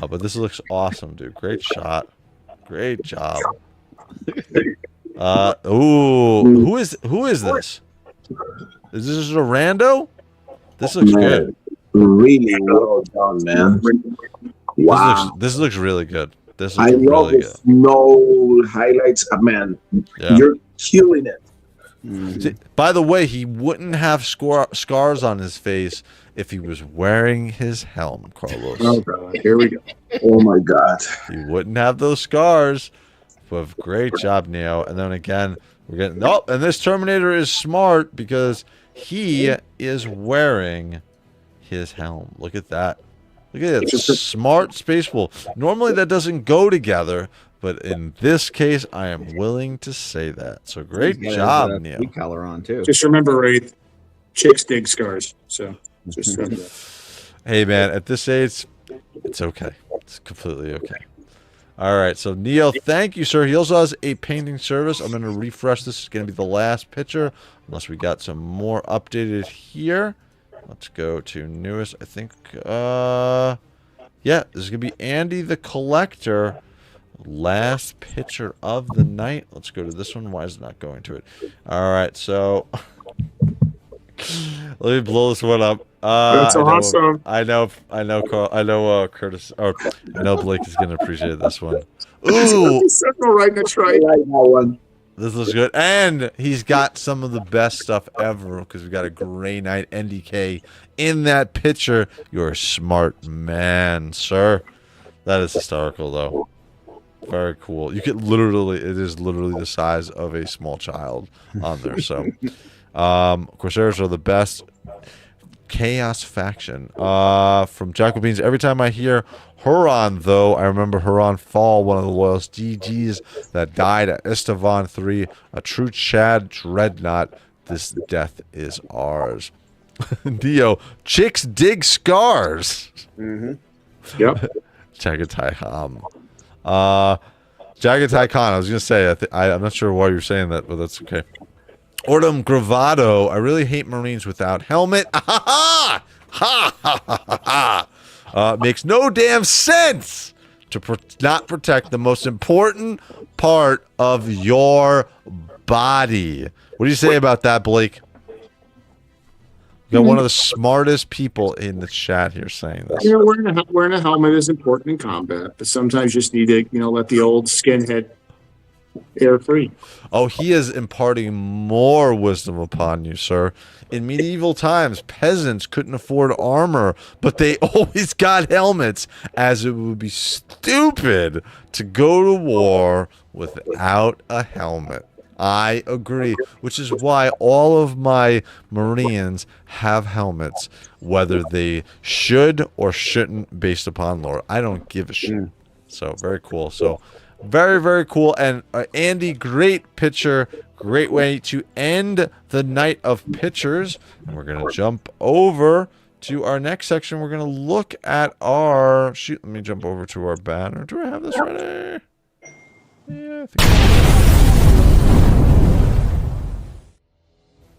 But this looks awesome, dude. Great shot. Great job. Who is this? Is this a rando? This looks good. Really well done, man. Wow. This looks really good. This I looks love really the good. snow highlights. Man, Yeah. you're killing it. See, by the way, he wouldn't have scars on his face if he was wearing his helm, Carlos. Oh, God. Here we go. Oh, my God. He wouldn't have those scars. But great job, Neo. And then again, we're getting... Oh, and this Terminator is smart because he is wearing his helm. Look at that. Look at that. Smart Space Wolf. Normally that doesn't go together, but in this case, I am willing to say that. So great job, Neo. Color on too. Just remember, Wraith, chicks dig scars. So just Hey, man, at this age, it's okay. It's completely okay. All right, so Neo, thank you, sir. He also has a painting service. I'm going to refresh this. It's going to be the last picture, unless we got some more updated here. Let's go to newest. I think, yeah, this is going to be Andy the Collector. Last picture of the night. Let's go to this one. Why is it not going to it? All right, so let me blow this one up. That's awesome. I know, Carl. I know, Curtis. Or I know Blake is gonna appreciate this one. Ooh, circle right in the trike. I like that one. this looks good, and he's got some of the best stuff ever because we got a Grey Knight NDK in that picture. You're a smart man, sir. That is historical, though. Very cool. You could literally, it is literally the size of a small child on there. So, Corsairs are the best. Chaos Faction. From Jacobines. Every time I hear Huron, though, I remember Huron Fall, one of the loyalist GGs that died at Estevan 3. A true Chad Dreadnought. This death is ours. Dio, chicks dig scars. Mm-hmm. Yep. Jagatai Ham. Jagatai Khan, I was going to say, I'm not sure why you're saying that, but that's okay. Ordum Gravado, I really hate Marines without helmet. Ha ha ha! Makes no damn sense to not protect the most important part of your body. What do you say about that, Blake? We got one of the smartest people in the chat here saying this. You know, wearing a helmet is important in combat, but sometimes you just need to, let the old skinhead air free. Oh, he is imparting more wisdom upon you, sir. In medieval times, peasants couldn't afford armor, but they always got helmets, as it would be stupid to go to war without a helmet. I agree, which is why all of my Marines have helmets, whether they should or shouldn't based upon lore. I don't give a shit. So, very cool. So, Very, very cool. And Andy, great picture. Great way to end the night of pictures. And we're going to jump over to our next section. We're going to look at our... Shoot, let me jump over to our banner. Do I have this ready? Yeah, I think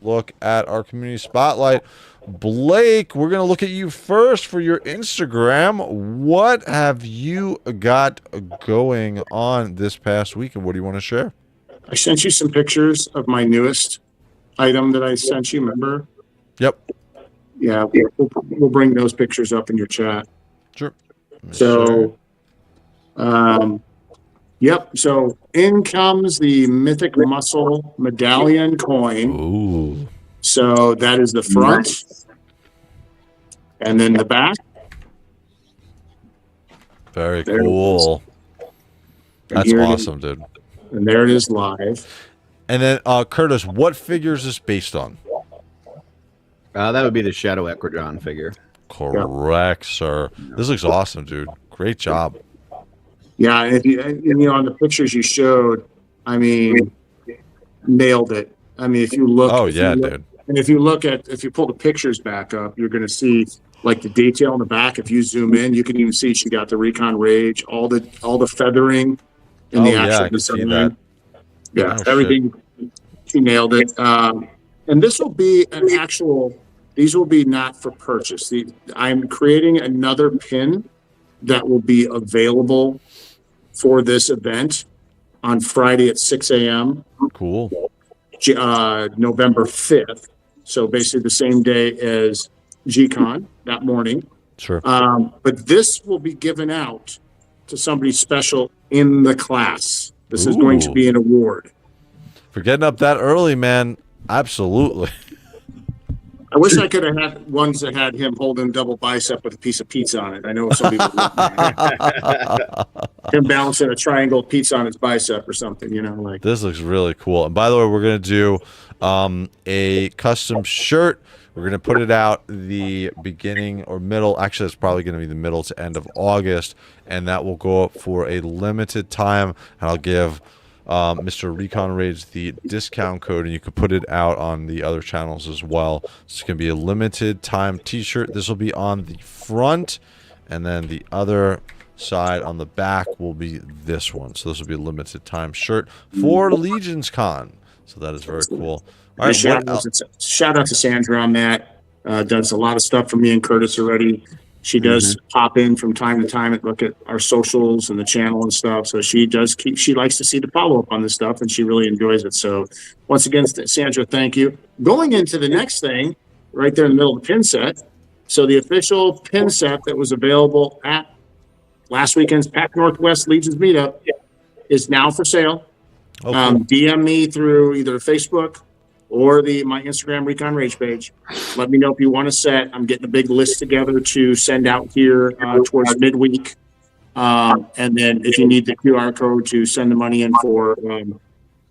look at our community spotlight. Blake, we're going to look at you first for your Instagram. What have you got going on this past week, and what do you want to share? I sent you some pictures of my newest item that I sent you, remember? Yep. Yeah, we'll bring those pictures up in your chat. Sure. So, yep. So in comes the Mythic Muscle Medallion coin. Ooh. So that is the front. And then the back. Very cool. That's awesome, dude. And there it is live. And then, Curtis, what figure is this based on? That would be the Shadow Equidron figure. Correct, sir. This looks awesome, dude. Great job. Yeah, and you know, on the pictures you showed, I mean, nailed it. I mean, if you look, dude. And if you pull the pictures back up, you're going to see like the detail in the back. If you zoom in, you can even see she got the Recon Rage, all the feathering in the actual design. Yeah, everything. She nailed it. And this will be an actual. These will be not for purchase. I'm creating another pin that will be available for this event on Friday at 6 a.m. Cool. November 5th. So basically the same day as G-Con that morning. Sure. But this will be given out to somebody special in the class. This is going to be an award. For getting up that early, man. Absolutely. I wish I could have had ones that had him holding double bicep with a piece of pizza on it. I know some people him balancing a triangle pizza on his bicep or something, you know, like. This looks really cool. And by the way, we're going to do a custom shirt. We're going to put it out the beginning or middle. Actually, it's probably going to be the middle to end of August. And that will go up for a limited time. And I'll give Mr. Recon Rage the discount code, and you can put it out on the other channels as well. It's going to be a limited time t-shirt. This will be on the front, and then the other side on the back will be this one. So this will be a limited time shirt for Legions Con. So that is very cool. All right, shout out to Sandra on that. Does a lot of stuff for me and Curtis already. She does pop in from time to time and look at our socials and the channel and stuff. So she likes to see the follow-up on this stuff, and she really enjoys it. So once again, Sandra, thank you. Going into the next thing, right there in the middle of the pin set. So the official pin set that was available at last weekend's Pac Northwest Legions meetup is now for sale. DM me through either Facebook or my Instagram Recon Rage page. Let me know if you want a set. I'm getting a big list together to send out here towards midweek. And then if you need the QR code to send the money in for,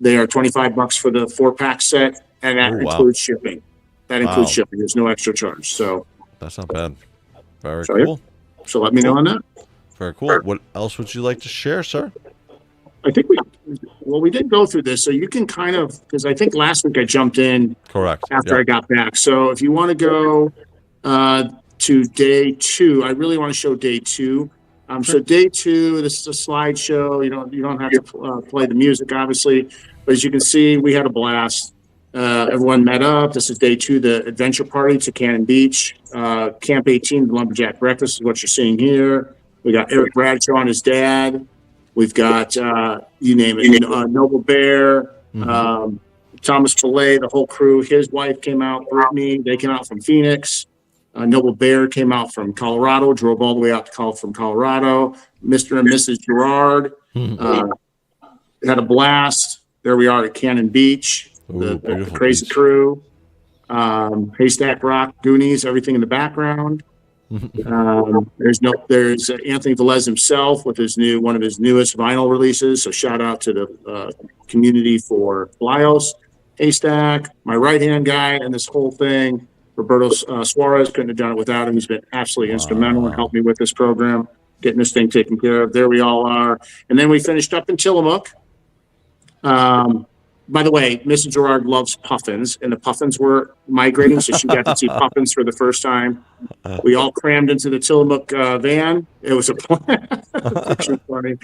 they are $25 for the 4-pack set, and that includes shipping. That includes shipping. There's no extra charge. So that's not bad. Very cool. So let me know on that. Very cool. What else would you like to share, sir? I think we did go through this, so you can kind of, because I think last week I jumped in after I got back. So if you want to go to day 2, I really want to show day 2. So day 2, this is a slideshow. You don't have to play the music, obviously, but as you can see, we had a blast. Everyone met up. This is day 2, the adventure party to Cannon Beach. Camp 18, the Lumberjack Breakfast is what you're seeing here. We got Eric Bradshaw and his dad. We've got, you name it, Noble Bear, Thomas Fillet, the whole crew. His wife came out, Brittany. They came out from Phoenix. Noble Bear came out from Colorado, drove all the way out from Colorado. Mr. and Mrs. Gerard had a blast. There we are at Cannon Beach, the crazy crew. Haystack Rock, Goonies, everything in the background. There's Anthony Velez himself with one of his newest vinyl releases. So shout out to the community for Flyos, Haystack, my right hand guy, and this whole thing. Roberto Suarez, couldn't have done it without him. He's been absolutely instrumental in helping me with this program. getting this thing taken care of. There we all are. And then we finished up in Tillamook. By the way, Mrs. Gerard loves puffins, and the puffins were migrating, so she got to see puffins for the first time. We all crammed into the Tillamook van. It was a picture funny.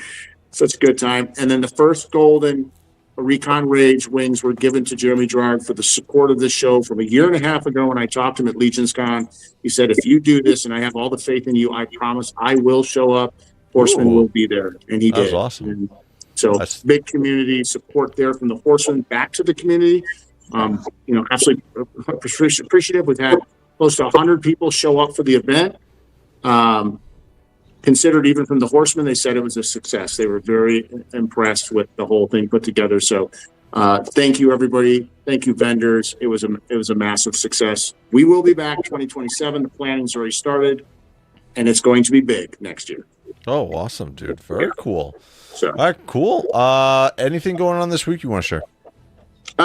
Such a good time. And then the first golden Recon Rage wings were given to Jeremy Gerard for the support of this show from a year and a half ago when I talked to him at Legion's Con. He said, if you do this and I have all the faith in you, I promise I will show up. Horsemen will be there. And he did. That's awesome. And so big community support there from the Horsemen back to the community. Absolutely appreciative. We've had close to 100 people show up for the event. Considered even from the Horsemen, they said it was a success. They were very impressed with the whole thing put together. So thank you, everybody. Thank you, vendors. It was a massive success. We will be back 2027. The planning's already started, and it's going to be big next year. Oh, awesome, dude. Very cool. So, all right, cool. Anything going on this week you want to share?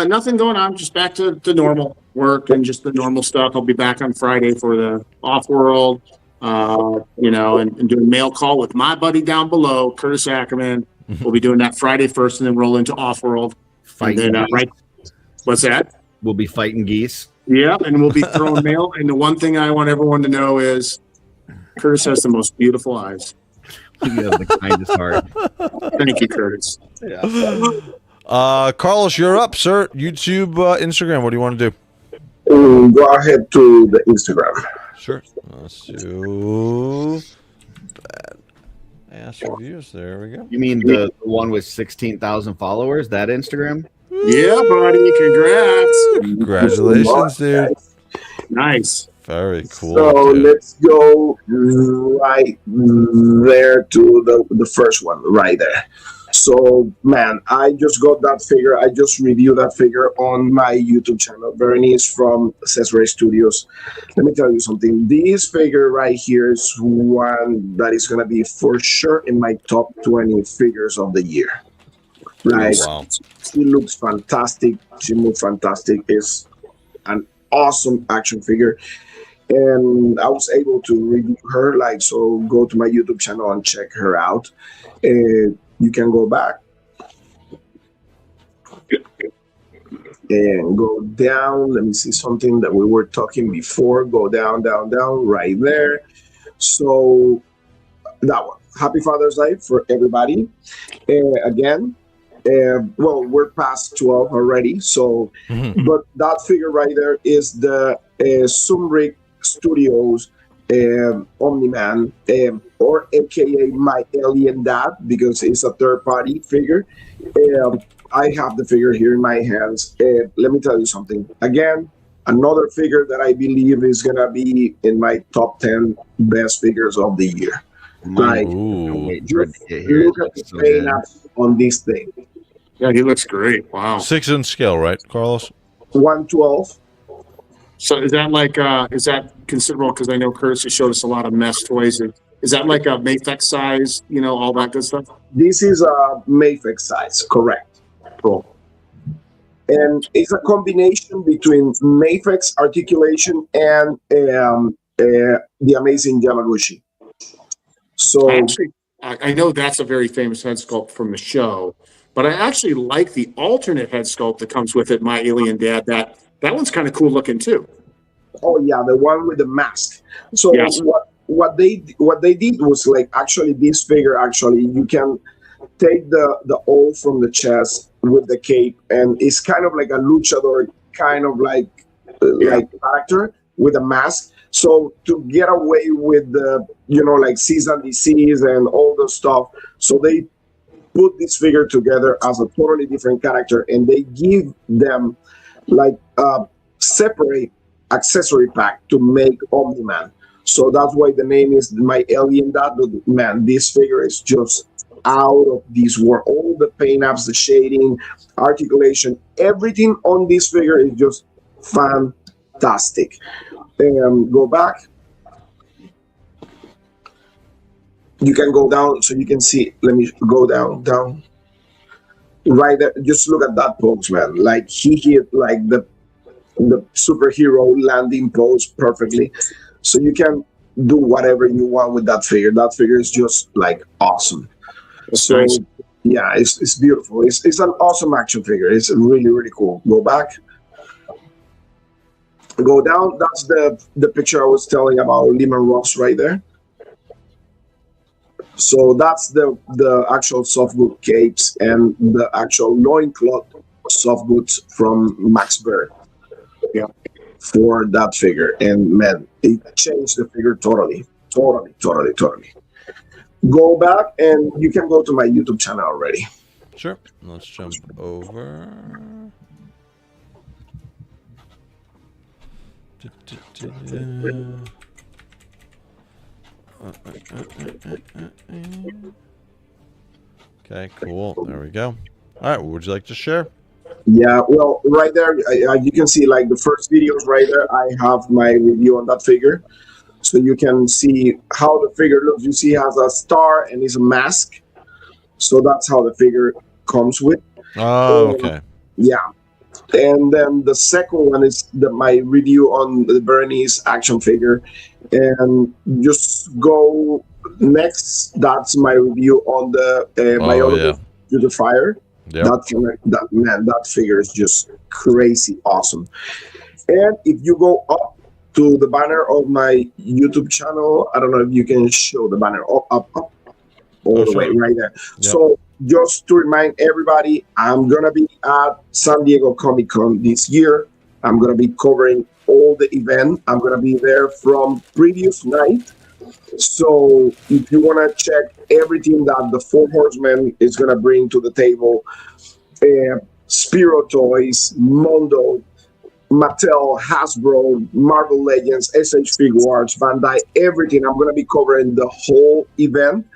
Nothing going on. Just back to the normal work and just the normal stuff. I'll be back on Friday for the Off-World. And doing mail call with my buddy down below, Curtis Ackerman. We'll be doing that Friday first, and then roll into Off-World. Fighting then, right? What's that? We'll be fighting geese. Yeah, and we'll be throwing mail. And the one thing I want everyone to know is Curtis has the most beautiful eyes. You have the kindest heart. Thank you, Curtis. Yeah. Carlos, you're up, sir. YouTube, Instagram. What do you want to do? Go ahead to the Instagram. Sure. Let's do ass reviews. There we go. You mean the one with 16,000 followers? That Instagram? Yeah, buddy. Congrats. Congratulations, dude. Nice. Very cool. So dude. let's go right there to the first one, right there. So, man, I just got that figure. I just reviewed that figure on my YouTube channel, Berenice from Cesare Studios. Let me tell you something. This figure right here is one that is going to be for sure in my top 20 figures of the year. Like, wow. She looks fantastic. She moves fantastic. It's an awesome action figure. And I was able to review her. So go to my YouTube channel and check her out. You can go back and go down. Let me see something that we were talking before. Go down, down, down, right there. So that one. Happy Father's Day for everybody. Again, we're past 12 already. So, but that figure right there is the Sumeric Studios Omni-Man, or aka my alien dad, because it's a third-party figure. I have the figure here in my hands. Let me tell you something. Again, another figure that I believe is gonna be in my top 10 best figures of the year. Like, just look at the paint on this thing. Yeah, he looks great. Wow. 6-inch scale, right, Carlos? 112. So is that considerable? Because I know Curtis has showed us a lot of mesh toys. Is that like a Mafex size, all that good stuff? This is a Mafex size, correct. Cool. And it's a combination between Mafex articulation and the amazing Yamaguchi. So I know that's a very famous head sculpt from the show, but I actually like the alternate head sculpt that comes with it, My Alien Dad. That one's kind of cool looking too. Oh yeah, the one with the mask. So yes. what they did was actually this figure, you can take the O from the chest with the cape, and it's kind of like a luchador kind of like character with a mask. So to get away with the cease and desist and all the stuff, so they put this figure together as a totally different character, and they give them separate accessory pack to make Omni-Man. So that's why the name is My Alien Dad. But man, this figure is just out of this world. All the paint apps, the shading, articulation, everything on this figure is just fantastic. Go back. You can go down so you can see. Let me go down. Right there. Just look at that pose, man. He hit the superhero landing pose perfectly. So you can do whatever you want with that figure. That figure is just like awesome. So nice. yeah, it's beautiful. It's an awesome action figure. It's really, really cool. Go back. Go down. That's the picture I was telling about Lehman Ross right there. So that's the actual softboot capes and the actual loincloth softboots from Max Baer. Yeah. For that figure. And man, it changed the figure totally. Go back and you can go to my YouTube channel already. Sure. Let's jump over. Okay, cool. There we go. All right, what would you like to share? Yeah, well, right there, you can see like the first videos right there. I have my review on that figure. So you can see how the figure looks. You see it has a star and it's a mask. So that's how the figure comes with. Oh, okay. Yeah. And then the second one is my review on the Bernese action figure. And just go next. That's my review on the Biology to the Fire. Yep. That figure is just crazy awesome. And if you go up to the banner of my YouTube channel, I don't know if you can show the banner up all the way right there. Yep. So just to remind everybody, I'm gonna be at San Diego Comic-Con this year. I'm gonna be covering all the event. I'm gonna be there from previous night. So if you want to check everything that the Four Horsemen is going to bring to the table, Spiro Toys, Mondo, Mattel, Hasbro, Marvel Legends, SH Figuarts, Bandai, everything, I'm going to be covering the whole event.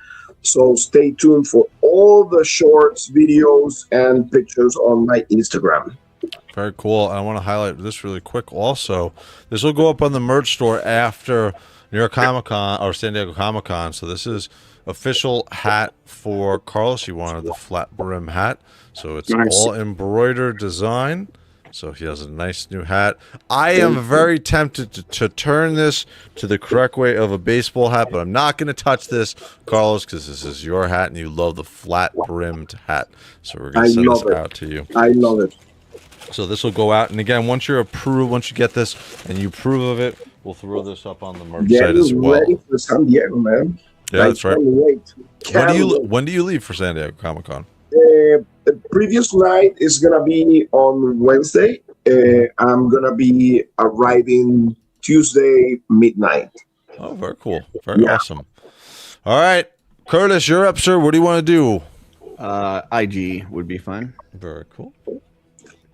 So stay tuned for all the shorts, videos, and pictures on my Instagram. Very cool. I want to highlight this really quick also. This will go up on the merch store after New York Comic Con or San Diego Comic Con. So this is official hat for Carlos. He wanted the flat brim hat. So it's all embroidered design. So he has a nice new hat. I am very tempted to turn this to the correct way of a baseball hat, but I'm not going to touch this, Carlos, because this is your hat and you love the flat brimmed hat. So we're going to send this out to you. I love it. So this will go out. And again, once you're approved, once you get this and you approve of it, we'll throw this up on the merch site as well. Ready for San Diego, man. Yeah, that's right. Wait. When do you leave for San Diego Comic Con? The previous night is gonna be on Wednesday. I'm gonna be arriving Tuesday midnight. Oh, very cool. Very awesome. All right, Curtis, you're up, sir. What do you want to do? IG would be fun. Very cool.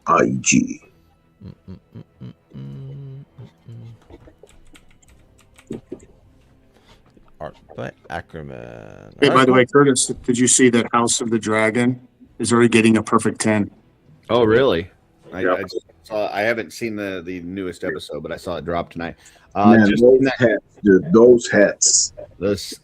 IG. Art by Ackerman. Hey, by the way, Curtis, did you see that House of the Dragon is already getting a perfect 10? Oh, really? I haven't seen the newest episode, but I saw it drop tonight. Man, those heads. This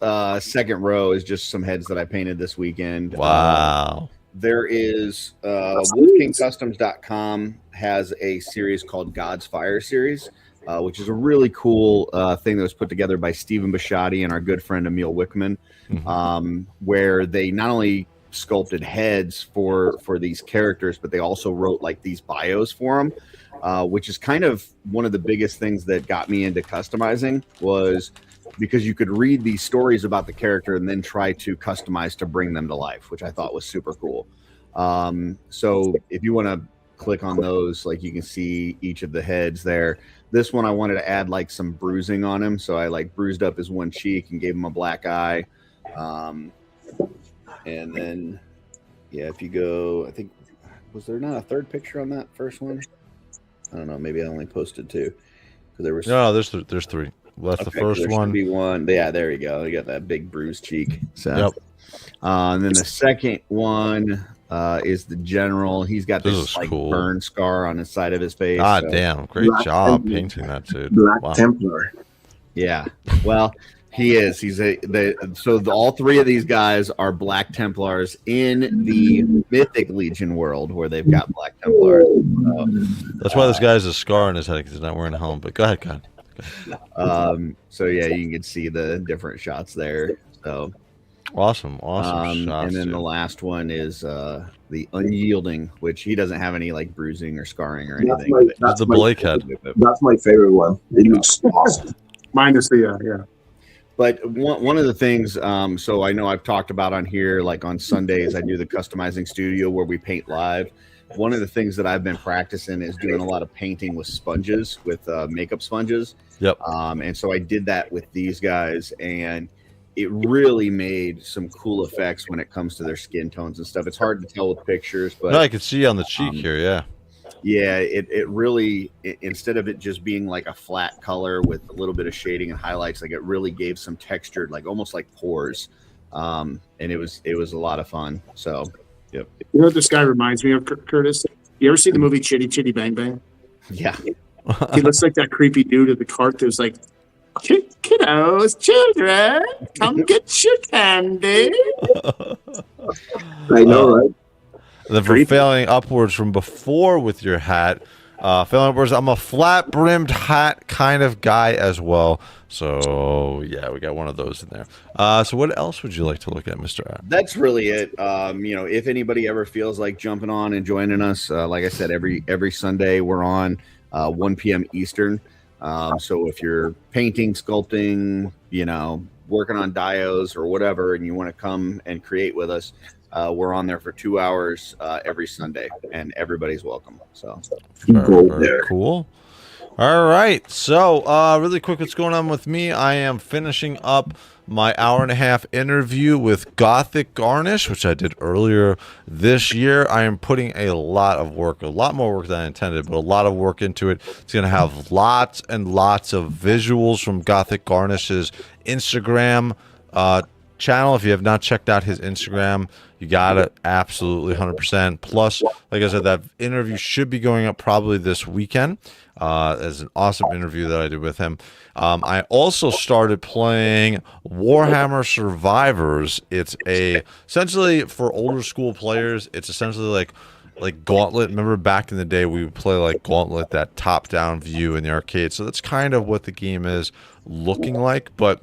second row is just some heads that I painted this weekend. Wow. There is WolfKingCustoms.com has a series called God's Fire series, which is a really cool thing that was put together by Stephen Bisciotti and our good friend Emil Wickman, where they not only sculpted heads for these characters, but they also wrote like these bios for them, which is kind of one of the biggest things that got me into customizing, was because you could read these stories about the character and then try to customize to bring them to life, which I thought was super cool. So if you want to click on those, like you can see each of the heads there. This one I wanted to add like some bruising on him, so I like bruised up his one cheek and gave him a black eye. And then if you go, I think, was there not a third picture on that first one? I don't know, maybe I only posted two, because there was there's three. Well, that's the first one. Be one. Yeah, there you go. You got that big bruised cheek. So, and then the second one is the general. He's got this like cool burn scar on the side of his face. God damn! Great job painting that, dude. Black Templar. Yeah. Well, he is. He's all three of these guys are Black Templars in the Mythic Legion world, where they've got Black Templars. That's why this guy has a scar on his head, because he's not wearing a helmet. But go ahead. So yeah, you can see the different shots there. So awesome shots, and then dude. the last one is the unyielding, which he doesn't have any like bruising or scarring or anything. That's the Blake head. That's my favorite one. It looks awesome. Minus the yeah. But one of the things, so I know I've talked about on here, like on Sundays, I do the customizing studio where we paint live. One of the things that I've been practicing is doing a lot of painting with sponges, with makeup sponges. Yep. And so I did that with these guys, and it really made some cool effects when it comes to their skin tones and stuff. It's hard to tell with pictures, but no, I can see on the cheek here. Yeah. Yeah, it really, instead of it just being like a flat color with a little bit of shading and highlights, like it really gave some textured, like almost like pores. And it was a lot of fun. So, yep. You know what this guy reminds me of, Curtis? You ever see the movie Chitty Chitty Bang Bang? Yeah. He looks like that creepy dude at the cart that was like, kiddos, children, come get your candy. I know, right? Then for failing upwards from before with your hat, failing upwards, I'm a flat brimmed hat kind of guy as well. So yeah, we got one of those in there. So what else would you like to look at, Mr. A? That's really it. If anybody ever feels like jumping on and joining us, like I said, every Sunday we're on 1 p.m. Eastern. So if you're painting, sculpting, working on dios or whatever, and you want to come and create with us, we're on there for 2 hours every Sunday, and everybody's welcome. So very cool. All right. So really quick, what's going on with me? I am finishing up my hour-and-a-half interview with Gothic Garnish, which I did earlier this year. I am putting a lot of work, a lot more work than I intended, but a lot of work into it. It's going to have lots and lots of visuals from Gothic Garnish's Instagram channel. If you have not checked out his Instagram, you got it absolutely 100%. Plus, like I said, that interview should be going up probably this weekend. As an awesome interview that I did with him. I also started playing Warhammer Survivors. It's essentially for older school players. It's essentially like Gauntlet. Remember back in the day we would play like Gauntlet, that top-down view in the arcade. So that's kind of what the game is looking like, but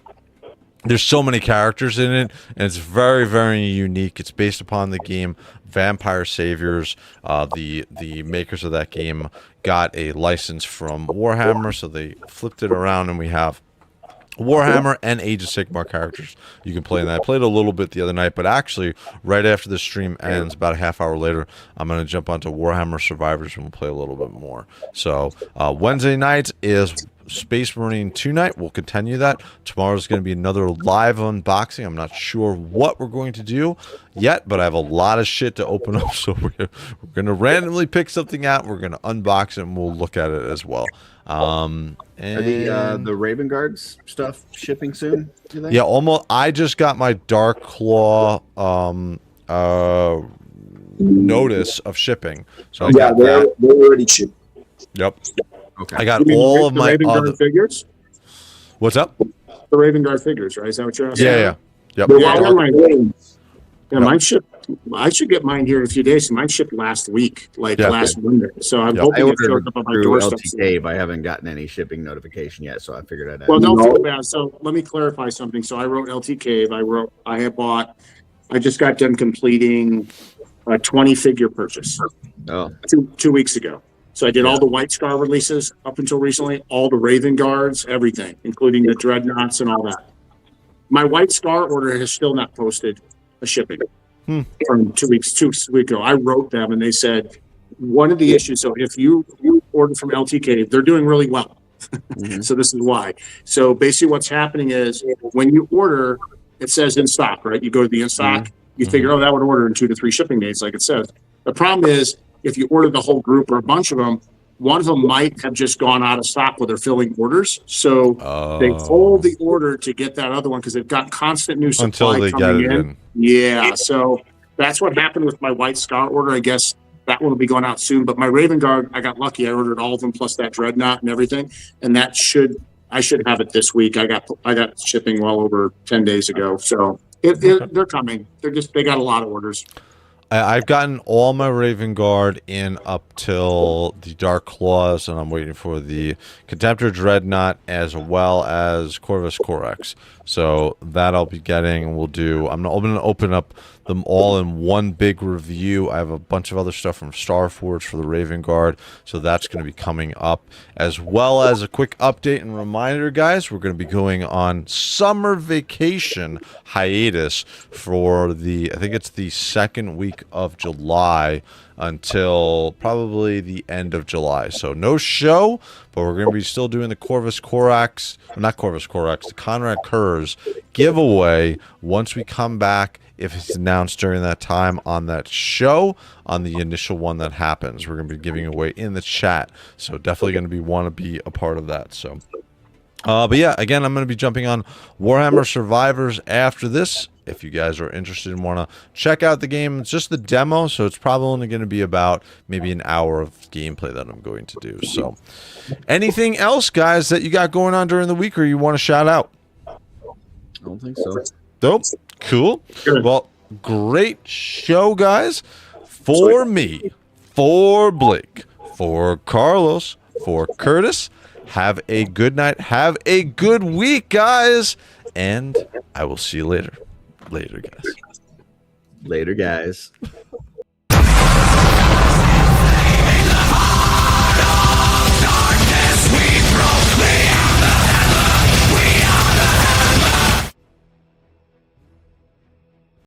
there's so many characters in it, and it's very, very unique. It's based upon the game Vampire Saviors. The makers of that game got a license from Warhammer, so they flipped it around, and we have Warhammer and Age of Sigmar characters you can play in that. I played a little bit the other night, but actually, right after the stream ends, about a half hour later, I'm going to jump onto Warhammer Survivors and we'll play a little bit more. So, Wednesday night is Space Marine 2 night. We'll continue that. Tomorrow's going to be another live unboxing. I'm not sure what we're going to do yet, but I have a lot of shit to open up, so we're going to randomly pick something out. We're going to unbox it, and we'll look at it as well. And are the Raven Guards stuff shipping soon? Yeah, almost. I just got my Dark Claw notice of shipping. So I got that. They're already shipped. Yep. Okay. I got all of my Raven Guard figures. What's up? The Raven Guard figures, right? Is that what you're asking? Yeah. Yep. Yeah, mine shipped. I should get mine here in a few days. Mine shipped last week, last Monday. So I'm hoping it shows up on my doorstep. LTK, but I haven't gotten any shipping notification yet, so I figured I'd. Well, don't feel bad. So let me clarify something. So I wrote LTK. I just got done completing a 20 figure purchase. Oh. 2 weeks ago. So I did all the White Scar releases up until recently, all the Raven Guards, everything, including the Dreadnoughts and all that. My White Scar order has still not posted a shipping from 2 weeks ago. I wrote them and they said, one of the issues, so if you order from LTK, they're doing really well. So this is why. So basically what's happening is when you order, it says in stock, right? You go to the in stock, you figure, that would order in 2 to 3 shipping days, like it says. The problem is, if you order the whole group or a bunch of them, one of them might have just gone out of stock where they're filling orders. So they hold the order to get that other one because they've got constant new supply until they coming get it in. Yeah, so that's what happened with my White Scar order. I guess that one will be going out soon. But my Raven Guard, I got lucky. I ordered all of them plus that Dreadnought and everything, and I should have it this week. I got shipping well over 10 days ago. So they're coming. They got a lot of orders. I've gotten all my Raven Guard in up till the Dark Claws, and I'm waiting for the Contemptor Dreadnought as well as Corvus Corax. So that I'll be getting, and we'll do. I'm going to open up them all in one big review. I have a bunch of other stuff from Starforge for the Raven Guard, so that's going to be coming up, as well as a quick update and reminder, guys. We're going to be going on summer vacation hiatus for the, I think it's the second week of July until probably the end of July. So no show, but we're going to be still doing the Corvus Corax, not Corvus Corax, the Conrad Kurz giveaway once we come back, if it's announced during that time on that show, on the initial one that happens. We're going to be giving away in the chat, so definitely going to want to be a part of that. So but yeah, again, I'm going to be jumping on Warhammer Survivors after this. If you guys are interested and want to check out the game, it's just the demo, so it's probably only going to be about maybe an hour of gameplay that I'm going to do. So anything else, guys, that you got going on during the week or you want to shout out? I don't think so. Dope. Cool. Well, great show, guys. For me, for Blake, for Carlos, for Curtis, have a good night. Have a good week, guys. And I will see you later. Later, guys. Later, guys.